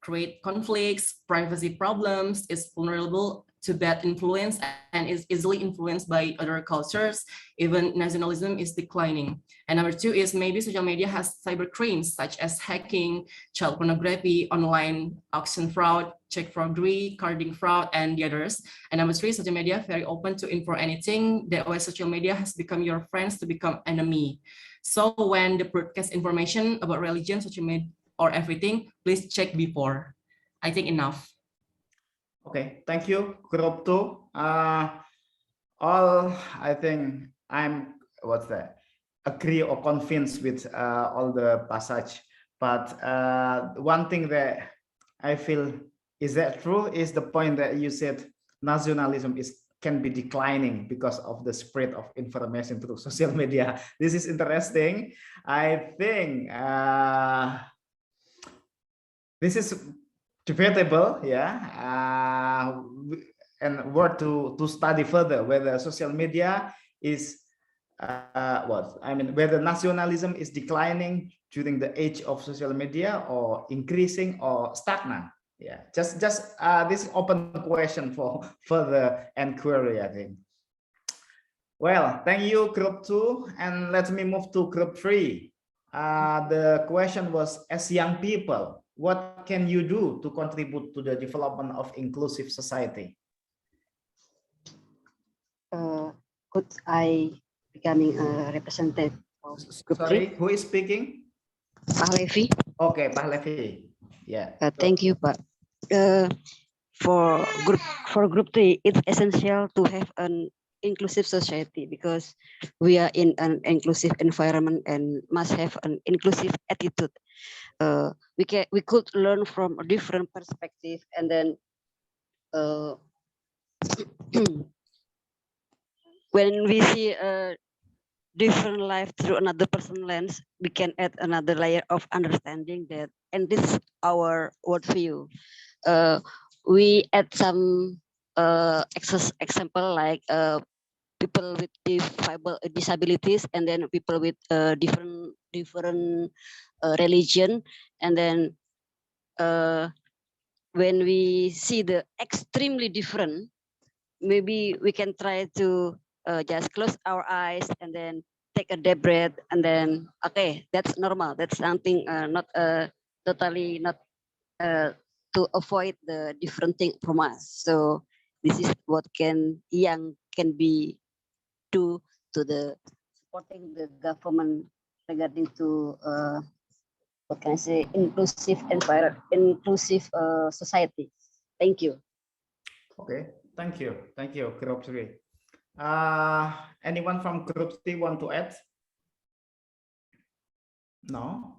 K: create conflicts, privacy problems, is vulnerable to bad influence, and is easily influenced by other cultures. Even nationalism is declining. And number 2 is maybe social media has cyber crimes such as hacking, child pornography, online auction fraud, check forgery, carding fraud, and the others. And number 3, social media very open to info anything. That way social media has become your friends to become enemy. So when the broadcast information about religion, social media, or everything, please check before. I think enough.
B: Okay, thank you, group 2. All, I think I'm, agree or convinced with all the passage. But one thing that I feel, is that true, is the point that you said nationalism can be declining because of the spread of information through social media. This is interesting. I think this is debatable, yeah, and worth to study further whether social media is whether nationalism is declining during the age of social media, or increasing, or stagnant. Yeah, just this open question for further inquiry, I think. Well, thank you, group 2, and let me move to group 3. The question was, as young people, what can you do to contribute to the development of inclusive society?
N: Could I becoming a representative of group 3?
B: Who is speaking?
N: Pak Levi.
B: Okay, Pak Levi. Yeah.
N: Thank you, Pak. For group 3, it's essential to have an inclusive society because we are in an inclusive environment and must have an inclusive attitude. We could learn from a different perspective, and then when we see a different life through another person's lens, we can add another layer of understanding that, and this is our worldview. We add some example like people with disabilities, and then people with different religion, and then when we see the extremely different, maybe we can try to just close our eyes and then take a deep breath, and then okay, that's normal. That's something not totally not to avoid the different thing from us. So this is what young can be do to the supporting the government regarding to what can I say, inclusive environment, inclusive society. Thank you.
B: Okay, thank you, group 3. Anyone from group 3 want to add? No.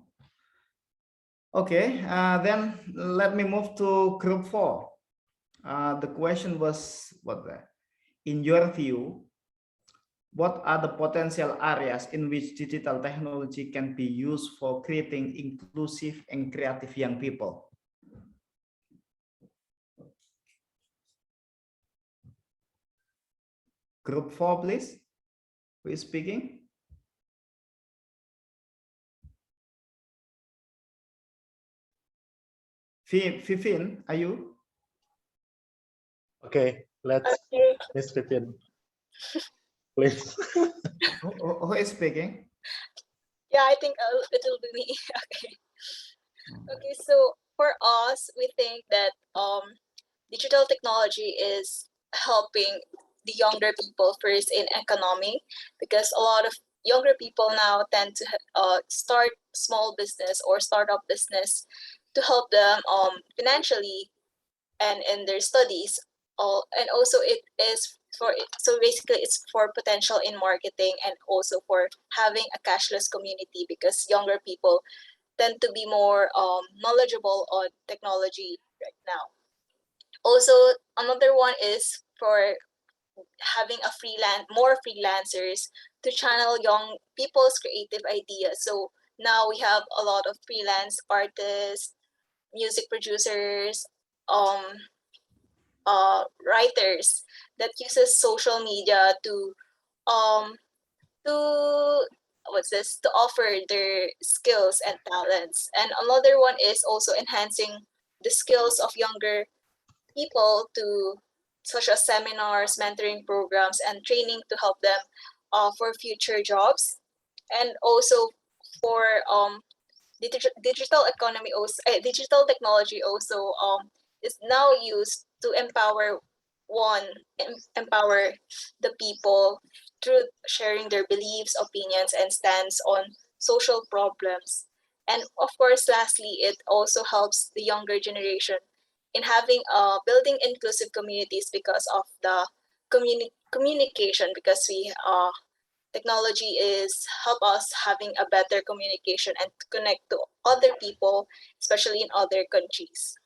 B: Okay, then let me move to group 4. The question was, in your view, what are the potential areas in which digital technology can be used for creating inclusive and creative young people? Group 4, please. Who is speaking? Vivin, are you?
M: Okay, let's Miss Vivin, please.
B: Who is speaking?
O: Yeah, I think it will be me. Okay. Okay, so for us, we think that digital technology is helping the younger people first in economy, because a lot of younger people now tend to start small business or startup business to help them financially and in their studies. And also it is for, so basically it's for potential in marketing and also for having a cashless community, because younger people tend to be more knowledgeable on technology right now. Also, another one is for having more freelancers to channel young people's creative ideas. So now we have a lot of freelance artists, music producers, writers that uses social media to to offer their skills and talents. And another one is also enhancing the skills of younger people to such as seminars, mentoring programs, and training to help them for future jobs. And also for digital economy, also digital technology also is now used to empower the people through sharing their beliefs, opinions, and stance on social problems. And of course, lastly, it also helps the younger generation in having building inclusive communities because of the communication, because we technology is help us having a better communication and to connect to other people, especially in other countries.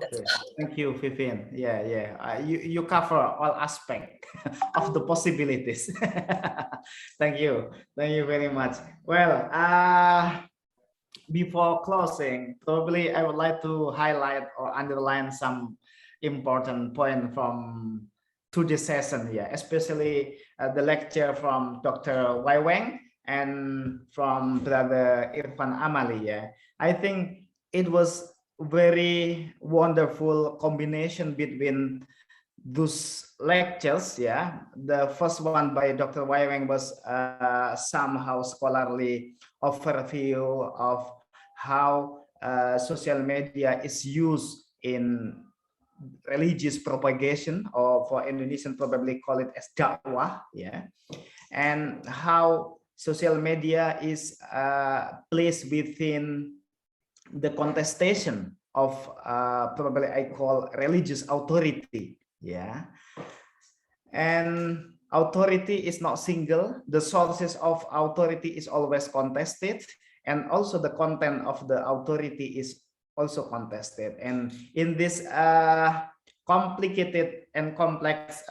B: Okay. Thank you, Vivin. Yeah. You cover all aspects of the possibilities. Thank you very much. Well, before closing, probably I would like to highlight or underline some important point from today's session, especially the lecture from Dr. Wai Weng and from Brother Irfan Amali. I think it was very wonderful combination between those lectures. The first one by Dr. Wai Weng was somehow scholarly overview of how social media is used in religious propagation, or for Indonesian probably call it as dakwah, and how social media is placed within the contestation of probably I call religious authority, and authority is not single. The sources of authority is always contested, and also the content of the authority is also contested. And in this complicated and complex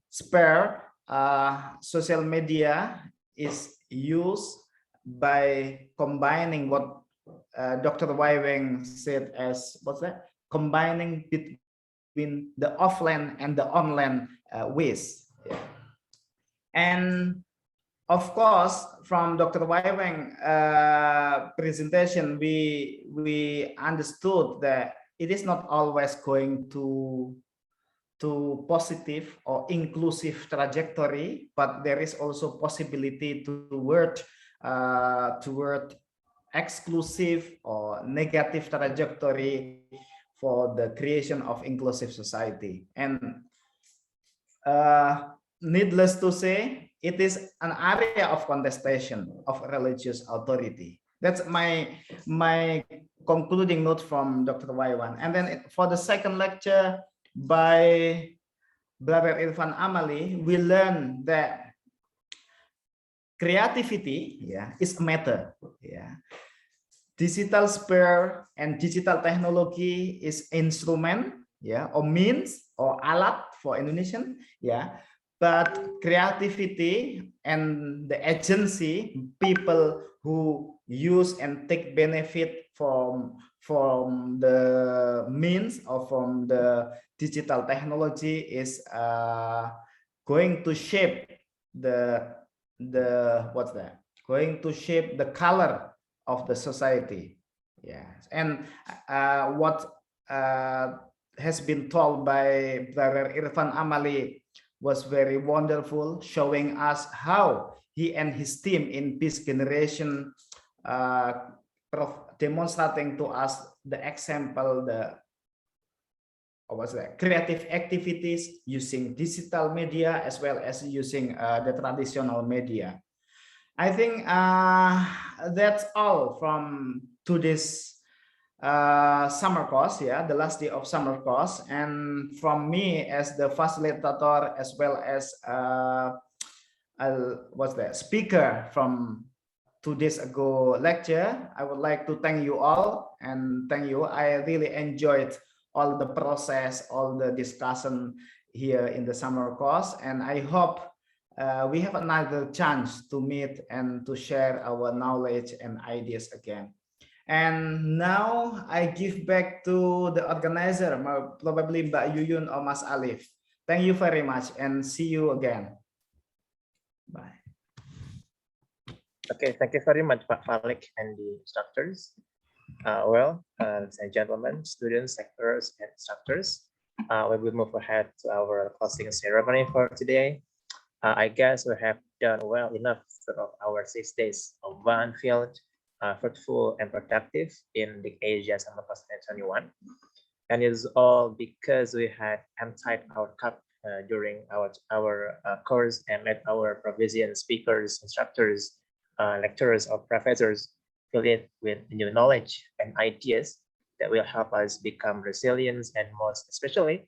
B: sphere, social media is used by combining what Dr. Wai Weng said as, what's that? Combining between the offline and the online ways. And of course, from Dr. Wai Weng presentation, we understood that it is not always going to positive or inclusive trajectory, but there is also possibility toward exclusive or negative trajectory for the creation of inclusive society. And needless to say, it is an area of contestation of religious authority. That's my concluding note from Dr. Wai Weng. And then for the second lecture by Brother Irfan Amali, we learned that creativity is a matter. Digital sphere and digital technology is instrument, or means or alat for Indonesian, but creativity and the agency, people who use and take benefit from the means or from the digital technology is going to shape going to shape the color of the society. Yes, and what has been told by Brother Irfan Amali was very wonderful, showing us how he and his team in Peace Generation demonstrating to us the example, the creative activities using digital media as well as using the traditional media. I think that's all from today's summer course, the last day of summer course, and from me as the facilitator as well as speaker from 2 days ago lecture, I would like to thank you all and thank you. I really enjoyed all the process, all the discussion here in the summer course, and I hope we have another chance to meet and to share our knowledge and ideas again. And now I give back to the organizer, probably Mbak Yuyun or Mas Alif. Thank you very much and see you again. Bye.
J: Okay, thank you very much, Pak Falik and the instructors. Ladies and gentlemen, students, lecturers, and instructors, we will move ahead to our closing ceremony for today. I guess we have done well enough of our 6 days of fun-filled, fruitful, and productive in the Asia Summer Course 2021. And it's all because we had emptied our cup during our course and let our provision speakers, instructors, lecturers, or professors fill it with new knowledge and ideas that will help us become resilient, and most especially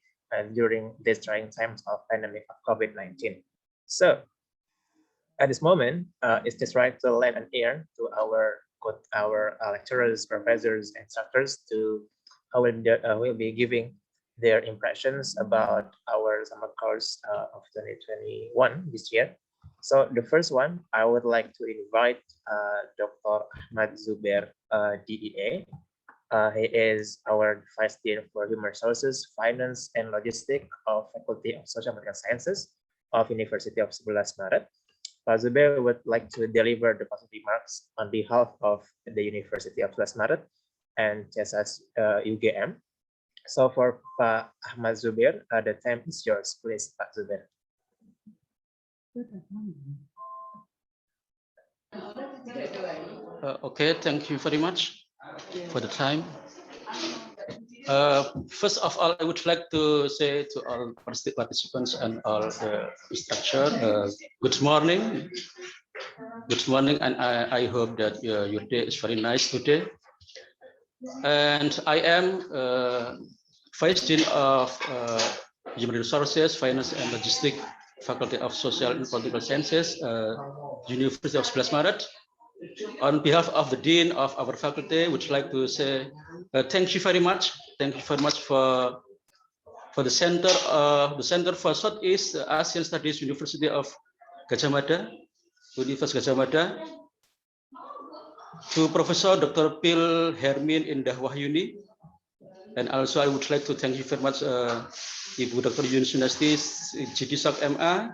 J: during these trying times of pandemic of COVID-19. So at this moment, it's just right to lend an ear to our lecturers, professors, and instructors to who will be giving their impressions about our summer course of 2021 this year. So the first one, I would like to invite Dr. Ahmad Zubair, DEA. He is our Vice Dean for Human Resources, Finance, and Logistics of Faculty of Social Medical Sciences of University of 11 Maret. Pak Zubair would like to deliver the closing remarks on behalf of the University of 11 Maret and CSS UGM. So for Pak Ahmad Zubair, the time is yours, please, Pak Zubair.
P: Okay, thank you very much for the time. First of all, I would like to say to all participants and all the instructors, good morning. Good morning, and I hope that your day is very nice today. And I am Vice Dean of Human Resources, Finance, and Logistics, Faculty of Social and Political Sciences, University of 11 Maret. On behalf of the Dean of our faculty, I would like to say thank you very much. Thank you very much for the Center for Southeast Asian Studies, University of Gadjah Mada, Universitas Gadjah Mada, to Professor Dr. Phil Hermin Indah Wahyuni, and also I would like to thank you very much, Ibu Dr. Yunus Sunasti, GDSOC MA,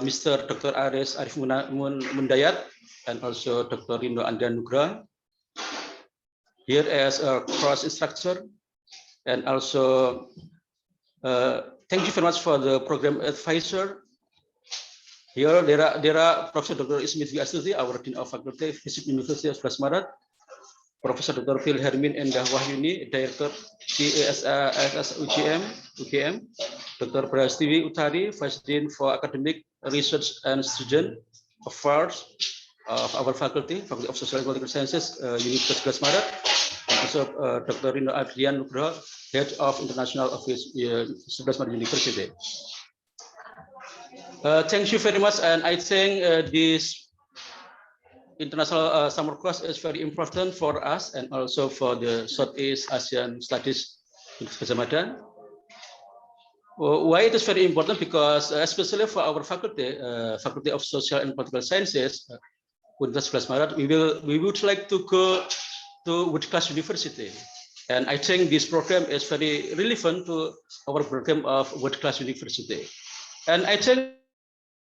P: Mr. Dr. Aris Arif Mundayat, and also Dr. Rindo Andanugra, here as a cross instructor, and also thank you very much for the program advisor. Here there are Professor Dr. Ismit Astuti, our Dean of Faculty, Physics University of 11 Maret, Professor Dr. Phil Hermin Endah Wahyuni, Director CASS UGM, Dr. Prastiwi Utari, Vice Dean for Academic Research and Student Affairs of our faculty, Faculty of Social and Political Sciences, Universitas 11 Maret, and also Dr. Rino Adrian Nugroho, Head of International Office, 11 Maret University. Thank you very much, and I think this international summer course is very important for us and also for the Southeast Asian Studies in Gadjah Mada. Why it is very important? Because especially for our faculty, Faculty of Social and Political Sciences, Universitas Maret, we would like to go to world class university, and I think this program is very relevant to our program of world class university, and I think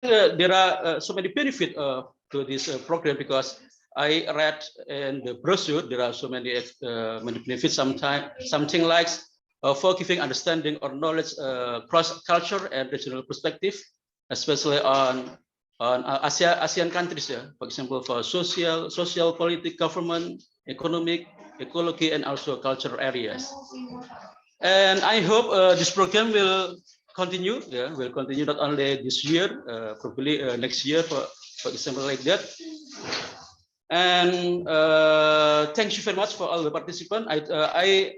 P: there are so many benefits to this program, because I read in the brochure there are so many benefits. Something like for giving understanding or knowledge cross culture and regional perspective, especially on ASEAN countries, for example, for social, political, government, economic, ecology, and also cultural areas. And I hope this program will continue. Will continue not only this year, probably next year, for example, like that. And thank you very much for all the participants. I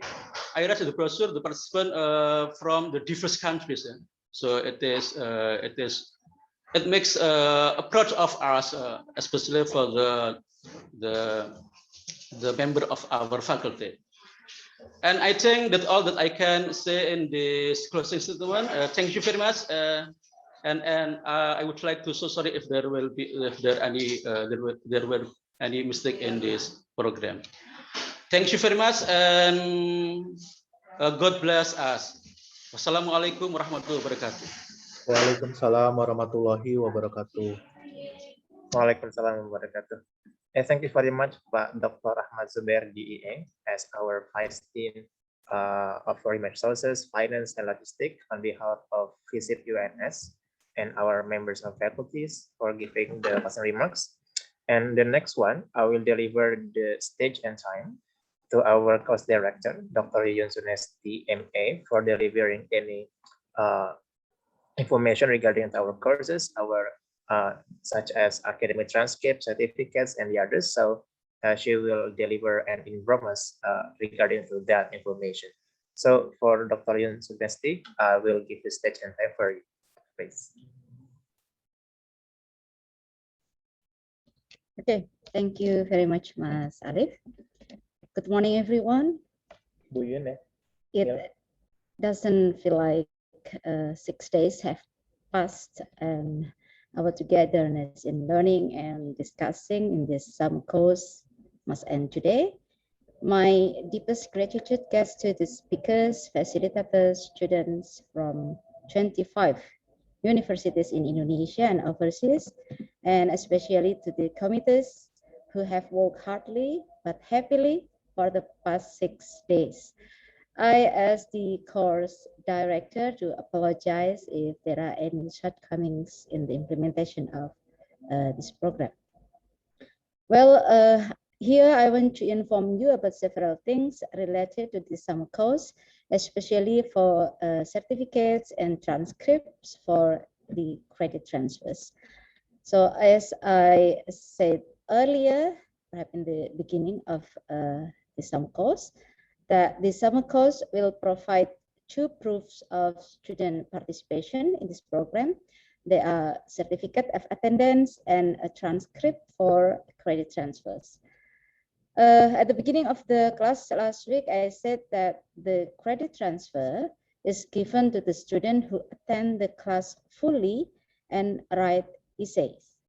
P: read the brochure, the participants from the diverse countries. So it makes a proud of us, especially for the member of our faculty. And I think that all that I can say in this closing statement. Thank you very much. And I would like to so sorry if there were any mistake in this program. Thank you very much, and God bless us. Wassalamualaikum warahmatullahi wabarakatuh.
M: Waalaikumsalam warahmatullahi wabarakatuh.
J: Waalaikumsalam warahmatullahi wabarakatuh. And thank you very much, Pak Dr. Ahmad Zubair, DEA, as our Vice Dean of Foreign Resources, Finance, and Logistics, on behalf of Visit UNS and our members of faculties, for giving the closing remarks. And the next one, I will deliver the stage and time to our course director, Dr. Yun Sunesti, MA, for delivering any information regarding our courses, such as academic transcripts, certificates, and the others. So she will deliver and inform us regarding to that information. So for Dr. Yun Sunesti, I will give the stage and time for you, please.
A: Okay, thank you very much, Mas Arif. Good morning, everyone.
J: Bu Yun,
A: It doesn't feel like 6 days have passed, and our togetherness in learning and discussing in this summer course must end today. My deepest gratitude goes to the speakers, facilitators, students from 25 universities in Indonesia and overseas, and especially to the committees who have worked hardly but happily for the past 6 days. I, as the course director, do apologize if there are any shortcomings in the implementation of this program. Well, here I want to inform you about several things related to the summer course, especially for certificates and transcripts for the credit transfers. So as I said earlier, perhaps in the beginning of the summer course, that the summer course will provide 2 proofs of student participation in this program. They are certificate of attendance and a transcript for credit transfers. At the beginning of the class last week, I said that the credit transfer is given to the student who attend the class fully and write essays.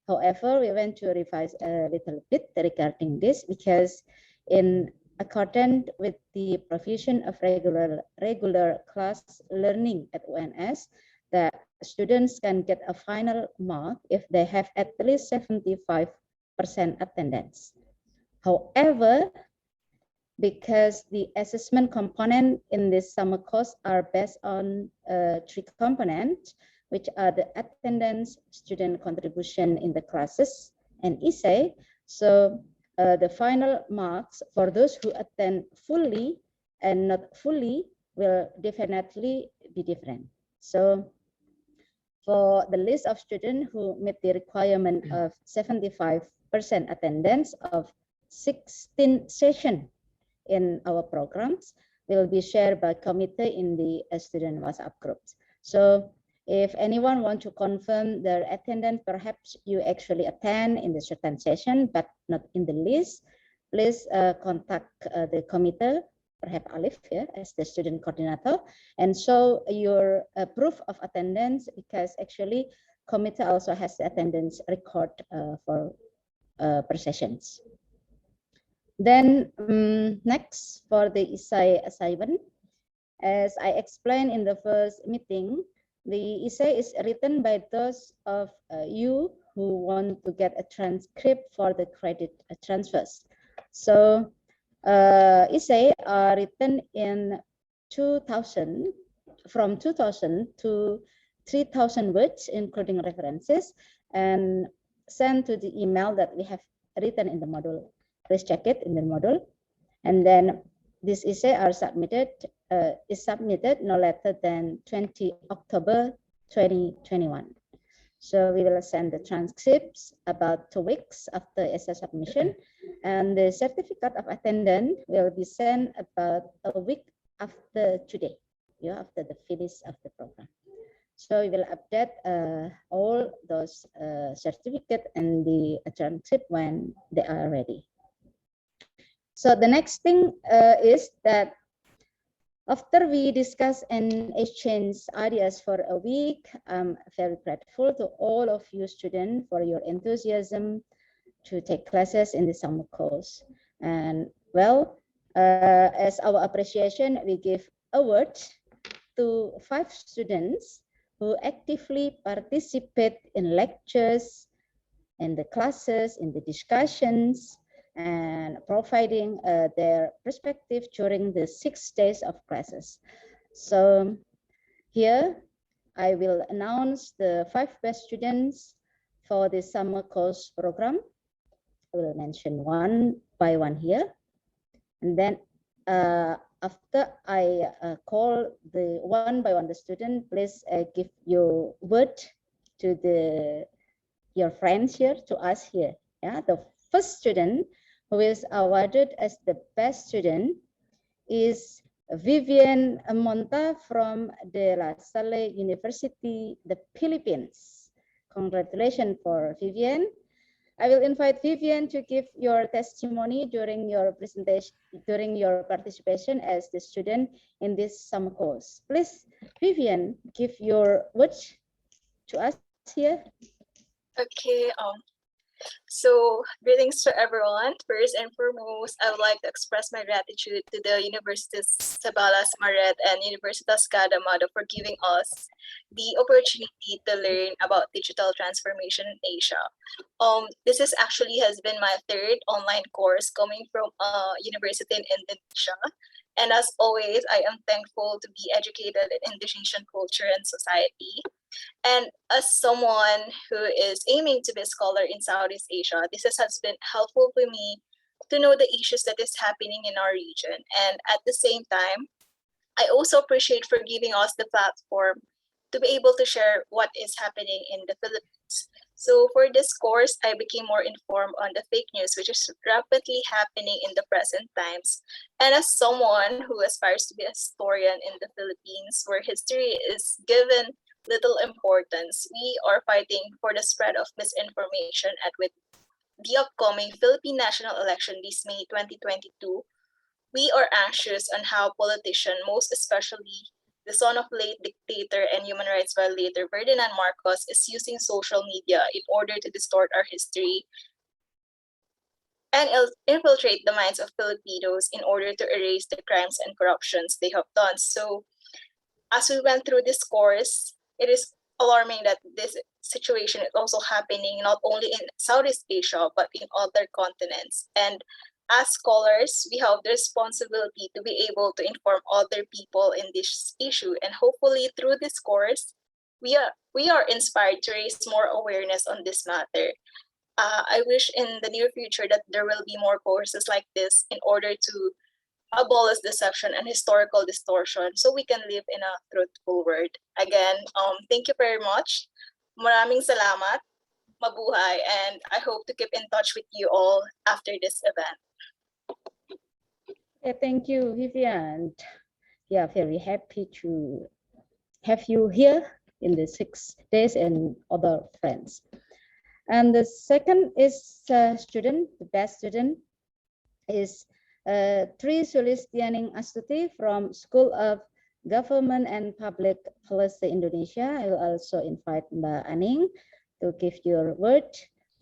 A: However, we want to revise a little bit regarding this, because in accordance with the provision of regular class learning at UNS, that students can get a final mark if they have at least 75% attendance. However, because the assessment component in this summer course are based on 3 components, which are the attendance, student contribution in the classes, and essay. So the final marks for those who attend fully and not fully will definitely be different. So for the list of students who meet the requirement of 75% attendance of 16 sessions in our programs will be shared by committee in the student WhatsApp groups. So if anyone wants to confirm their attendance, perhaps you actually attend in the certain session, but not in the list, please contact the committee perhaps Alif, yeah, as the student coordinator, and show your proof of attendance, because actually committee also has the attendance record for per sessions. Then next, for the essay assignment, as I explained in the first meeting, the essay is written by those of you who want to get a transcript for the credit transfers. So essay are written in 2,000, from 2,000 to 3,000 words, including references, and sent to the email that we have written in the module. Please check it in the module. And then this essay are submitted, is submitted no later than 20 October 2021. So we will send the transcripts about 2 weeks after essay submission, and the certificate of attendance will be sent about a week after today, after the finish of the program. So we will update all those certificate and the transcript when they are ready. So the next thing is that after we discuss and exchange ideas for a week, I'm very grateful to all of you students for your enthusiasm to take classes in the summer course. And well, as our appreciation, we give award to 5 students who actively participate in lectures, in the classes, in the discussions, and providing their perspective during the 6 days of classes. So here I will announce the 5 best students for the summer course program. I will mention one by one here. And then after I call the one by one the student, please give your word to your friends here, to us here. Yeah, the first student who is awarded as the best student is Vivian Monta from De La Salle University, the Philippines. Congratulations for Vivian. I will invite Vivian to give your testimony during your presentation, during your participation as the student in this summer course. Please, Vivian, give your words to us here.
O: Okay. So greetings to everyone. First and foremost, I would like to express my gratitude to the Universitas Sabalas Maret and Universitas Gadjah Mada for giving us the opportunity to learn about digital transformation in Asia. This has been my 3rd online course coming from a university in Indonesia. And as always, I am thankful to be educated in Indonesian culture and society. And as someone who is aiming to be a scholar in Southeast Asia, this has been helpful for me to know the issues that is happening in our region. And at the same time, I also appreciate for giving us the platform to be able to share what is happening in the Philippines. So for this course, I became more informed on the fake news, which is rapidly happening in the present times. And as someone who aspires to be a historian in the Philippines, where history is given little importance, we are fighting for the spread of misinformation. And with the upcoming Philippine national election this May 2022, we are anxious on how politicians, most especially the son of late dictator and human rights violator Ferdinand Marcos, is using social media in order to distort our history and infiltrate the minds of Filipinos in order to erase the crimes and corruptions they have done. So as we went through this course, it is alarming that this situation is also happening not only in Southeast Asia, but in other continents. And as scholars, we have the responsibility to be able to inform other people in this issue. And hopefully through this course, we are inspired to raise more awareness on this matter. I wish in the near future that there will be more courses like this in order to abolish deception and historical distortion so we can live in a truthful world. Again, thank you very much. Maraming salamat. Mabuhay, and I hope to keep in touch with you all after this event.
A: Yeah, thank you, Vivian. Yeah, very happy to have you here in the 6 days and other friends. And the second is student, the best student is Tri Sulistianing Astuti from School of Government and Public Policy Indonesia. I will also invite Mbak Aning to give your word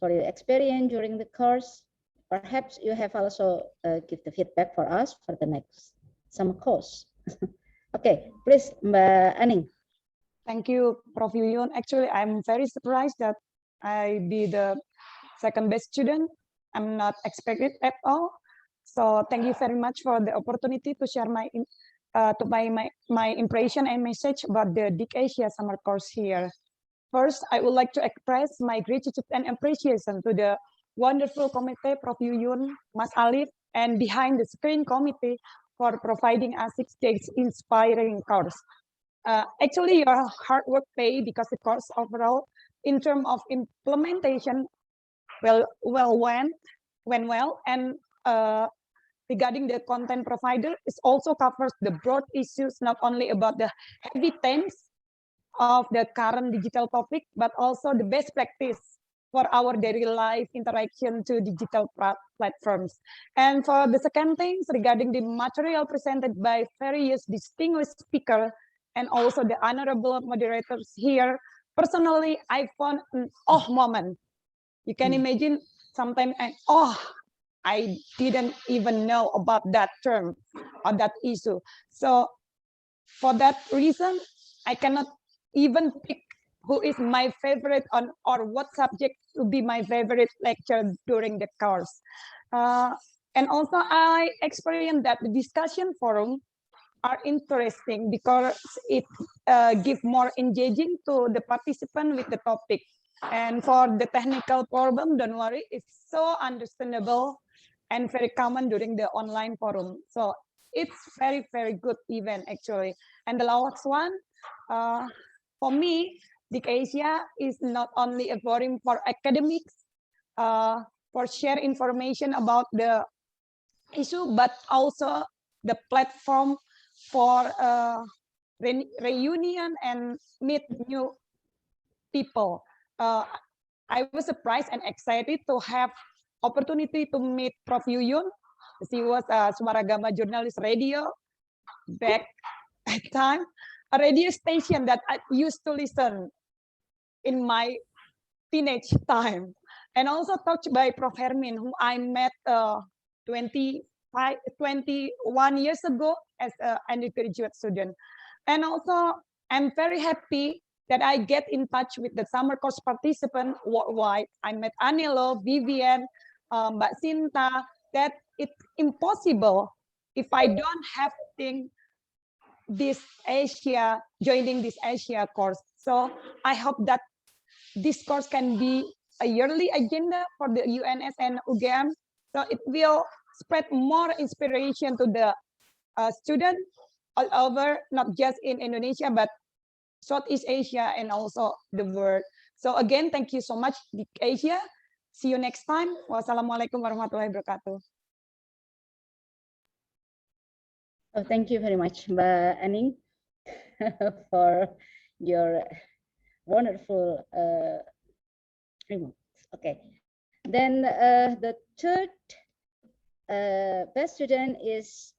A: for your experience during the course. Perhaps you have also give the feedback for us for the next summer course. Okay, please, Mbak Aning.
E: Thank you, Prof. Yuyun. Actually, I'm very surprised that I be the second best student. I'm not expected at all. So thank you very much for the opportunity to share my impression and message about the DIC-Asia summer course here. First, I would like to express my gratitude and appreciation to the wonderful committee, Prof. Yuyun, Mas Alif, and behind the screen committee for providing us 6 days inspiring course. Actually, your hard work pay because the course overall, in terms of implementation, went well, and regarding the content provider, it also covers the broad issues, not only about the heavy themes of the current digital topic, but also the best practice for our daily life interaction to digital platforms. And for the second thing, regarding the material presented by various distinguished speakers and also the honorable moderators here, personally, I found an oh moment. You can imagine sometimes, I didn't even know about that term or that issue. So for that reason, I cannot even pick who is my favorite or what subject to be my favorite lecture during the course. And also I experienced that the discussion forum are interesting because it gives more engaging to the participant with the topic. And for the technical problem, don't worry, it's so understandable and very common during the online forum. So it's very, very good event actually. And the last one, for me, DIC-Asia is not only a forum for academics, for share information about the issue, but also the platform for reunion and meet new people. I was surprised and excited to have opportunity to meet Prof. Yuyun. She was a Suaragama journalist radio back at time, a radio station that I used to listen in my teenage time. And also touched by Prof. Hermin, whom I met 21 years ago as an undergraduate student. And also, I'm very happy that I get in touch with the summer course participants worldwide. I met Anilo, Vivian, Mbak Sinta, that it's impossible if I don't have this Asia, joining this Asia course. So I hope that this course can be a yearly agenda for the UNS and UGM. So it will spread more inspiration to the students all over, not just in Indonesia, but Southeast Asia and also the world. So again, thank you so much, DIC-Asia. See you next time. Wassalamualaikum warahmatullahi wabarakatuh.
A: Oh, thank you very much, Mbak Aning, for your wonderful remarks. Okay, then the third best student is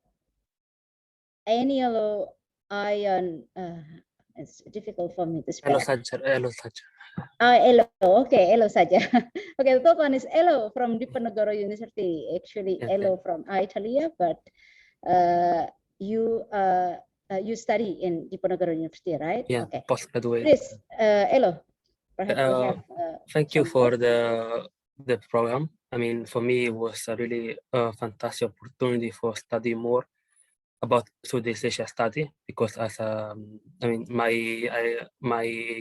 A: Anielo Ion. It's difficult for me to spell.
D: Elo saja.
A: Elo. Okay, Elo saja. Okay, the third one is Elo from Diponegoro University. Actually, yes, Elo from Italy, but you study in Diponegoro University, right?
D: Yeah,
A: okay.
D: Postgraduate.
A: Please, Elo. Perhaps you have,
D: thank you for the program. I mean, for me, it was a really fantastic opportunity for study more about Southeast Asia study, because as I mean, my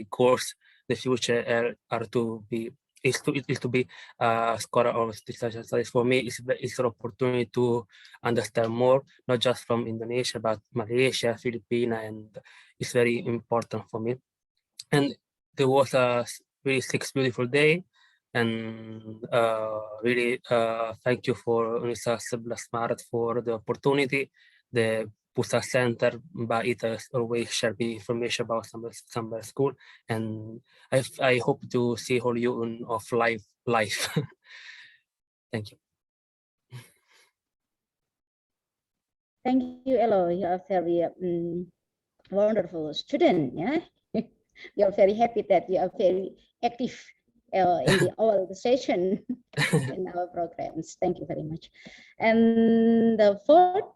D: course, the future are to be is to be a scholar of Southeast Asian studies. For me, it's an opportunity to understand more, not just from Indonesia, but Malaysia, Philippines, and it's very important for me. And there was a really 6 beautiful day, and really thank you for Universitas 11 Maret for the opportunity. The Pusat Center, Mbak Ita always share me information about summer school, and I hope to see all you on of live. Thank you.
A: Thank you, Elo. You are very wonderful student. Yeah, we are very happy that you are very active in all the session in our programs. Thank you very much. And the fourth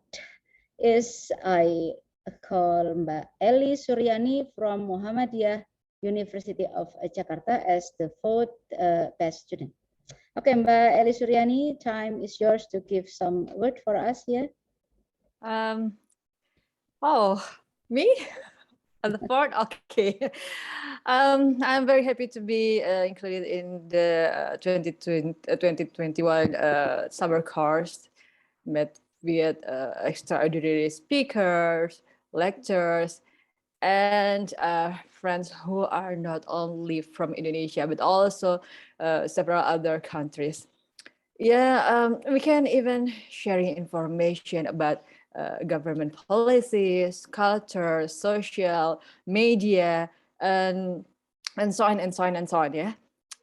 A: is I call Mbak Eli Suryani from Muhammadiyah University of Jakarta as the fourth best student. Okay, Mbak Eli Suryani, time is yours to give some word for us here.
Q: Oh, me? On the fourth, okay. I'm very happy to be included in the 2021 summer course, met with extraordinary speakers, lectures, and friends who are not only from Indonesia, but also several other countries. Yeah, we can even sharing information about government policies, culture, social, media, and so on and so on and so on. Yeah,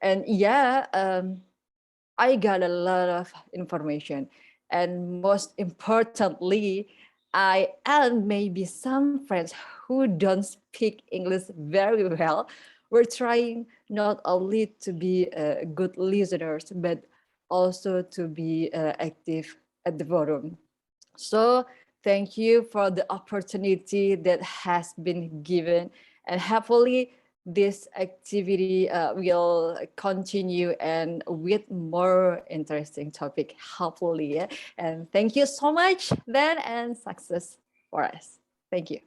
Q: and yeah, I got a lot of information, and most importantly, I and maybe some friends who don't speak English very well were trying not only to be good listeners, but also to be active at the forum. So thank you for the opportunity that has been given, and hopefully this activity will continue and with more interesting topic, hopefully. Yeah? And thank you so much then, and success for us. Thank you.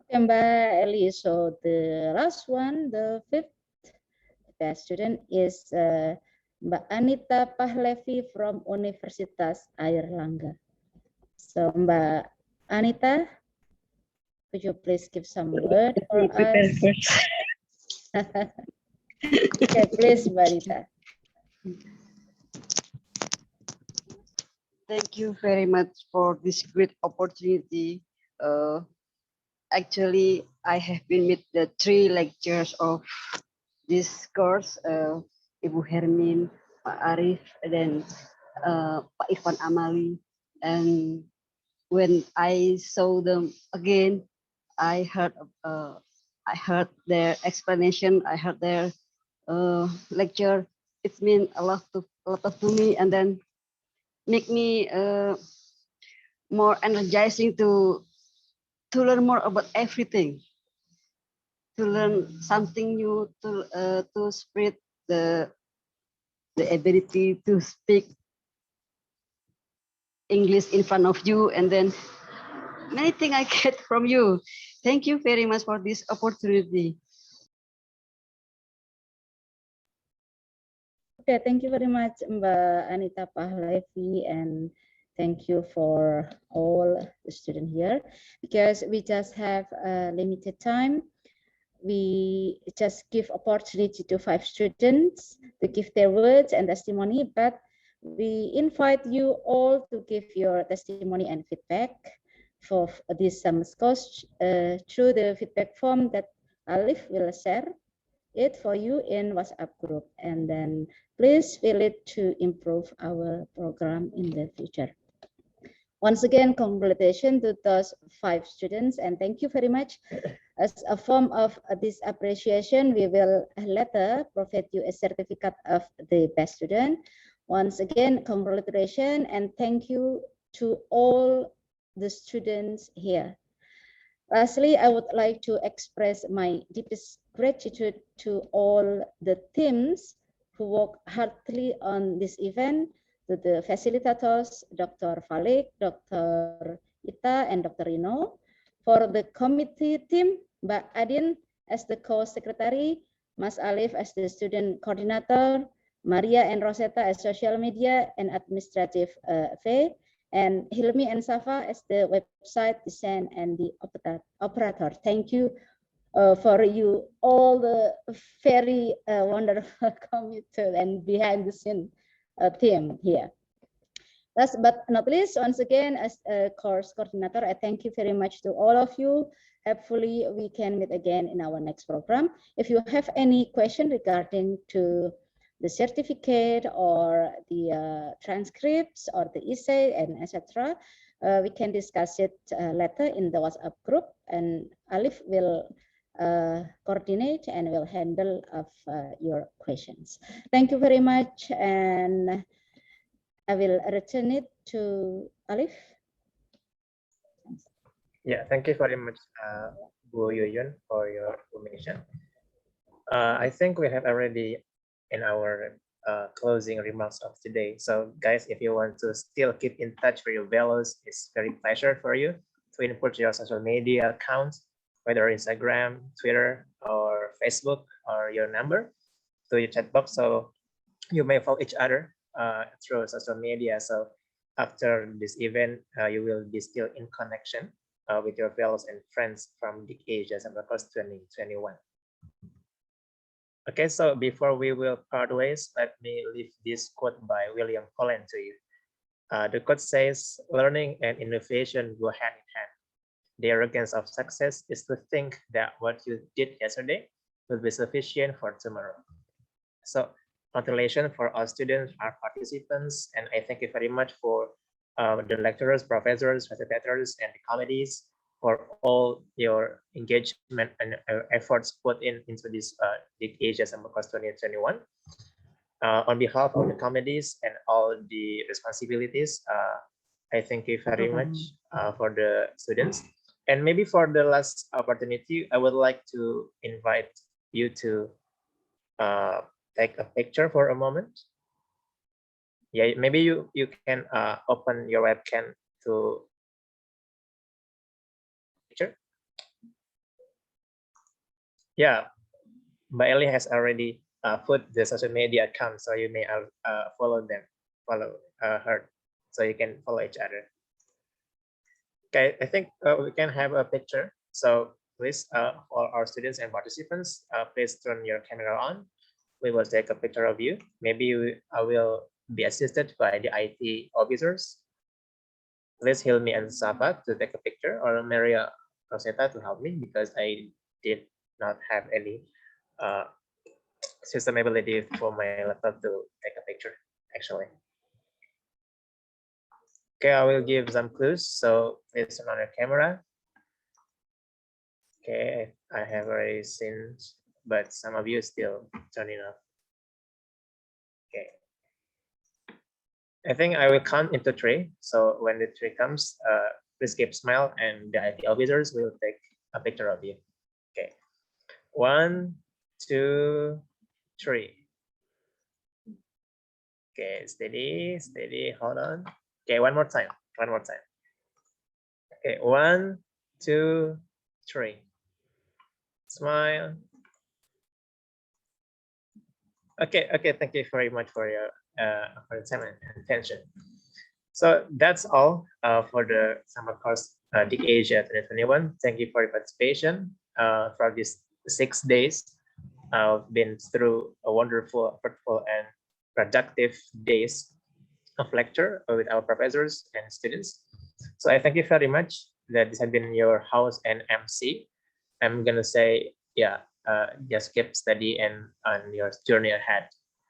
A: Okay, Mbak Eli. So the last one, the fifth best student is Mbak Anita Pahlevi from Universitas Airlangga. So Mbak Anita, could you please give some word for us? Okay, please, Mbak Anita.
N: Thank you very much for this great opportunity. Actually, I have been with the 3 lectures of this course, Ibu Hermin, Pak Arif, and then Pak Irfan Amali. And when I saw them again, I heard their explanation, I heard their lecture. It means a lot to me, and then make me more energizing to learn more about everything, to learn something new, to spread the ability to speak English in front of you, and then many things I get from you. Thank you very much for this opportunity.
A: Okay, thank you very much, Mbak Anita Pahlevi, and thank you for all the students here. Because we just have a limited time, we just give opportunity to 5 students to give their words and testimony, but we invite you all to give your testimony and feedback for this summer course through the feedback form that Alif will share it for you in WhatsApp group, and then please fill it to improve our program in the future. Once again, congratulations to those 5 students, and thank you very much. As a form of this appreciation, we will later provide you a certificate of the best student. Once again, congratulations and thank you to all the students here. Lastly, I would like to express my deepest gratitude to all the teams who worked hardly on this event, to the facilitators, Dr. Falik, Dr. Ita, and Dr. Rino, for the committee team, Mbak Adin as the co-secretary, Mas Alif as the student coordinator, Maria and Rosetta as social media and administrative affairs, and Hilmi and Safa as the website design and the operator. Thank you for you all the very wonderful committed and behind the scene team here. Last but not least, once again, as a course coordinator, I thank you very much to all of you. Hopefully we can meet again in our next program. If you have any question regarding to the certificate or the transcripts or the essay and etc. We can discuss it later in the WhatsApp group, and Alif will coordinate and will handle of your questions. Thank you very much, and I will return it to Alif.
J: Yeah, thank you very much, Bu Yuyun, for your information. I think we have already in our closing remarks of today. So guys, if you want to still keep in touch with your fellows, it's very pleasure for you to input your social media accounts, whether Instagram, Twitter, or Facebook, or your number to your chat box. So you may follow each other through social media. So after this event, you will be still in connection with your fellows and friends from the Asia Summer Course 2021. Okay, so before we will part ways, let me leave this quote by William Cullen to you. The quote says, "Learning and innovation go hand in hand. The arrogance of success is to think that what you did yesterday will be sufficient for tomorrow." So congratulations for our students, our participants, and I thank you very much for the lecturers, professors, facilitators, and the committees for all your engagement and efforts put into this Asia Summer Course 2021. On behalf of the committees and all the responsibilities, I thank you very much for the students. And maybe for the last opportunity, I would like to invite you to take a picture for a moment. Yeah, maybe you can open your webcam to picture. Yeah, Mbak Eli has already put the social media account, so you may follow her, so you can follow each other. Okay, I think we can have a picture. So please, all our students and participants, please turn your camera on. We will take a picture of you. Maybe I will be assisted by the IT officers. Please Hilmi and Safa to take a picture, or Maria Rosetta to help me, because I did not have any system ability for my laptop to take a picture, actually. Okay, I will give some clues, so please turn on your camera. Okay, I have already seen, but some of you still turning off. Okay. I think I will count into 3. So when the 3 comes, please keep smile, and the IT officers will take a picture of you. Okay. 1, 2, 3. Okay, steady, steady, hold on. Okay, one more time. Okay, 1, 2, 3. Smile. Okay, thank you very much for your time and attention. So that's all for the Summer Course DIC Asia 2021. Thank you for your participation for these 6 days. I've been through a wonderful, fruitful, and productive days of lecture with our professors and students. So I thank you very much that this has been your host and MC. I'm gonna say, yeah, just keep steady and on your journey ahead.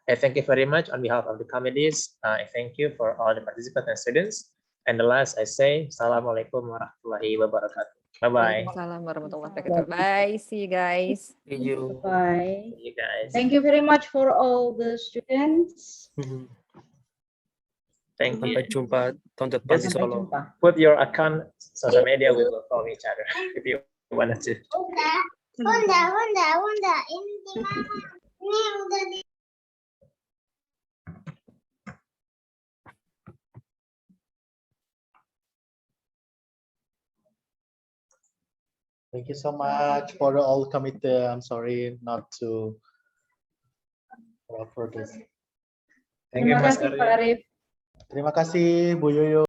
J: I thank you very much on behalf of the committees. I thank you for all the participants and students. And the last I say, Assalamualaikum warahmatullahi wabarakatuh. Bye-bye.
Q: Waalaikumsalam warahmatullahi wabarakatuh. Bye. See you guys.
D: Thank you.
A: Bye.
J: See you guys.
A: Thank you very much for all the students.
J: Thank you.
D: Sampai jumpa tahun depan di Solo.
J: Put your account social media, we will follow each other if you wanted to.
R: Bunda, ini gimana? Ini udah di
M: Thank you so much for the all committee. I'm sorry not to offer this.
J: Thank you, Mas
A: Terima kasih, Pak Arif.
M: Terima kasih, Bu Yoyo.